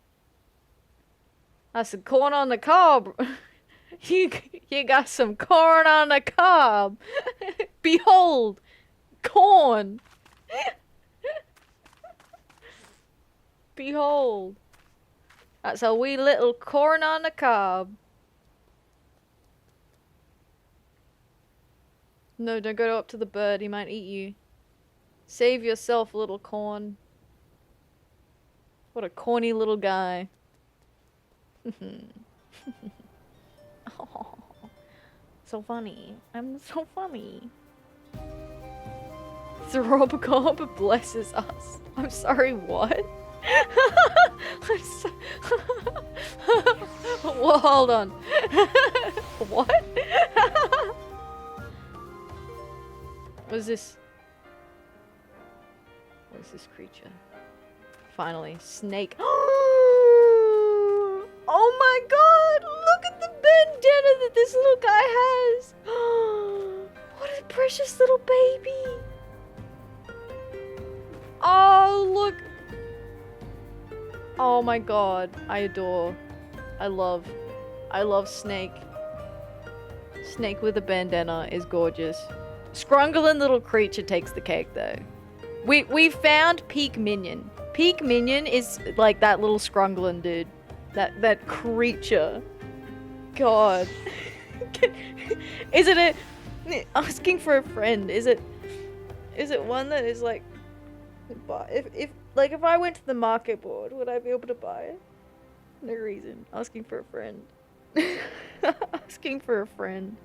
That's some corn on the cob. You got some corn on the cob. Behold, corn. Behold. That's a wee little corn on the cob. No, don't go up to the bird. He might eat you. Save yourself, little corn. What a corny little guy. Oh, so funny. I'm so funny. Robocop blesses us. I'm sorry, what? I'm so well, hold on. What? What is this? What is this creature? Finally, snake. Oh my god! Look at the bandana that this little guy has! What a precious little baby! Oh, look! Oh my god, I adore. I love Snake. Snake with a bandana is gorgeous. Scrungling little creature takes the cake though. We found Peak Minion. Peak Minion is like that little scrungling dude. That creature. God. Is it a asking for a friend? Is it one that is like if I went to the market board, would I be able to buy it? No reason. Asking for a friend. Asking for a friend.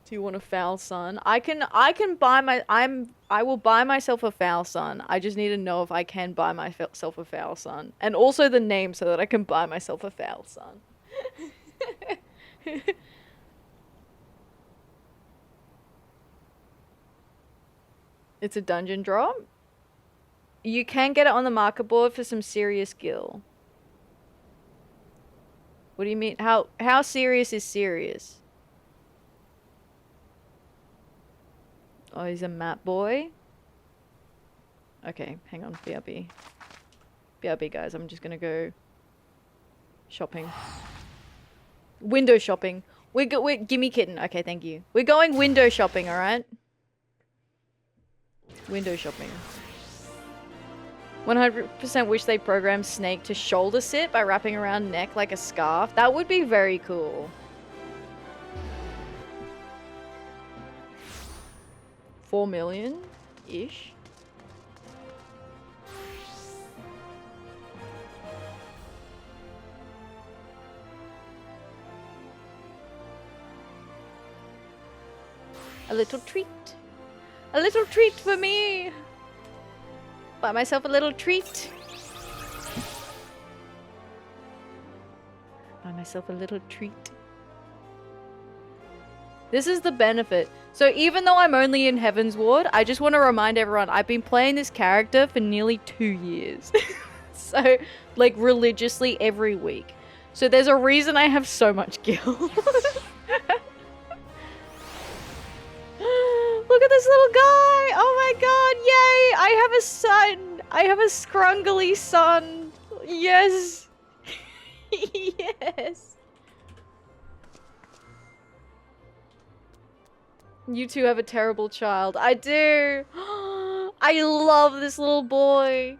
Do you want a foul son? I will buy myself a foul son. I just need to know if I can buy myself a foul son. And also the name so that I can buy myself a foul son. It's a dungeon drop. You can get it on the market board for some serious gil. What do you mean? How serious is serious? Oh, he's a map boy? Okay, hang on, BRB. BRB, guys, I'm just gonna go shopping. Window shopping. Gimme kitten. Okay, thank you. We're going window shopping, alright? Window shopping. 100% wish they programmed Snake to shoulder sit by wrapping around neck like a scarf. That would be very cool. 4 million-ish. A little treat. A little treat for me. Buy myself a little treat. Buy myself a little treat. This is the benefit. So even though I'm only in Heaven's Ward, I just want to remind everyone, I've been playing this character for nearly 2 years. So, like, religiously every week. So there's a reason I have so much gil. Look at this little guy! Oh my god, yay! I have a son! I have a scrungly son! Yes! Yes! You two have a terrible child. I do! I love this little boy!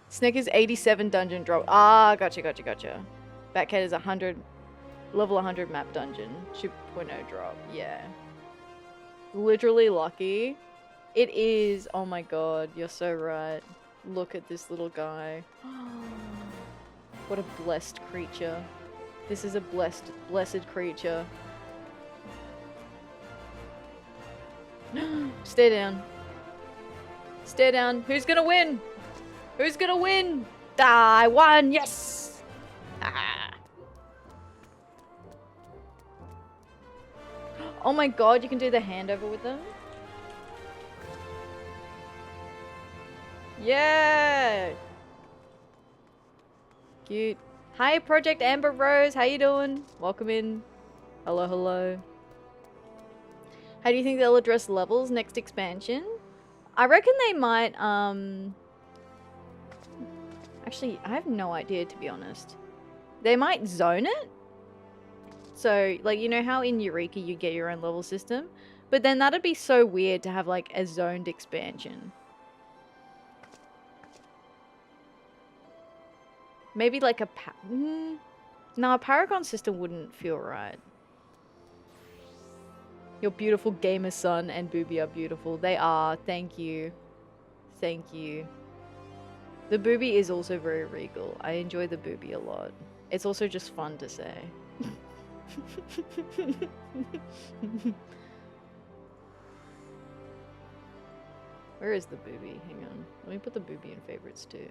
Snake is 87 dungeon drop. Ah, gotcha. Batcat is 100, level 100 map dungeon. 2.0 drop, yeah. Literally lucky. It is. Oh my god, you're so right. Look at this little guy. What a blessed creature. This is a blessed creature. Stare down. Stare down. Who's gonna win? Who's gonna win? I won! Yes! Ah. Oh my god, you can do the handover with them? Yeah! Cute. Hi, Project Amber Rose. How you doing? Welcome in. Hello, hello. How do you think they'll address levels next expansion? I reckon they might, actually, I have no idea, to be honest. They might zone it. So, like, you know how in Eureka you get your own level system? But then that'd be so weird to have, like, a zoned expansion. Maybe, like, a... No, a Paragon system wouldn't feel right. Your beautiful gamer son and Booby are beautiful. They are. Thank you. Thank you. The Booby is also very regal. I enjoy the Booby a lot. It's also just fun to say. Where is the Booby? Hang on. Let me put the Booby in favorites too.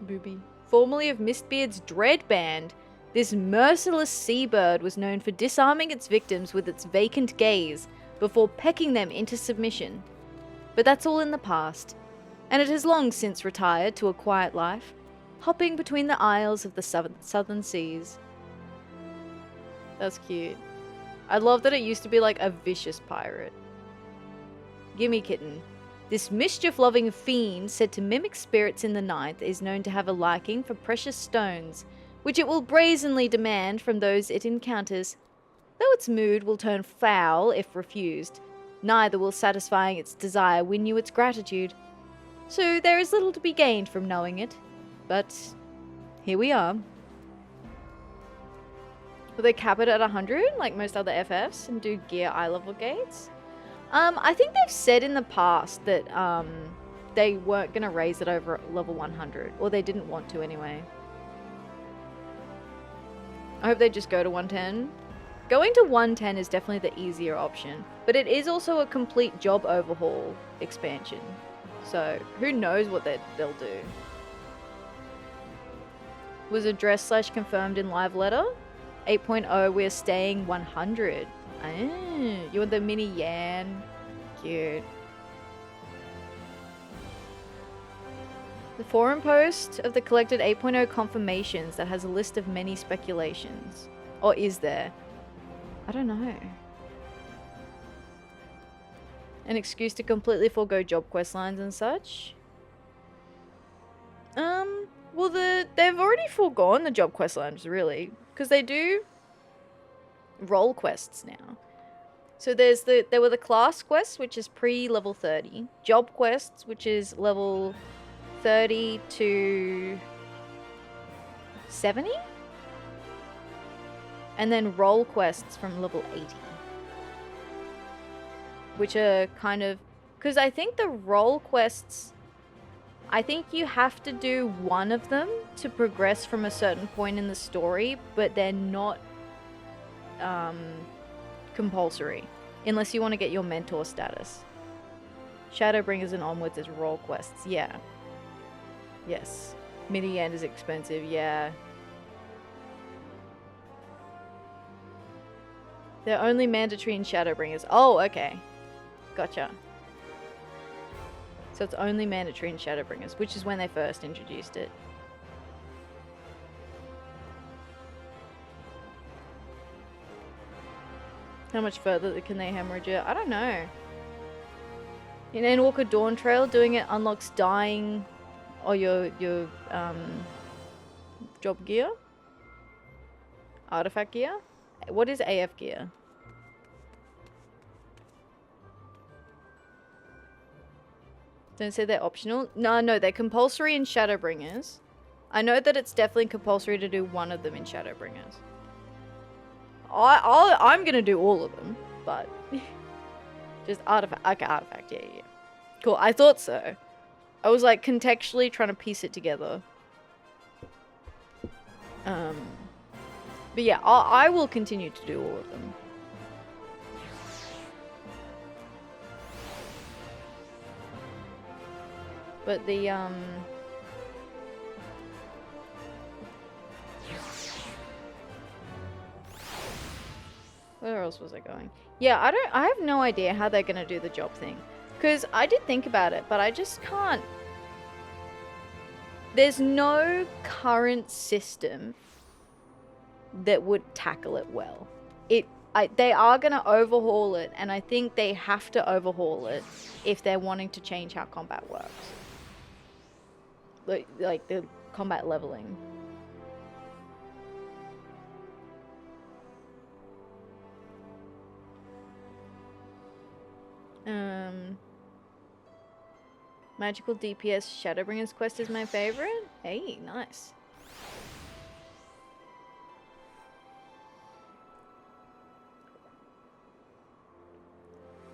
Booby. Formerly of Mistbeard's Dread Band, this merciless seabird was known for disarming its victims with its vacant gaze before pecking them into submission. But that's all in the past, and it has long since retired to a quiet life, hopping between the isles of the southern seas. That's cute. I love that it used to be like a vicious pirate. Gimme kitten. This mischief-loving fiend, said to mimic spirits in the night, is known to have a liking for precious stones, which it will brazenly demand from those it encounters. Though its mood will turn foul if refused, neither will satisfying its desire win you its gratitude. So there is little to be gained from knowing it. But here we are. Will they cap it at 100, like most other FFs, and do gear eye level gates? I think they've said in the past that they weren't going to raise it over level 100, or they didn't want to anyway. I hope they just go to 110. Going to 110 is definitely the easier option, but it is also a complete job overhaul expansion. So who knows what they'll do. Was addressed / confirmed in live letter. 8.0, we're staying 100. You want the mini Yan? Cute. The forum post of the collected 8.0 confirmations that has a list of many speculations. Or is there? I don't know. An excuse to completely forego job quest lines and such? Well, they've already foregone the job quest lines, really. Because they do role quests now. So there were the class quests, which is pre-level 30. Job quests, which is level 30 to 70. And then role quests from level 80. Which are kind of... Because I think the role quests... I think you have to do one of them to progress from a certain point in the story, but they're not compulsory, unless you want to get your mentor status. Shadowbringers and onwards is role quests, yeah. Yes. Mini-end is expensive, yeah. They're only mandatory in Shadowbringers. Oh, okay. Gotcha. So it's only mandatory in Shadowbringers, which is when they first introduced it. How much further can they hemorrhage it? I don't know. In Endwalker Dawn Trail, doing it unlocks dying or your job gear? Artifact gear? What is AF gear? Don't say they're optional. No, they're compulsory in Shadowbringers. I know that it's definitely compulsory to do one of them in Shadowbringers. I'm gonna do all of them, but just artifact. Okay, artifact. Yeah. Cool. I thought so. I was like contextually trying to piece it together. But yeah, I will continue to do all of them. But the where else was I going? Yeah, I have no idea how they're gonna do the job thing. Because I did think about it, but I just can't. There's no current system that would tackle it well. they are going to overhaul it, and I think they have to overhaul it if they're wanting to change how combat works. Like the combat leveling. Magical DPS Shadowbringer's quest is my favorite. Hey, nice.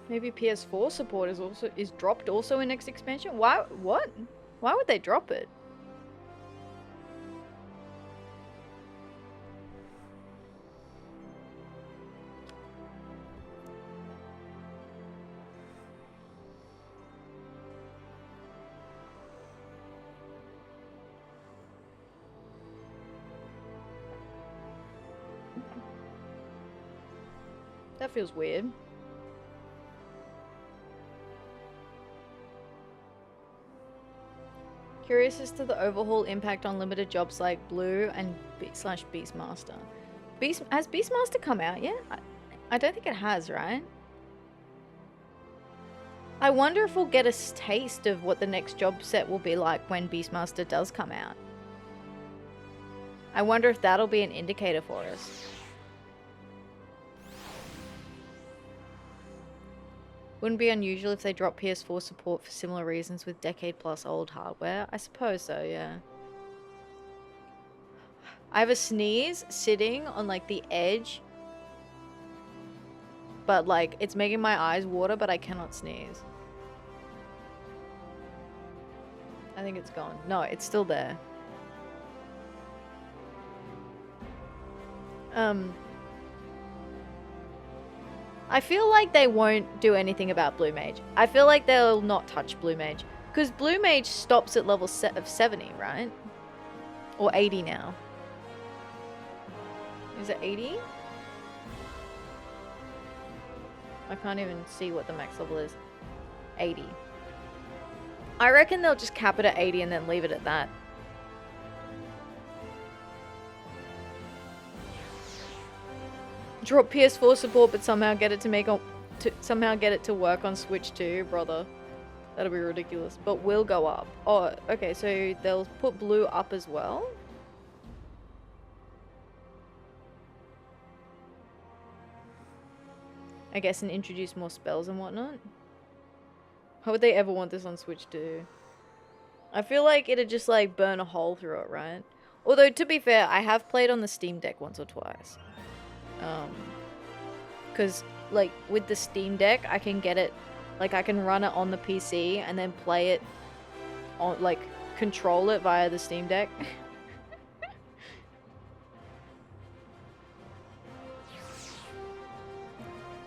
Maybe PS4 support is dropped also in next expansion? Why? What? Why would they drop it? That feels weird. Curious as to the overhaul impact on limited jobs like Blue and /Beastmaster. Has Beastmaster come out yet? I don't think it has, right? I wonder if we'll get a taste of what the next job set will be like when Beastmaster does come out. I wonder if that'll be an indicator for us. Wouldn't be unusual if they drop PS4 support for similar reasons with decade-plus old hardware. I suppose so, yeah. I have a sneeze sitting on, like, the edge. But, like, it's making my eyes water, but I cannot sneeze. I think it's gone. No, it's still there. I feel like they won't do anything about Blue Mage. I feel like they'll not touch Blue Mage. Because Blue Mage stops at level of 70, right? Or 80 now. Is it 80? I can't even see what the max level is. 80. I reckon they'll just cap it at 80 and then leave it at that. Drop PS4 support, but somehow get it to work on Switch too, brother. That'll be ridiculous. But will go up. Oh, okay. So they'll put Blue up as well. I guess, and introduce more spells and whatnot. How would they ever want this on Switch too? I feel like it'd just like burn a hole through it, right? Although to be fair, I have played on the Steam Deck once or twice. Because like with the Steam Deck, I can get it, like I can run it on the PC and then play it on, like control it via the Steam Deck.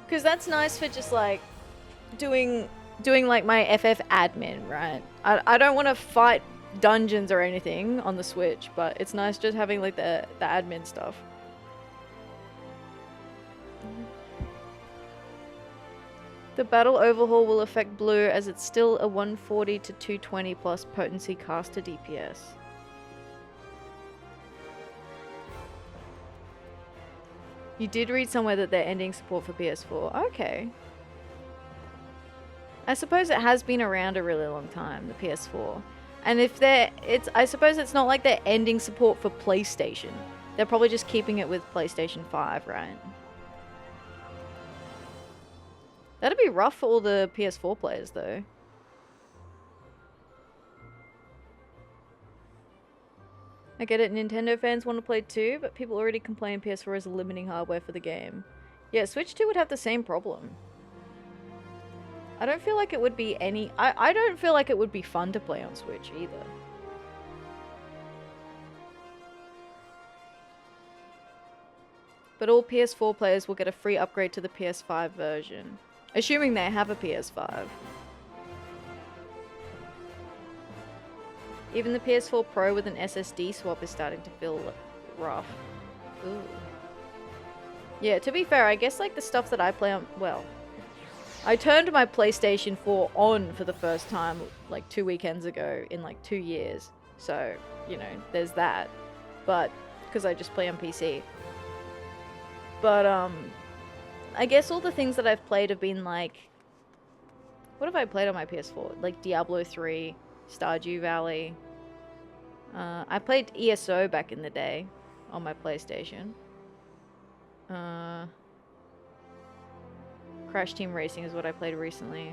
Because that's nice for just like doing like my FF admin, right? I don't want to fight dungeons or anything on the Switch, but it's nice just having like the admin stuff. The battle overhaul will affect Blue as it's still a 140 to 220 plus potency caster DPS. You did read somewhere that they're ending support for PS4. Okay. I suppose it has been around a really long time, the PS4. And if I suppose it's not like they're ending support for PlayStation. They're probably just keeping it with PlayStation 5, right? That'd be rough for all the PS4 players, though. I get it, Nintendo fans want to play too, but people already complain PS4 is limiting hardware for the game. Yeah, Switch 2 would have the same problem. I don't feel like it would be I don't feel like it would be fun to play on Switch either. But all PS4 players will get a free upgrade to the PS5 version. Assuming they have a PS5. Even the PS4 Pro with an SSD swap is starting to feel rough. Ooh. Yeah, to be fair, I guess like the stuff that I play on... Well, I turned my PlayStation 4 on for the first time like 2 weekends ago in like 2 years. So, you know, there's that. But, because I just play on PC. But, I guess all the things that I've played have been like... What have I played on my PS4? Like Diablo 3, Stardew Valley. I played ESO back in the day on my PlayStation. Crash Team Racing is what I played recently.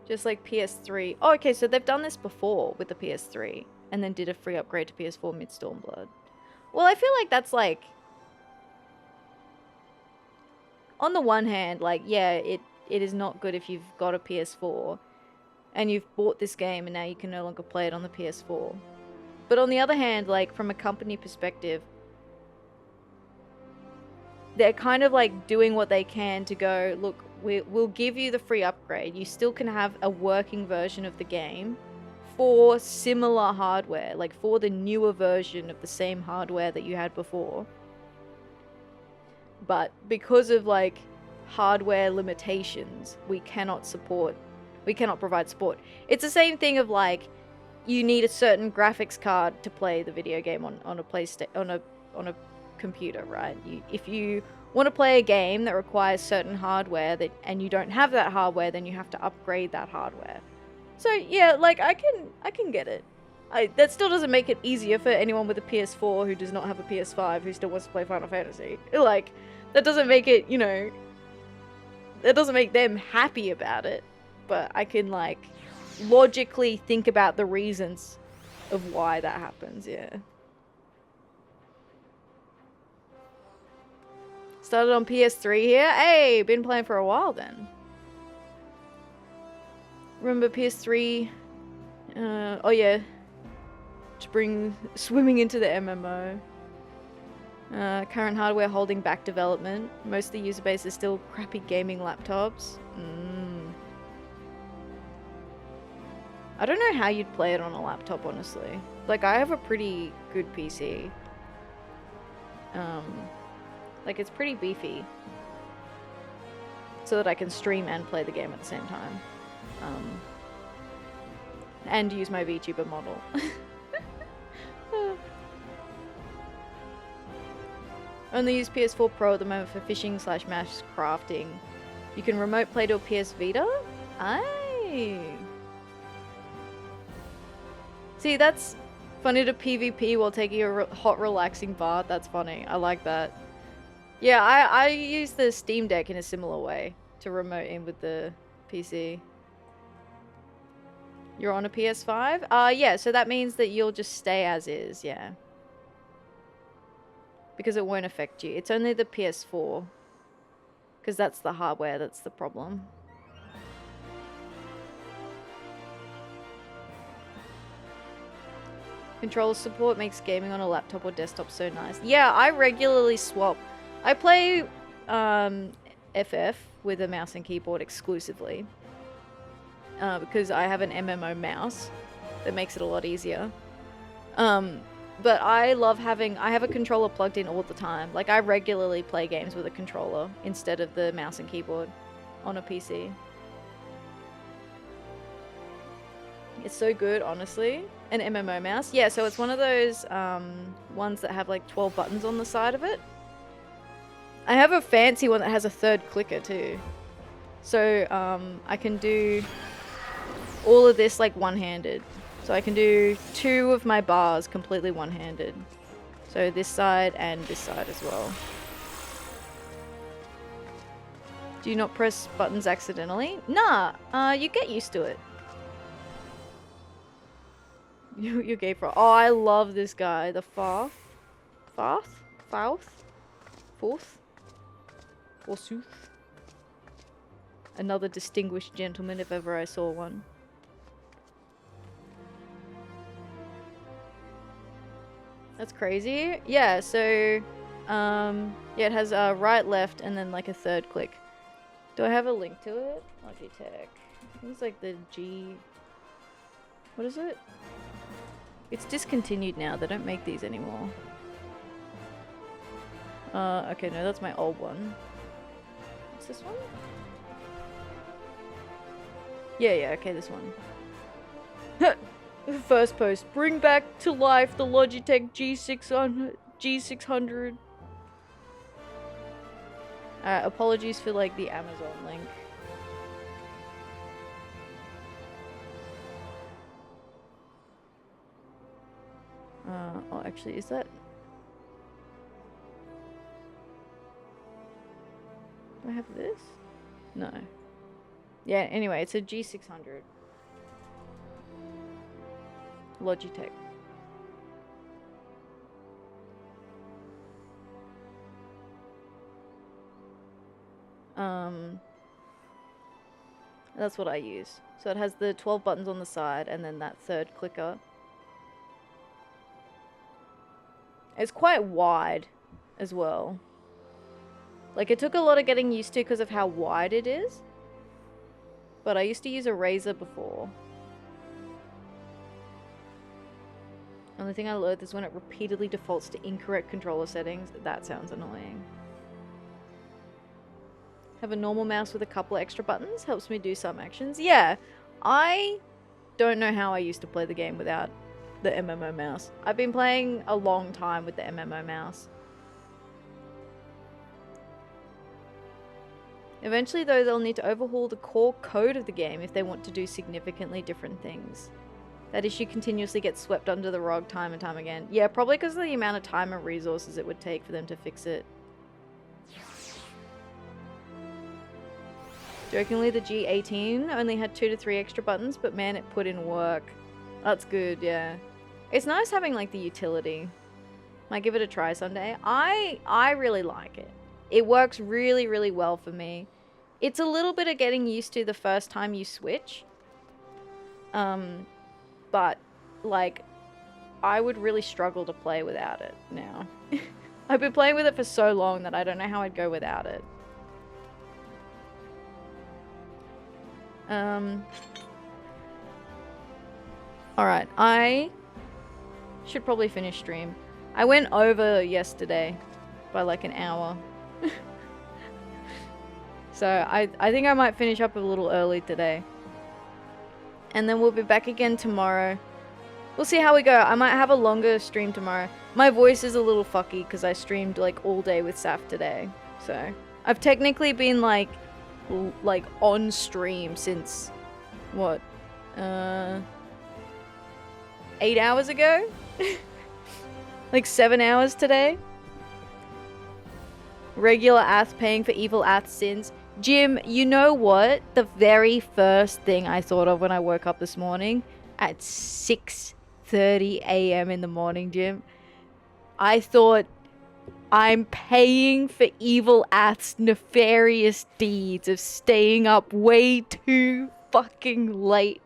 Just like PS3. Oh, okay, so they've done this before with the PS3 and then did a free upgrade to PS4 mid Stormblood. Well, I feel like that's like... On the one hand, like, yeah, it is not good if you've got a PS4 and you've bought this game and now you can no longer play it on the PS4. But on the other hand, like, from a company perspective, they're kind of like doing what they can to go, look, we'll give you the free upgrade. You still can have a working version of the game for similar hardware, like for the newer version of the same hardware that you had before. But because of like hardware limitations, we cannot provide support. It's the same thing of like, you need a certain graphics card to play the video game on a PlayStation, on a computer, right? If you want to play a game that requires certain hardware and you don't have that hardware, then you have to upgrade that hardware. So yeah, like I can get it. That still doesn't make it easier for anyone with a PS4 who does not have a PS5 who still wants to play Final Fantasy. Like, that doesn't make it, you know, that doesn't make them happy about it. But I can like logically think about the reasons of why that happens, yeah. Started on PS3 here. Hey, been playing for a while then. Remember PS3? Oh yeah. To bring swimming into the MMO. Current hardware holding back development. Most of the user base is still crappy gaming laptops. I don't know how you'd play it on a laptop, honestly. Like, I have a pretty good PC. Like, it's pretty beefy. So that I can stream and play the game at the same time. And use my VTuber model. Only use PS4 Pro at the moment for fishing / mass crafting. You can remote play to a PS Vita? Aye. See, that's funny to PvP while taking a hot relaxing bath. That's funny. I like that. Yeah, I use the Steam Deck in a similar way to remote in with the PC. You're on a PS5? Yeah, so that means that you'll just stay as is, yeah. Because it won't affect you. It's only the PS4. Because that's the hardware that's the problem. Controller support makes gaming on a laptop or desktop so nice. Yeah, I regularly swap. I play FF with a mouse and keyboard exclusively. Because I have an MMO mouse that makes it a lot easier. But I love having... I have a controller plugged in all the time. Like, I regularly play games with a controller instead of the mouse and keyboard on a PC. It's so good, honestly. An MMO mouse. Yeah, so it's one of those ones that have like 12 buttons on the side of it. I have a fancy one that has a third clicker too. So I can do all of this like one-handed. So I can do 2 of my bars completely one-handed. So this side and this side as well. Do you not press buttons accidentally? Nah, you get used to it. You're gay for... Oh, I love this guy. The Forsooth? Another distinguished gentleman if ever I saw one. That's crazy. Yeah, so... yeah, it has right, left, and then like a third click. Do I have a link to it? Logitech. I think it's like the G... What is it? It's discontinued now. They don't make these anymore. Okay, no, that's my old one. What's this one? Yeah, okay, this one. First post. Bring back to life the Logitech G600. Apologies for like the Amazon link. Oh, actually, is that? Do I have this? No. Yeah, anyway, it's a G600. Logitech. That's what I use. So it has the 12 buttons on the side and then that third clicker. It's quite wide as well. Like, it took a lot of getting used to because of how wide it is. But I used to use a Razer before. Only thing I loathe is when it repeatedly defaults to incorrect controller settings. That sounds annoying. Have a normal mouse with a couple of extra buttons. Helps me do some actions. Yeah, I don't know how I used to play the game without the MMO mouse. I've been playing a long time with the MMO mouse. Eventually, though, they'll need to overhaul the core code of the game if they want to do significantly different things. That issue continuously gets swept under the rug time and time again. Yeah, probably because of the amount of time and resources it would take for them to fix it. Jokingly, the G18 only had 2 to 3 extra buttons, but man, it put in work. That's good, yeah. It's nice having, like, the utility. Might give it a try someday. I really like it. It works really, really well for me. It's a little bit of getting used to the first time you switch. But, like, I would really struggle to play without it now. I've been playing with it for so long that I don't know how I'd go without it. Alright, I should probably finish stream. I went over yesterday by like an hour. So I think I might finish up a little early today. And then we'll be back again tomorrow. We'll see how we go. I might have a longer stream tomorrow. My voice is a little fucky because I streamed like all day with Saf today. So I've technically been like on stream since what? 8 hours ago? Like 7 hours today? Regular Ath paying for evil Ath's sins. Jim, you know what? The very first thing I thought of when I woke up this morning at 6:30 a.m. in the morning, Jim, I thought, I'm paying for evil Ath's nefarious deeds of staying up way too fucking late.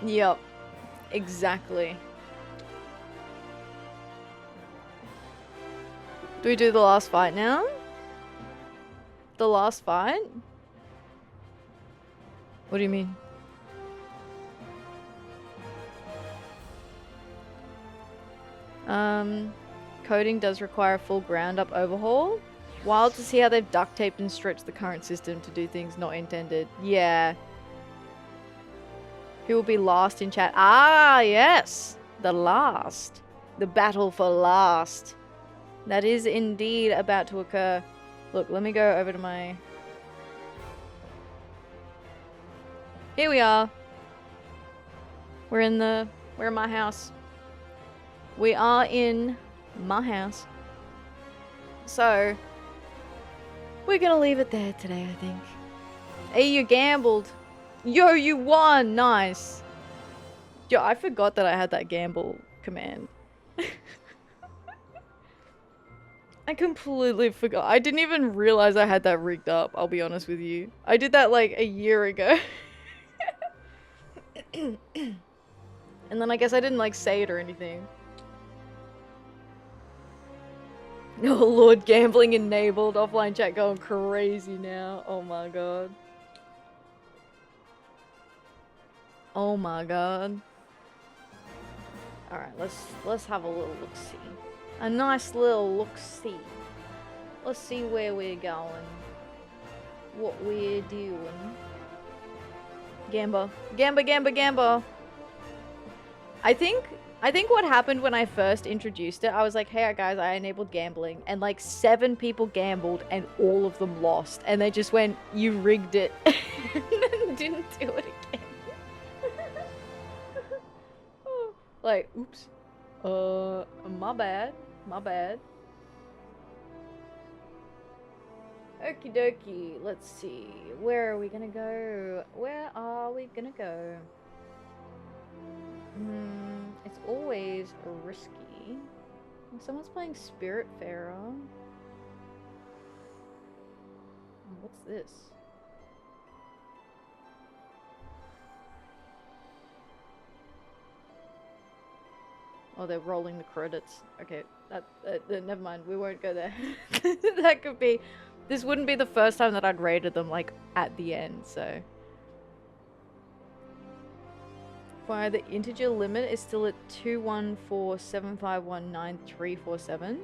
Yep, exactly. Do we do the last fight now? The last fight? What do you mean? Coding does require a full ground-up overhaul. Wild to see how they've duct taped and stretched the current system to do things not intended. Yeah. Who will be last in chat? Ah, yes! The last. The battle for last. That is indeed about to occur. Look, let me go over to my... Here we are. We're in my house. We are in my house. So, we're gonna leave it there today, I think. Hey, you gambled. Yo, you won! Nice. Yo, I forgot that I had that gamble command. I completely forgot. I didn't even realize I had that rigged up, I'll be honest with you. I did that like a year ago. And then I guess I didn't like say it or anything. Oh lord, gambling enabled. Offline chat going crazy now. Oh my god. Oh my god. Alright, let's have a little look-see. A nice little look-see. Let's see where we're going. What we're doing. Gamba. Gamba, gamba, gamba. I think I think what happened when I first introduced it, I was like, hey guys, I enabled gambling. And like 7 people gambled and all of them lost. And they just went, you rigged it. And then didn't do it again. Like, oops. My bad. My bad. Okie dokie. Let's see. Where are we gonna go? Where are we gonna go? It's always risky. Someone's playing Spiritfarer. Oh, what's this? Oh, they're rolling the credits. Okay, never mind. We won't go there. That could be. This wouldn't be the first time that I'd rated them like at the end. So. Why the integer limit is still at 214751937.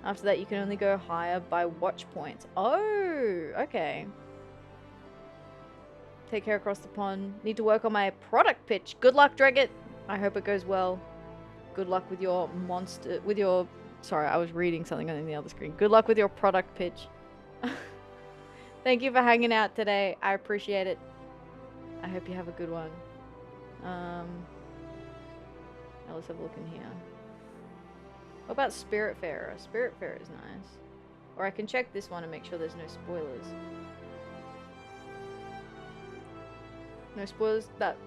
After that, you can only go higher by watch points. Oh, okay. Take care across the pond. Need to work on my product pitch. Good luck, Dregget. I hope it goes well. Good luck with your monster. With your. Sorry, I was reading something on the other screen. Good luck with your product pitch. Thank you for hanging out today. I appreciate it. I hope you have a good one. Now let's have a look in here. What about Spiritfarer? Spiritfarer is nice. Or I can check this one and make sure there's no spoilers. No spoilers? That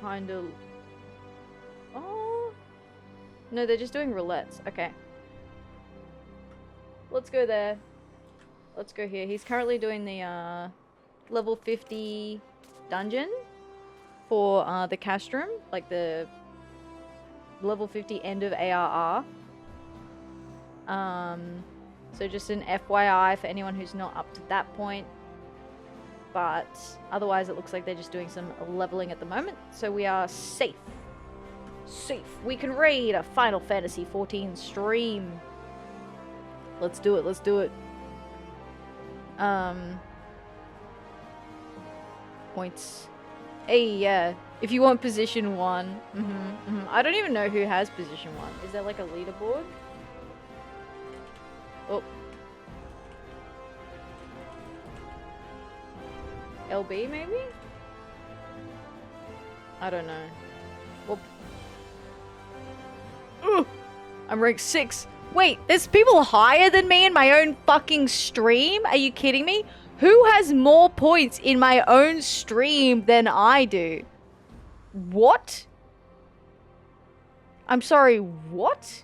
kind of... Oh! No, they're just doing roulettes. Okay. Let's go there. Let's go here. He's currently doing the level 50 dungeon for the castrum, like the level 50 end of ARR. So just an FYI for anyone who's not up to that point. But otherwise it looks like they're just doing some leveling at the moment. So we are safe. Safe. We can raid a Final Fantasy 14 stream. Let's do it. Let's do it. Points. Hey, yeah. If you want position 1. I don't even know who has position 1. Is there like a leaderboard? Oh. LB maybe? I don't know. Well, I'm rank 6. Wait, there's people higher than me in my own fucking stream? Are you kidding me? Who has more points in my own stream than I do? What? I'm sorry, what?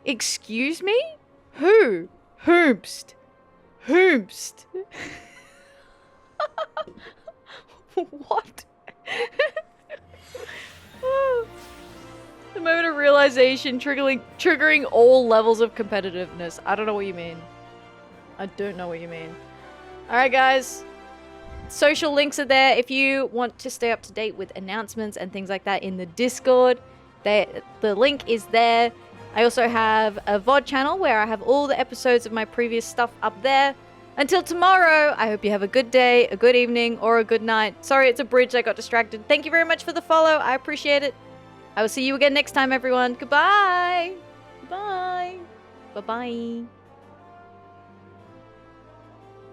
Excuse me? Who? Whomst? Whomst? What? The moment of realization triggering all levels of competitiveness. I don't know what you mean. I don't know what you mean. Alright guys. Social links are there if you want to stay up to date with announcements and things like that in the Discord. The link is there. I also have a VOD channel where I have all the episodes of my previous stuff up there. Until tomorrow, I hope you have a good day, a good evening, or a good night. Sorry, it's a bridge. I got distracted. Thank you very much for the follow. I appreciate it. I will see you again next time, everyone. Goodbye. Bye. Bye-bye.